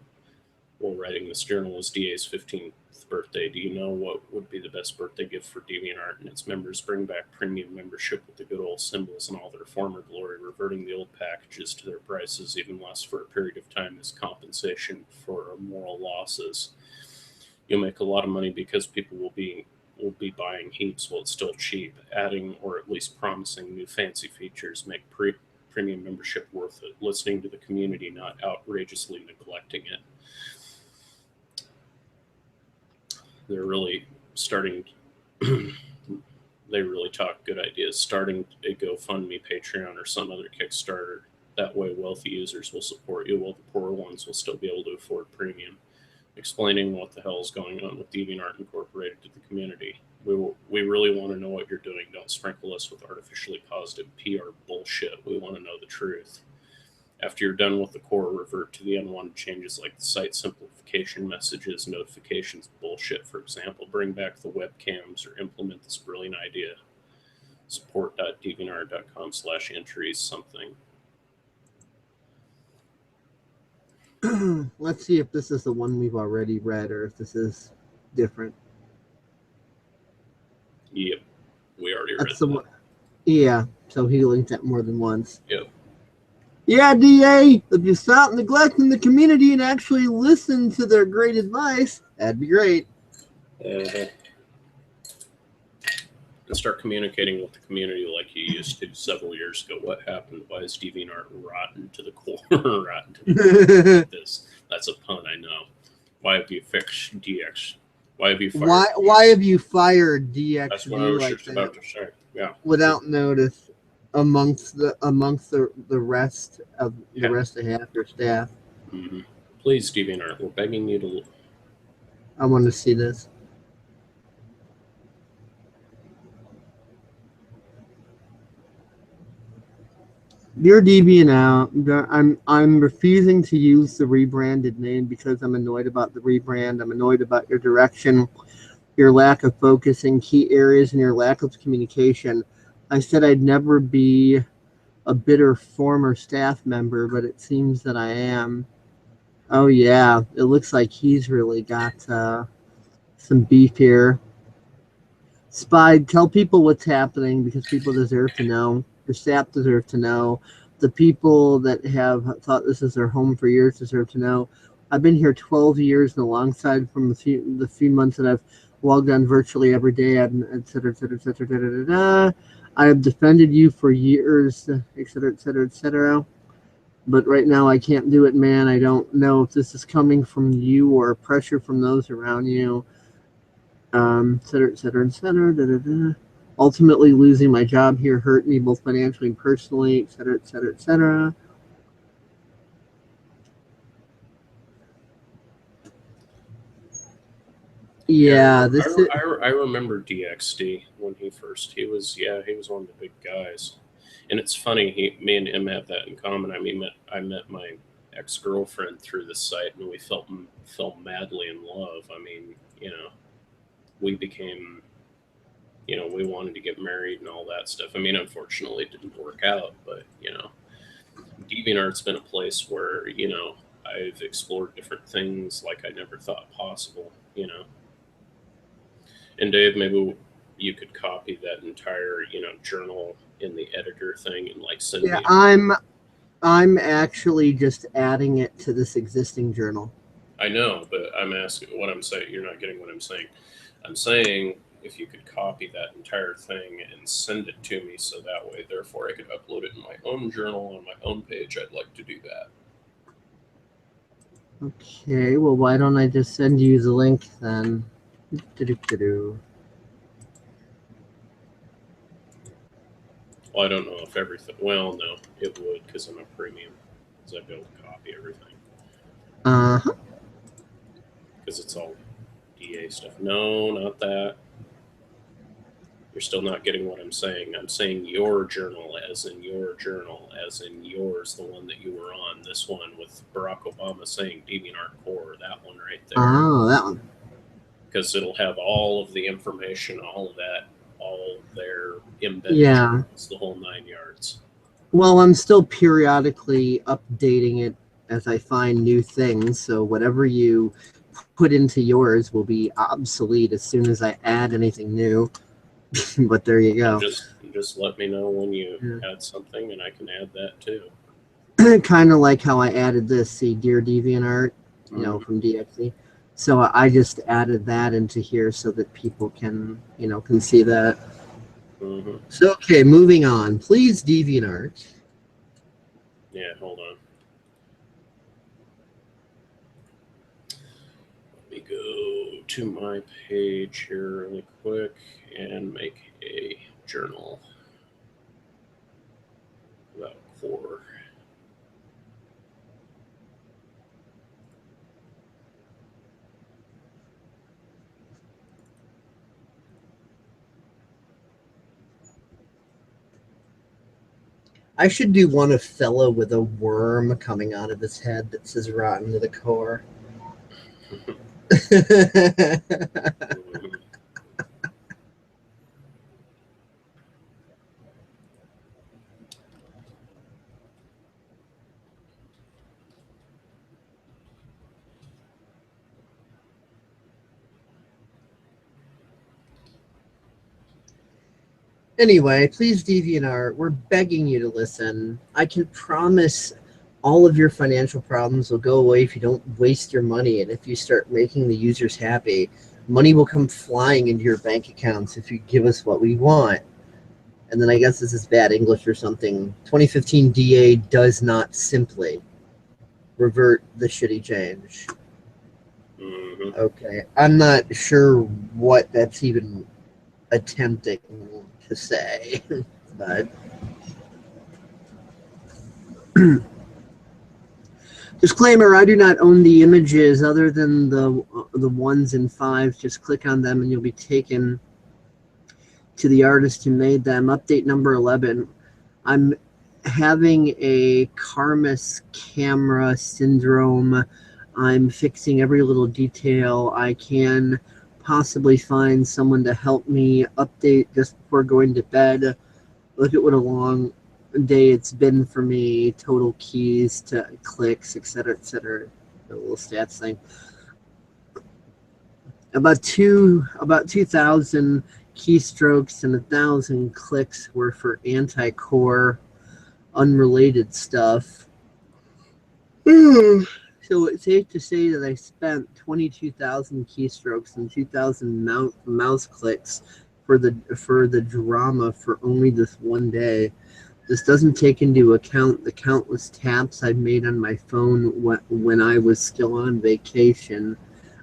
while writing this journal, is DA's 15th birthday. Do you know what would be the best birthday gift for DeviantArt and its members? Bring back premium membership with the good old symbols and all their former glory, reverting the old packages to their prices, even less for a period of time as compensation for moral losses. You'll make a lot of money because people will be buying heaps while it's still cheap. Adding or at least promising new fancy features make premium membership worth it. Listening to the community, not outrageously neglecting it. They're really starting. They really talk good ideas. Starting a GoFundMe, Patreon, or some other Kickstarter. That way, wealthy users will support you, while the poorer ones will still be able to afford premium. Explaining what the hell is going on with DeviantArt Incorporated to the community. We really want to know what you're doing. Don't sprinkle us with artificially positive PR bullshit. We want to know the truth. After you're done with the core, revert to the unwanted changes like the site simplification, messages, notifications, bullshit, for example. Bring back the webcams or implement this brilliant idea. Support.deviantart.com/entries something. Let's see if this is the one we've already read or if this is different. Yep. We already That's read the one. Yeah, so he linked that more than once. Yep. Yeah, DA, if you stop neglecting the community and actually listen to their great advice, that'd be great. And start communicating with the community like you used to several years ago. What happened? Why is DeviantArt rotten to the core? Rotten to the core. This. That's a pun, I know. Why have you fixed DX? Why have you fired? Why have you fired DXD? That's what I was just about to say. Yeah. Without notice, amongst the rest of half your staff. Mm-hmm. Please, DeviantArt, we're begging you to. I want to see this. Dear DeviantArt, I'm refusing to use the rebranded name because I'm annoyed about the rebrand. I'm annoyed about your direction, your lack of focus in key areas, and your lack of communication. I said I'd never be a bitter former staff member, but it seems that I am. Oh yeah, it looks like he's really got some beef here. Spide, tell people what's happening because people deserve to know. Your staff deserve to know. The people that have thought this is their home for years deserve to know. I've been here 12 years, and alongside from the few months that I've logged on virtually every day, et cetera, et cetera, et cetera, et cetera, et cetera. I have defended you for years, et cetera, et cetera, et cetera. But right now I can't do it, man. I don't know if this is coming from you or pressure from those around you. Et cetera, et cetera, et cetera. Da, da, da. Ultimately, losing my job here hurt me both financially and personally, et cetera, et cetera, et cetera. Yeah, I remember DXD when he was one of the big guys, and it's funny. Me and him have that in common. I mean, I met my ex-girlfriend through this site, and we fell madly in love. I mean, we became, we wanted to get married and all that stuff. I mean, unfortunately, it didn't work out, but DeviantArt's been a place where I've explored different things like I never thought possible. And Dave, maybe you could copy that entire, journal in the editor thing and send me. Yeah, I'm actually just adding it to this existing journal. I know, but I'm asking what I'm saying. You're not getting what I'm saying. I'm saying if you could copy that entire thing and send it to me, so that way, therefore, I could upload it in my own journal on my own page. I'd like to do that. Okay, well, why don't I just send you the link then? Well, I don't know if everything. Well, no, it would because I'm a premium. Because I'd be able to copy everything. Because it's all DA stuff. No, not that. You're still not getting what I'm saying. I'm saying your journal, as in your journal, as in yours, the one that you were on. This one with Barack Obama saying DeviantArt Core, that one right there. Oh, that one. Because it'll have all of the information, all of that, all there embedded. Yeah. It's the whole 9 yards. Well, I'm still periodically updating it as I find new things. So whatever you put into yours will be obsolete as soon as I add anything new. But there you go. Just let me know when you Yeah. add something, and I can add that too. Kind of like how I added this, see, Dear DeviantArt, from DXE. So I just added that into here so that people can see that. Mm-hmm. So, okay, moving on. Please, DeviantArt. Yeah, hold on. Let me go to my page here really quick and make a journal about core. I should do one of fellow with a worm coming out of his head that says rotten to the core. Mm-hmm. Anyway, please, DeviantArt, we're begging you to listen. I can promise all of your financial problems will go away if you don't waste your money and if you start making the users happy. Money will come flying into your bank accounts if you give us what we want. And then I guess this is bad English or something. 2015 DA does not simply revert the shitty change. Mm-hmm. Okay, I'm not sure what that's even attempting to say, but disclaimer: I do not own the images other than the ones and fives. Just click on them and you'll be taken to the artist who made them. Update number 11. I'm having a Karmas camera syndrome. I'm fixing every little detail I can. Possibly find someone to help me update just before going to bed. Look at what a long day it's been for me. Total keys to clicks, etc., etc. The little stats thing. About 2,000 keystrokes and 1,000 clicks were for anti-core, unrelated stuff. So it's safe to say that I spent 22,000 keystrokes and 2,000 mouse clicks for the drama for only this one day. This doesn't take into account the countless taps I've made on my phone when I was still on vacation.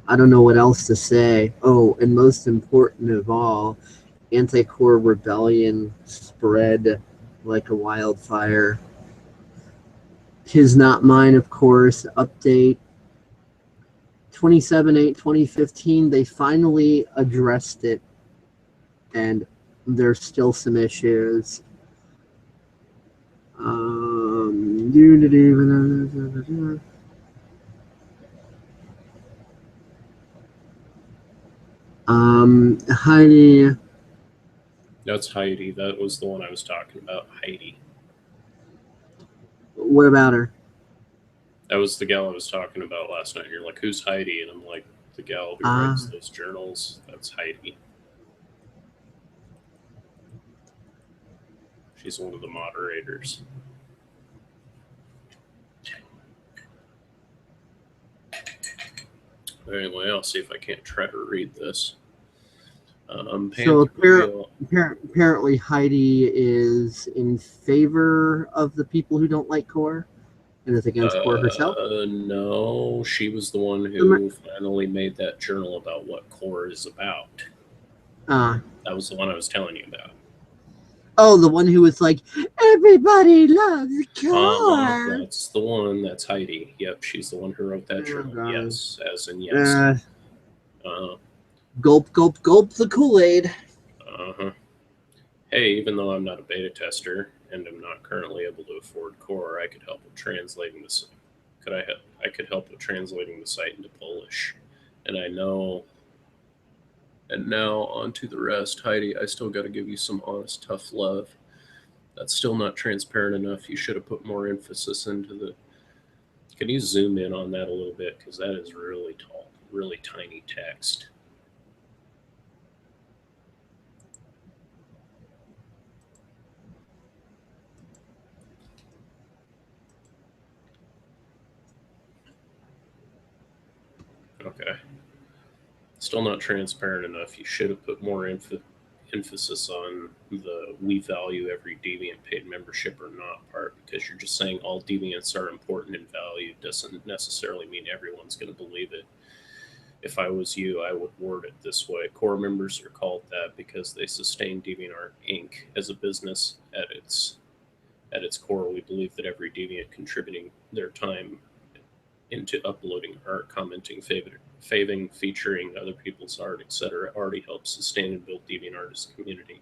I don't know what else to say. Oh, and most important of all, anti-core rebellion spread like a wildfire. 'Tis not mine, of course. Update 27/8/2015. They finally addressed it, and there's still some issues. Heidi. That's Heidi. That was the one I was talking about. Heidi. What about her? That was the gal I was talking about last night. You're like, who's Heidi? And I'm like, the gal who writes those journals. That's Heidi. She's one of the moderators. Anyway, I'll see if I can't try to read this. So apparently Heidi is in favor of the people who don't like core and is against core herself. No, she was the one who finally made that journal about what core is about. That was the one I was telling you about. Oh, the one who was like, everybody loves core. That's the one. That's Heidi. Yep, she's the one who wrote that journal. Yes, as in yes. Gulp, gulp, gulp the Kool-Aid. Hey, even though I'm not a beta tester and am not currently able to afford core, I could help with translating this. I could help with translating the site into Polish. And now on to the rest. Heidi, I still got to give you some honest, tough love. That's still not transparent enough. You should have put more emphasis into the. Can you zoom in on that a little bit? Because that is really tall, really tiny text. Okay. Still not transparent enough. You should have put more emphasis on the we value every deviant paid membership or not part, because you're just saying all deviants are important and valued doesn't necessarily mean everyone's going to believe it. If I was you, I would word it this way. Core members are called that because they sustain DeviantArt Inc. as a business. At its core, we believe that every deviant contributing their time into uploading art, commenting, faving, featuring other people's art, etc., already helps sustain and build DeviantArt as a community.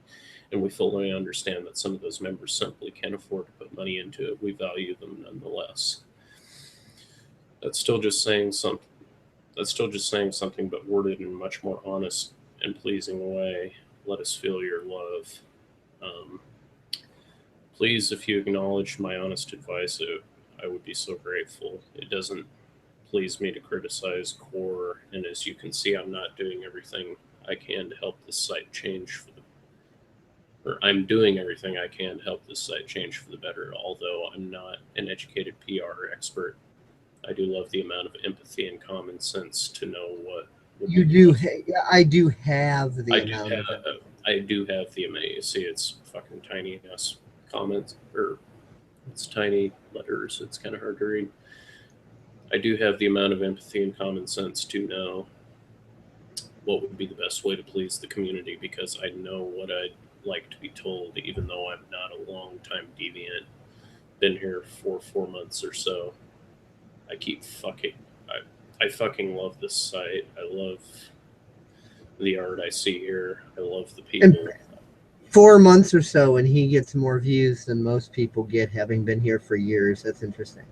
And we fully understand that some of those members simply can't afford to put money into it. We value them nonetheless. That's still just saying something. But worded in a much more honest and pleasing way. Let us feel your love. Um, Please, if you acknowledge my honest advice, I would be so grateful. It doesn't please me to criticize core, and as you can see, I'm not doing everything I can to help this site change for the. Or I'm doing everything I can to help this site change for the better. Although I'm not an educated PR expert, I do love the amount of empathy and common sense to know what. You do. I do have the I amount do of it. I do have the amount. You see, it's fucking tiny ass comments, or it's tiny letters. It's kind of hard to read. I do have the amount of empathy and common sense to know what would be the best way to please the community, because I know what I'd like to be told, even though I'm not a long time deviant. Been here for 4 months or so. I keep fucking. I fucking love this site. I love the art I see here. I love the people. And 4 months or so, and he gets more views than most people get, having been here for years. That's interesting.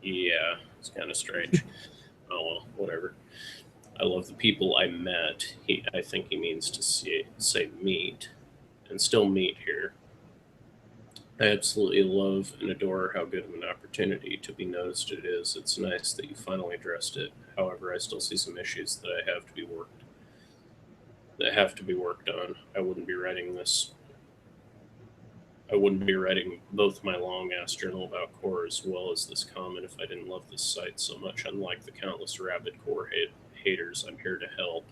Yeah, it's kind of strange. Oh well, whatever. I love the people I met. I think he means to say meet, and still meet here. I absolutely love and adore how good of an opportunity to be noticed it is. It's nice that you finally addressed it. However, I still see some issues that have to be worked on. I wouldn't be writing both my long ass journal about core as well as this comment if I didn't love this site so much. Unlike the countless rabid core haters, I'm here to help.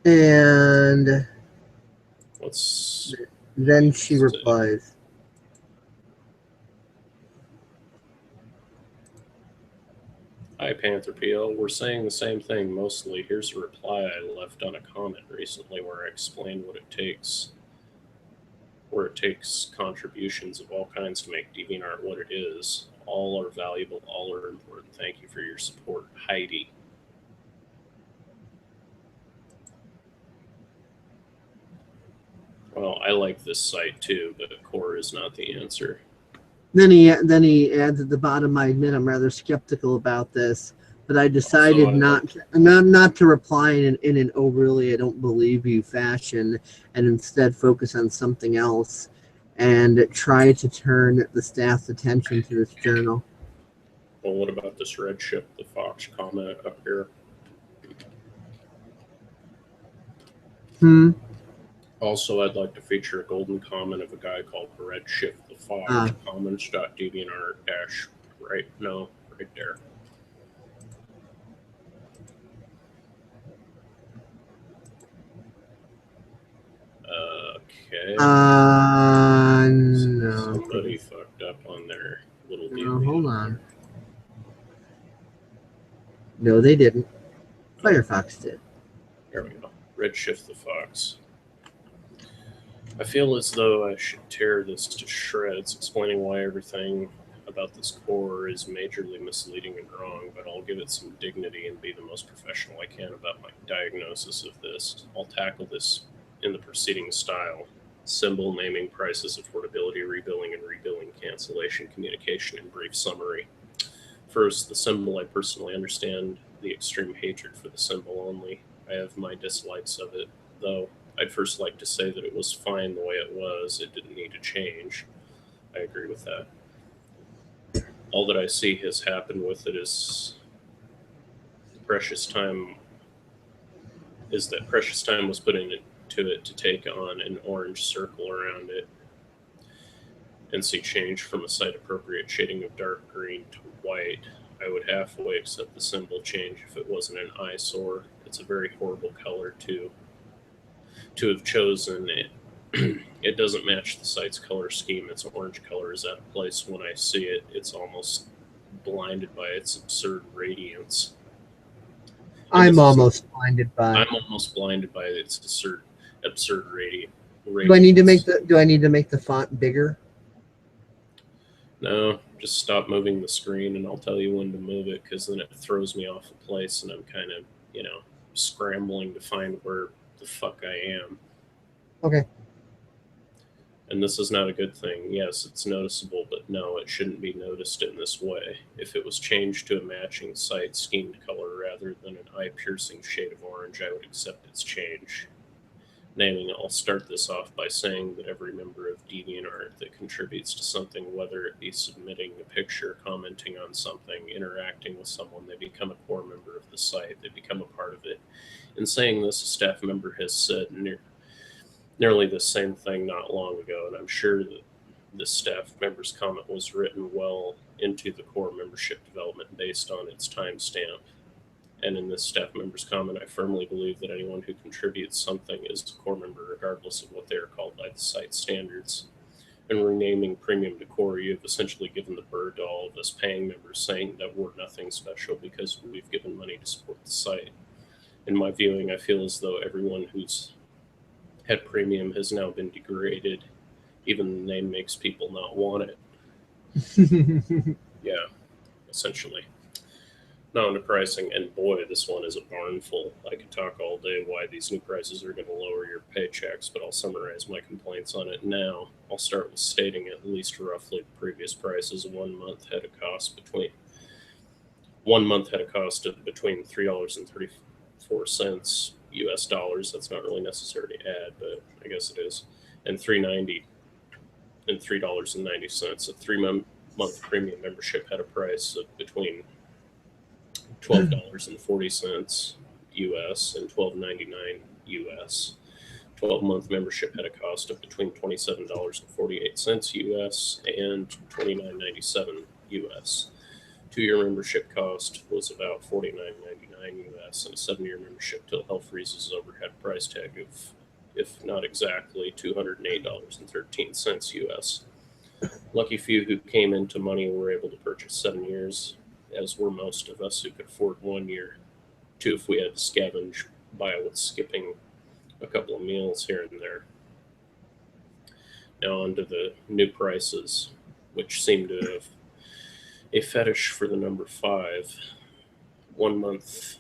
And then she replies, "Hi, Panther PL. We're saying the same thing mostly. Here's a reply I left on a comment recently where I explained where it takes contributions of all kinds to make DeviantArt what it is. All are valuable, all are important. Thank you for your support, Heidi." Well, I like this site too, but core is not the answer. Then he adds at the bottom, "I admit I'm rather skeptical about this, but I decided not to reply in an 'oh really, I don't believe you' fashion, and instead focus on something else and try to turn the staff's attention to this journal." Well, what about this Redshift the Fox comment up here? Also, I'd like to feature a golden comment of a guy called Redshift the Fox. Comments.deviantart right there. Okay. No. Somebody fucked up on their little deal. No, hold on. No, they didn't. Firefox did. There we go. Redshift the Fox. I feel as though I should tear this to shreds, explaining why everything about this core is majorly misleading and wrong, but I'll give it some dignity and be the most professional I can about my diagnosis of this. I'll tackle this in the preceding style: symbol, naming, prices, affordability, rebilling and rebilling, cancellation, communication, and brief summary. First, the symbol. I personally understand the extreme hatred for the symbol only. I have my dislikes of it, though. I'd first like to say that it was fine the way it was. It didn't need to change. I agree with that. All that I see has happened with it precious time precious time was put into it to take on an orange circle around it and see change from a site appropriate shading of dark green to white. I would halfway accept the symbol change if it wasn't an eyesore. It's a very horrible color to have chosen it. It doesn't match the site's color scheme. Its orange color is out of place when I see it. It's almost blinded by its absurd radiance. I'm almost blinded by. I'm almost blinded by its absurd radiance. Do I need to make the font bigger? No, just stop moving the screen and I'll tell you when to move it, because then it throws me off a place and I'm kind of, scrambling to find where the fuck I am. Okay. And this is not a good thing. Yes, it's noticeable, but no, it shouldn't be noticed in this way. If it was changed to a matching site schemed color rather than an eye-piercing shade of orange, I would accept its change. Naming, I'll start this off by saying that every member of DeviantArt that contributes to something, whether it be submitting a picture, commenting on something, interacting with someone, they become a core member of the site, they become a part of it. In saying this, a staff member has said nearly the same thing not long ago, and I'm sure that this staff member's comment was written well into the core membership development based on its timestamp. And in this staff member's comment, I firmly believe that anyone who contributes something is a core member regardless of what they are called by the site standards. And renaming premium to core, you have essentially given the bird to all of us paying members, saying that we're nothing special because we've given money to support the site. In my viewing, I feel as though everyone who's had premium has now been degraded. Even the name makes people not want it. Yeah, essentially. Now into pricing, and boy, this one is a barnful. I could talk all day why these new prices are going to lower your paychecks, but I'll summarize my complaints on it now. I'll start with stating at least roughly the previous prices. 1 month had a cost of between $3.34 US dollars. That's not really necessary to add, but I guess it is. And $3.90 and $3.90. A 3-month premium membership had a price of between $12.40 US and $12.99 US. 12-month membership had a cost of between $27.48 US and $29.97 US. 2-year membership cost was about $49.99 US, and a 7-year membership till hell freezes overhead price tag of, if not exactly, $208.13 US. Lucky few who came into money were able to purchase 7 years, as were most of us who could afford 1 year. 2 if we had to scavenge by with skipping a couple of meals here and there. Now on to the new prices, which seem to have a fetish for the number 5. 1 month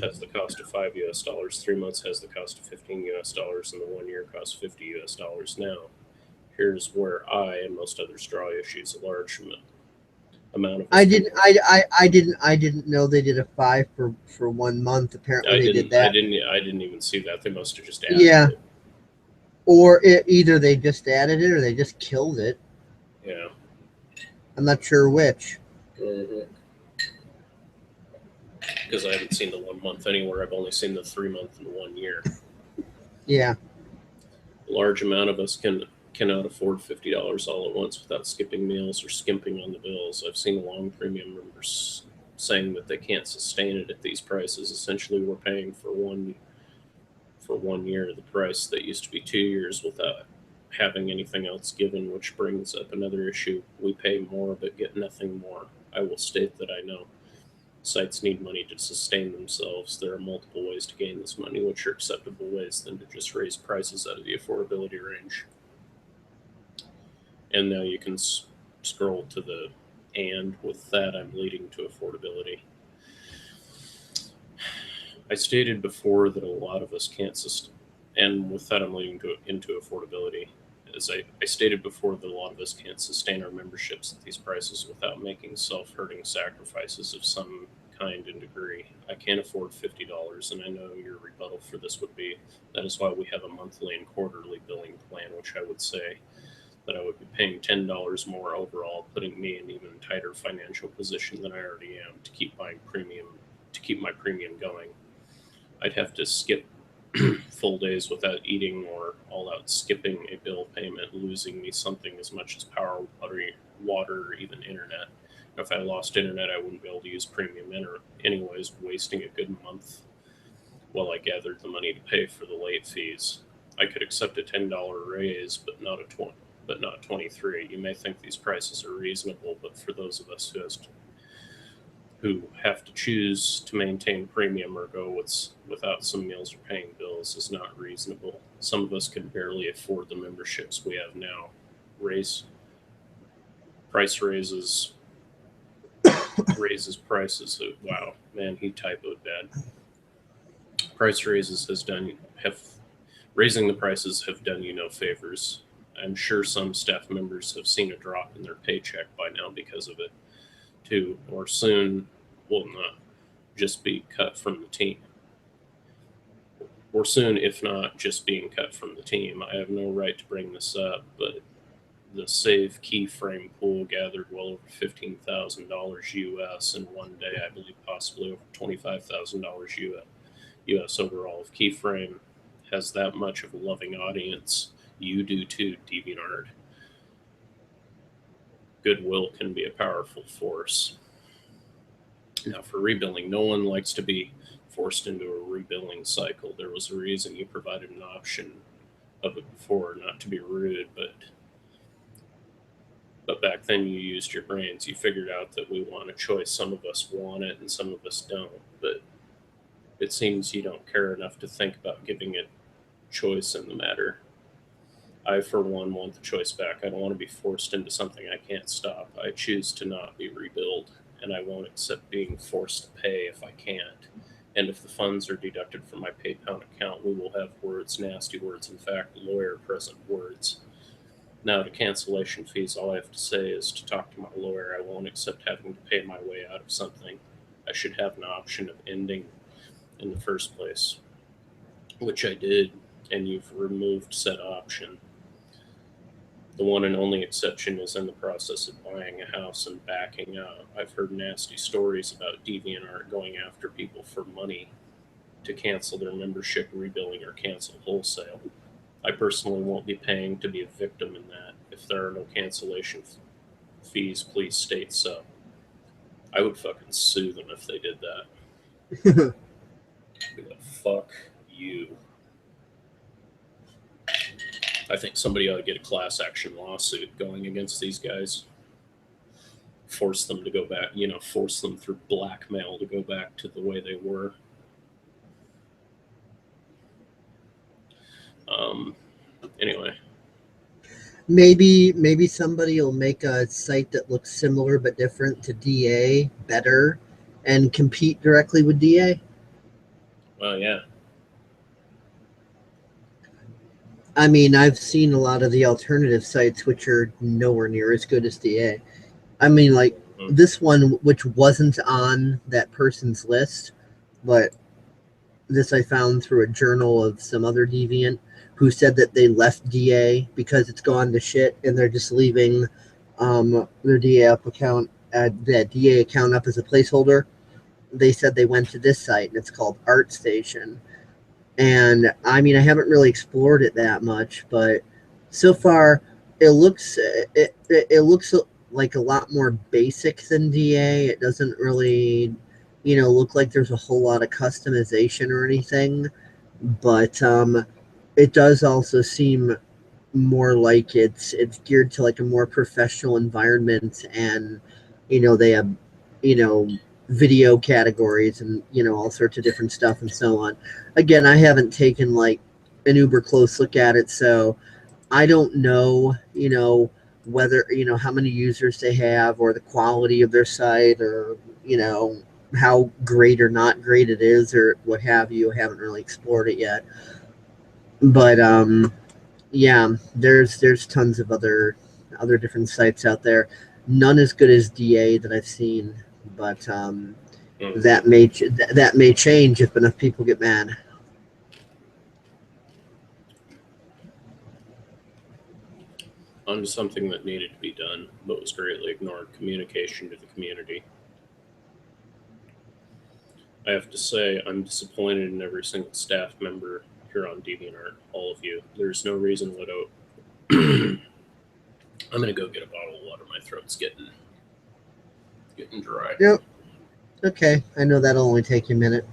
has the cost of $5 US, 3 months has the cost of $15 US, and the 1 year costs $50 US. Now, here's where I and most others draw issues. A large amount of I didn't know they did a 5 for 1 month. Apparently they did that. I didn't even see that. They must have just added it. Or either they just added it or they just killed it. Yeah. I'm not sure which. Because I haven't seen the 1 month anywhere. I've only seen the 3 month and 1 year. Yeah. A large amount of us cannot afford $50 all at once without skipping meals or skimping on the bills. I've seen long premium members saying that they can't sustain it at these prices. Essentially, we're paying for 1 year the price that used to be 2 years without having anything else given, which brings up another issue. We pay more but get nothing more. I will state that I know sites need money to sustain themselves. There are multiple ways to gain this money, which are acceptable ways than to just raise prices out of the affordability range. And now you can scroll to the "and with that I'm leading to affordability." I stated before that a lot of us can't sustain, and with that I'm leading into affordability. As I stated before that a lot of us can't sustain our memberships at these prices without making self-hurting sacrifices of some kind and degree. I can't afford $50, and I know your rebuttal for this would be that is why we have a monthly and quarterly billing plan, which I would say that I would be paying $10 more overall, putting me in an even tighter financial position than I already am to keep my premium going. I'd have to skip full days without eating or all out skipping a bill payment, losing me something as much as power, water, or even internet. If I lost internet, I wouldn't be able to use premium anyways, wasting a good month while I gathered the money to pay for the late fees. I could accept a $10 raise, but not 23. You may think these prices are reasonable, but for those of us who have to choose to maintain premium or go without some meals or paying bills is not reasonable. Some of us can barely afford the memberships we have now. Price raises prices. Wow, man, he typoed bad. Price raises raising the prices have done you no favors. I'm sure some staff members have seen a drop in their paycheck by now because of it, too, or soon will not just be cut from the team. Or soon, if not just being cut from the team. I have no right to bring this up, but the Save keyframe pool gathered well over $15,000 US in one day. I believe possibly over $25,000 US overall. If keyframe has that much of a loving audience, you do too, DeviantArt. Goodwill can be a powerful force. Now, for rebilling, no one likes to be forced into a rebilling cycle. There was a reason you provided an option of it before, not to be rude, but back then you used your brains. You figured out that we want a choice. Some of us want it and some of us don't. But it seems you don't care enough to think about giving it choice in the matter. I, for one, want the choice back. I don't want to be forced into something I can't stop. I choose to not be rebuilt, and I won't accept being forced to pay if I can't. And if the funds are deducted from my PayPal account, we will have words, nasty words, in fact, lawyer-present words. Now, to cancellation fees, all I have to say is to talk to my lawyer. I won't accept having to pay my way out of something. I should have an option of ending in the first place, which I did, and you've removed said option. The one and only exception is in the process of buying a house and backing out. I've heard nasty stories about DeviantArt going after people for money to cancel their membership, rebilling, or cancel wholesale. I personally won't be paying to be a victim in that. If there are no cancellation fees, please state so. I would fucking sue them if they did that. Be like, fuck you. I think somebody ought to get a class action lawsuit going against these guys. Force them to go back, force them through blackmail to go back to the way they were. Anyway. Maybe somebody will make a site that looks similar but different to DA better and compete directly with DA. Well, yeah. I mean, I've seen a lot of the alternative sites which are nowhere near as good as DA. I mean, like this one, which wasn't on that person's list, but this I found through a journal of some other deviant who said that they left DA because it's gone to shit and they're just leaving their DA account up as a placeholder. They said they went to this site and it's called ArtStation. And I mean, I haven't really explored it that much, but so far it looks like a lot more basic than DA. It doesn't really, look like there's a whole lot of customization or anything, but it does also seem more like it's geared to like a more professional environment, and they have video categories and all sorts of different stuff and so on. Again, I haven't taken like an uber close look at it, so I don't know whether how many users they have or the quality of their site, or how great or not great it is or what have you. I haven't really explored it yet, but yeah, there's tons of other different sites out there, none as good as DA that I've seen, but that may change if enough people get mad. On to something that needed to be done, but was greatly ignored: communication to the community. I have to say, I'm disappointed in every single staff member here on DeviantArt, all of you. There's no reason why I'm going to go get a bottle of water. My throat's getting dry. Yep. Okay, I know that'll only take you a minute.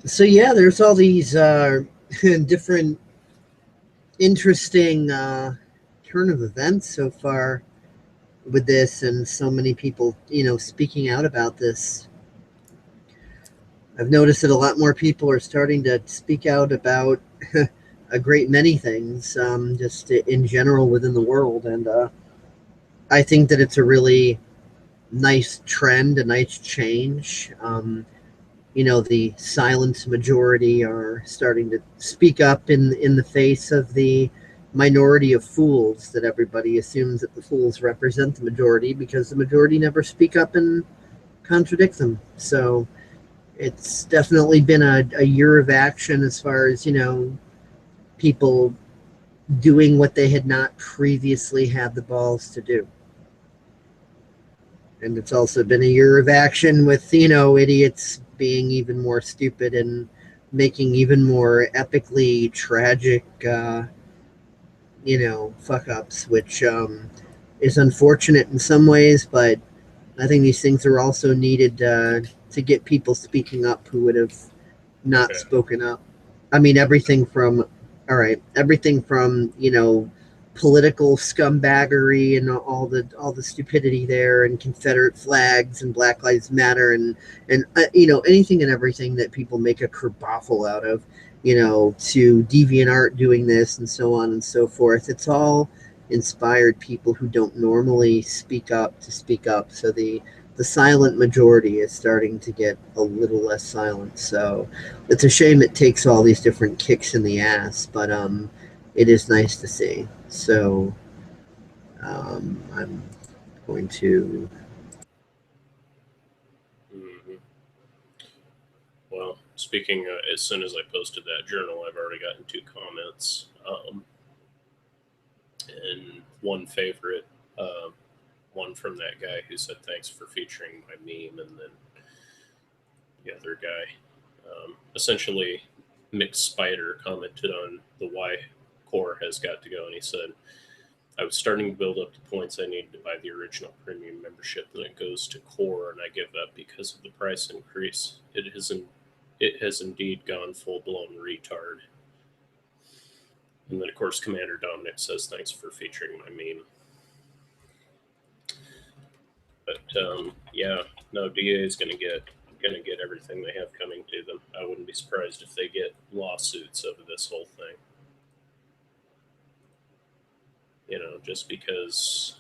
So yeah, there's all these different interesting turn of events so far with this, and so many people, speaking out about this. I've noticed that a lot more people are starting to speak out about a great many things, just in general within the world, and I think that it's a really nice trend, a nice change. The silent majority are starting to speak up in the face of the minority of fools that everybody assumes that the fools represent the majority, because the majority never speak up and contradict them. So it's definitely been a year of action as far as, people doing what they had not previously had the balls to do. And it's also been a year of action with, idiots being even more stupid and making even more epically tragic, fuck ups, which is unfortunate in some ways, but I think these things are also needed to get people speaking up who would have not spoken up. I mean, everything from political scumbaggery and all the stupidity there, and Confederate flags and Black Lives Matter, and anything and everything that people make a kerfuffle out of, to DeviantArt doing this and so on and so forth. It's all inspired people who don't normally speak up to speak up. So the silent majority is starting to get a little less silent. So it's a shame it takes all these different kicks in the ass, but it is nice to see. So I'm going to. Mm-hmm. Well, speaking, as soon as I posted that journal, I've already gotten 2 comments. And one favorite, one from that guy who said thanks for featuring my meme, and then the other guy, essentially, Mixed Spider commented on the why core has got to go, and he said, I was starting to build up the points I needed to buy the original premium membership, then it goes to core, and I give up because of the price increase. It has indeed gone full blown retard. And then, of course, Commander Dominic says thanks for featuring my meme. But yeah, no, DA is going to get everything they have coming to them. I wouldn't be surprised if they get lawsuits over this whole thing. Just because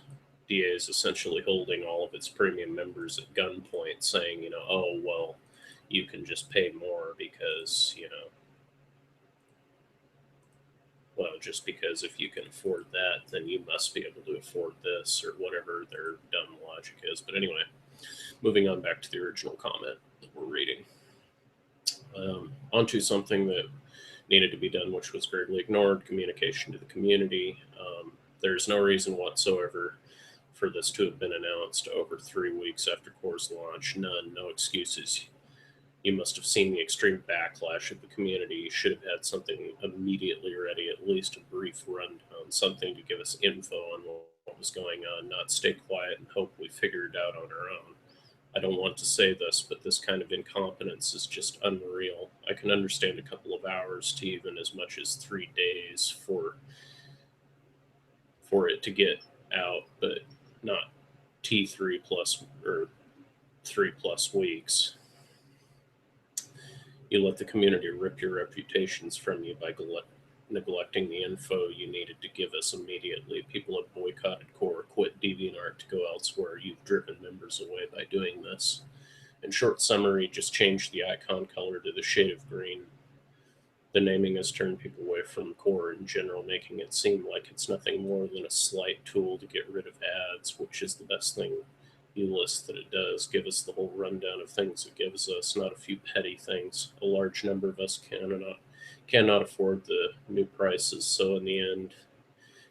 DA is essentially holding all of its premium members at gunpoint, saying, oh well, you can just pay more because well, just because if you can afford that, then you must be able to afford this, or whatever their dumb logic is. But anyway, moving on back to the original comment that we're reading. Onto something that needed to be done, which was greatly ignored: communication to the community. There's no reason whatsoever for this to have been announced over 3 weeks after Core's launch. None, no excuses. You must have seen the extreme backlash of the community. You should have had something immediately ready, at least a brief rundown, something to give us info on what was going on, not stay quiet and hope we figure it out on our own. I don't want to say this, but this kind of incompetence is just unreal. I can understand a couple of hours to even as much as 3 days for it to get out, but not T3 plus or 3+ weeks. You let the community rip your reputations from you by neglecting the info you needed to give us immediately. People have boycotted Core, quit DeviantArt to go elsewhere. You've driven members away by doing this. In short summary, just change the icon color to the shade of green. The naming has turned people away from core in general, making it seem like it's nothing more than a slight tool to get rid of ads, which is the best thing you list that it does. Give us the whole rundown of things it gives us, not a few petty things. A large number of us cannot afford the new prices, so in the end,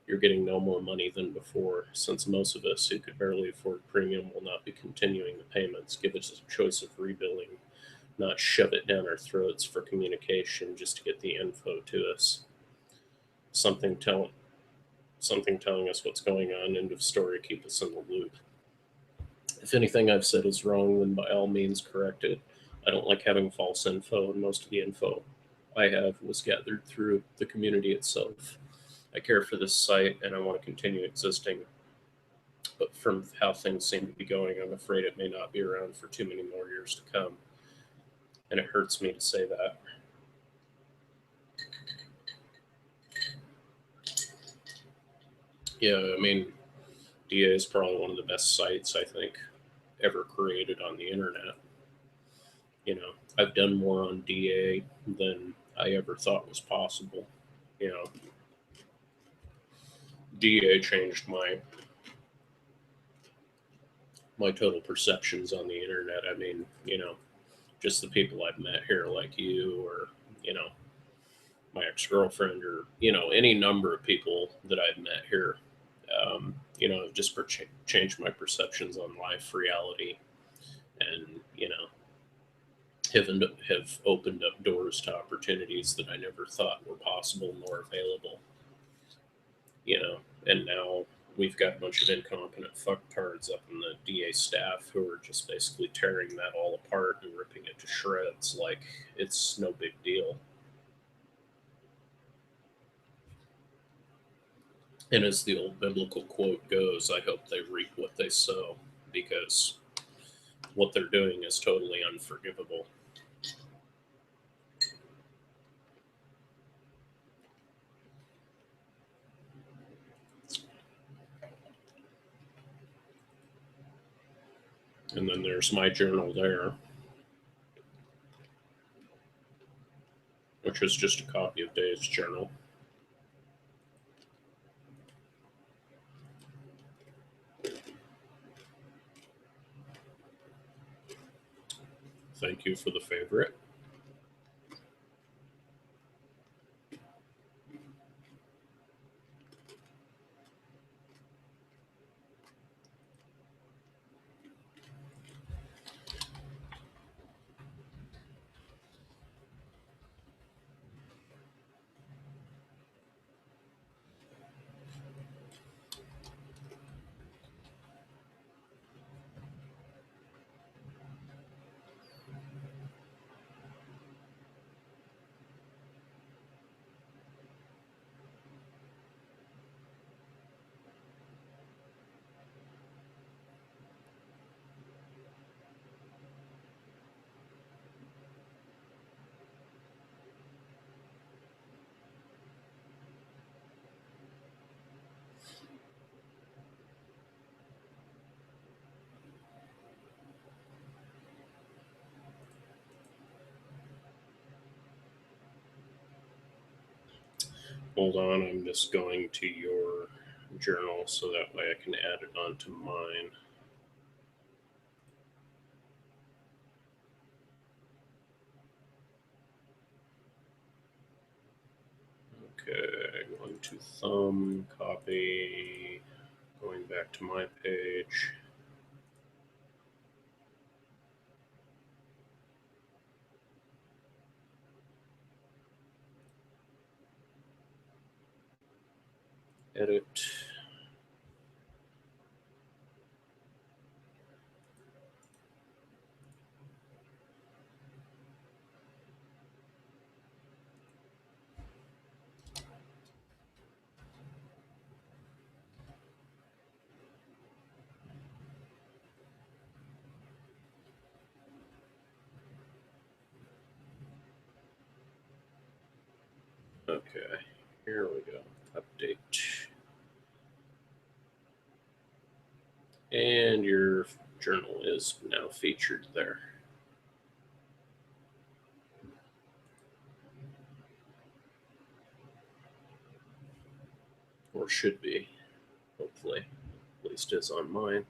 you're getting no more money than before, since most of us who could barely afford premium will not be continuing the payments. Give us a choice of rebilling, not shove it down our throats for communication just to get the info to us. Something, tell, Something telling us what's going on, end of story, keep us in the loop. If anything I've said is wrong, then by all means correct it. I don't like having false info, and most of the info I have was gathered through the community itself. I care for this site and I want to continue existing, but from how things seem to be going, I'm afraid it may not be around for too many more years to come. And it hurts me to say that. Yeah, I mean, DA is probably one of the best sites I think ever created on the internet. I've done more on DA than I ever thought was possible. You know, DA changed my total perceptions on the internet. I mean, just the people I've met here, like you, or my ex girlfriend, or any number of people that I've met here. Have just changed my perceptions on life, reality, and have opened up doors to opportunities that I never thought were possible nor available. And now we've got a bunch of incompetent fucktards up in the DA staff who are just basically tearing that all apart and ripping it to shreds like it's no big deal. And as the old biblical quote goes, I hope they reap what they sow, because what they're doing is totally unforgivable. And then there's my journal there, which is just a copy of Dave's journal. Thank you for the favorite. Hold on, I'm just going to your journal so that way I can add it onto mine. Okay, going to thumb, copy, going back to my page. Edit. Okay, here we go. Update. And your journal is now featured there. or should be, hopefully. At least is on mine.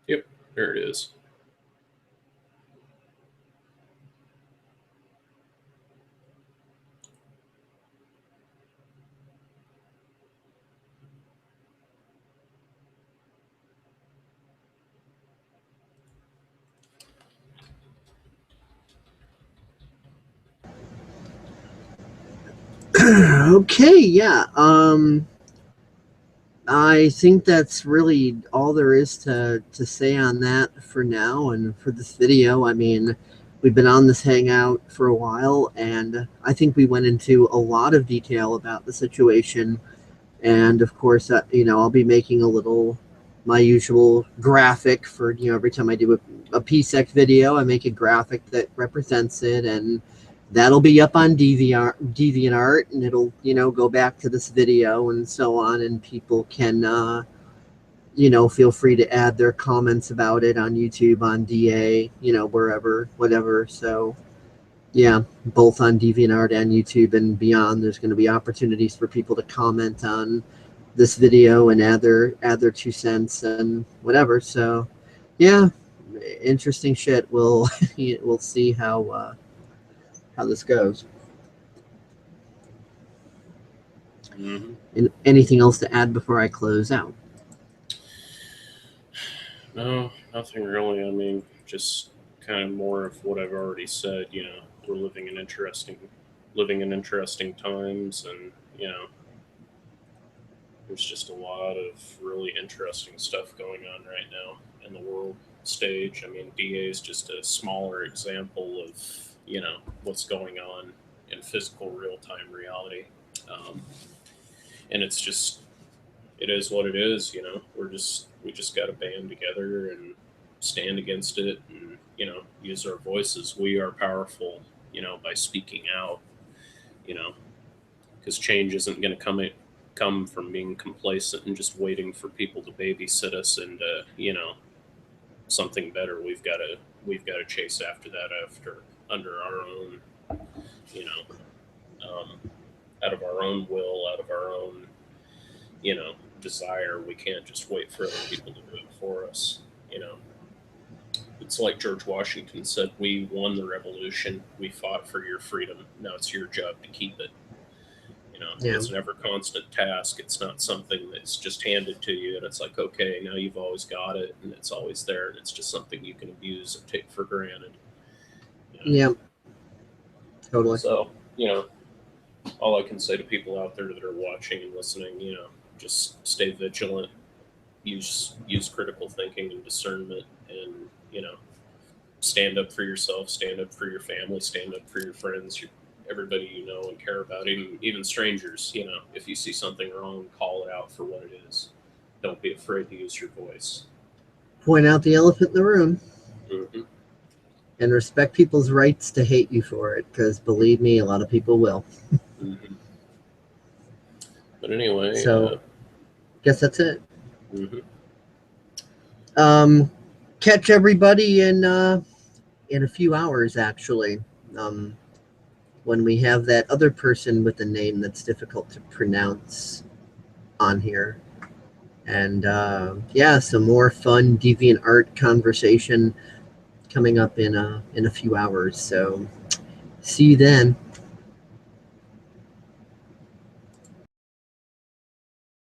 Yep, there it is. Okay, yeah. I think that's really all there is to say on that for now and for this video. I mean, we've been on this hangout for a while, and I think we went into a lot of detail about the situation. And of course, I'll be making my usual graphic for, every time I do a PSEC video, I make a graphic that represents it, and that'll be up on DeviantArt, and it'll, go back to this video and so on, and people can, feel free to add their comments about it on YouTube, on DA, wherever, whatever. So, yeah, both on DeviantArt and YouTube and beyond, there's going to be opportunities for people to comment on this video and add their 2 cents and whatever. So, yeah, interesting shit. We'll see how this goes. Mm-hmm. And anything else to add before I close out? No, nothing really. I mean, just kind of more of what I've already said. We're living in interesting times, and there's just a lot of really interesting stuff going on right now in the world stage. I mean, DA is just a smaller example of what's going on in physical real-time reality, and it is what it is. We just got to band together and stand against it, and use our voices. We are powerful, by speaking out. Because change isn't going to come from being complacent and just waiting for people to babysit us into something better. We've got to chase after that, under our own out of our own will, out of our own desire. We can't just wait for other people to do it for us. It's like George Washington said, we won the revolution, we fought for your freedom, now it's your job to keep it. Yeah. It's an ever constant task. It's not something that's just handed to you and it's like, okay, now you've always got it and it's always there, and it's just something you can abuse and take for granted. Yeah, totally. So, all I can say to people out there that are watching and listening, just stay vigilant, use critical thinking and discernment, and stand up for yourself, stand up for your family, stand up for your friends, everybody you know and care about, even strangers. If you see something wrong, call it out for what it is. Don't be afraid to use your voice. Point out the elephant in the room. Mm-hmm. And respect people's rights to hate you for it, because believe me, a lot of people will. Mm-hmm. But anyway, so guess that's it. Mm-hmm. Catch everybody in a few hours, actually, when we have that other person with a name that's difficult to pronounce on here. And some more fun DeviantArt conversation coming up in a few hours. So see you then.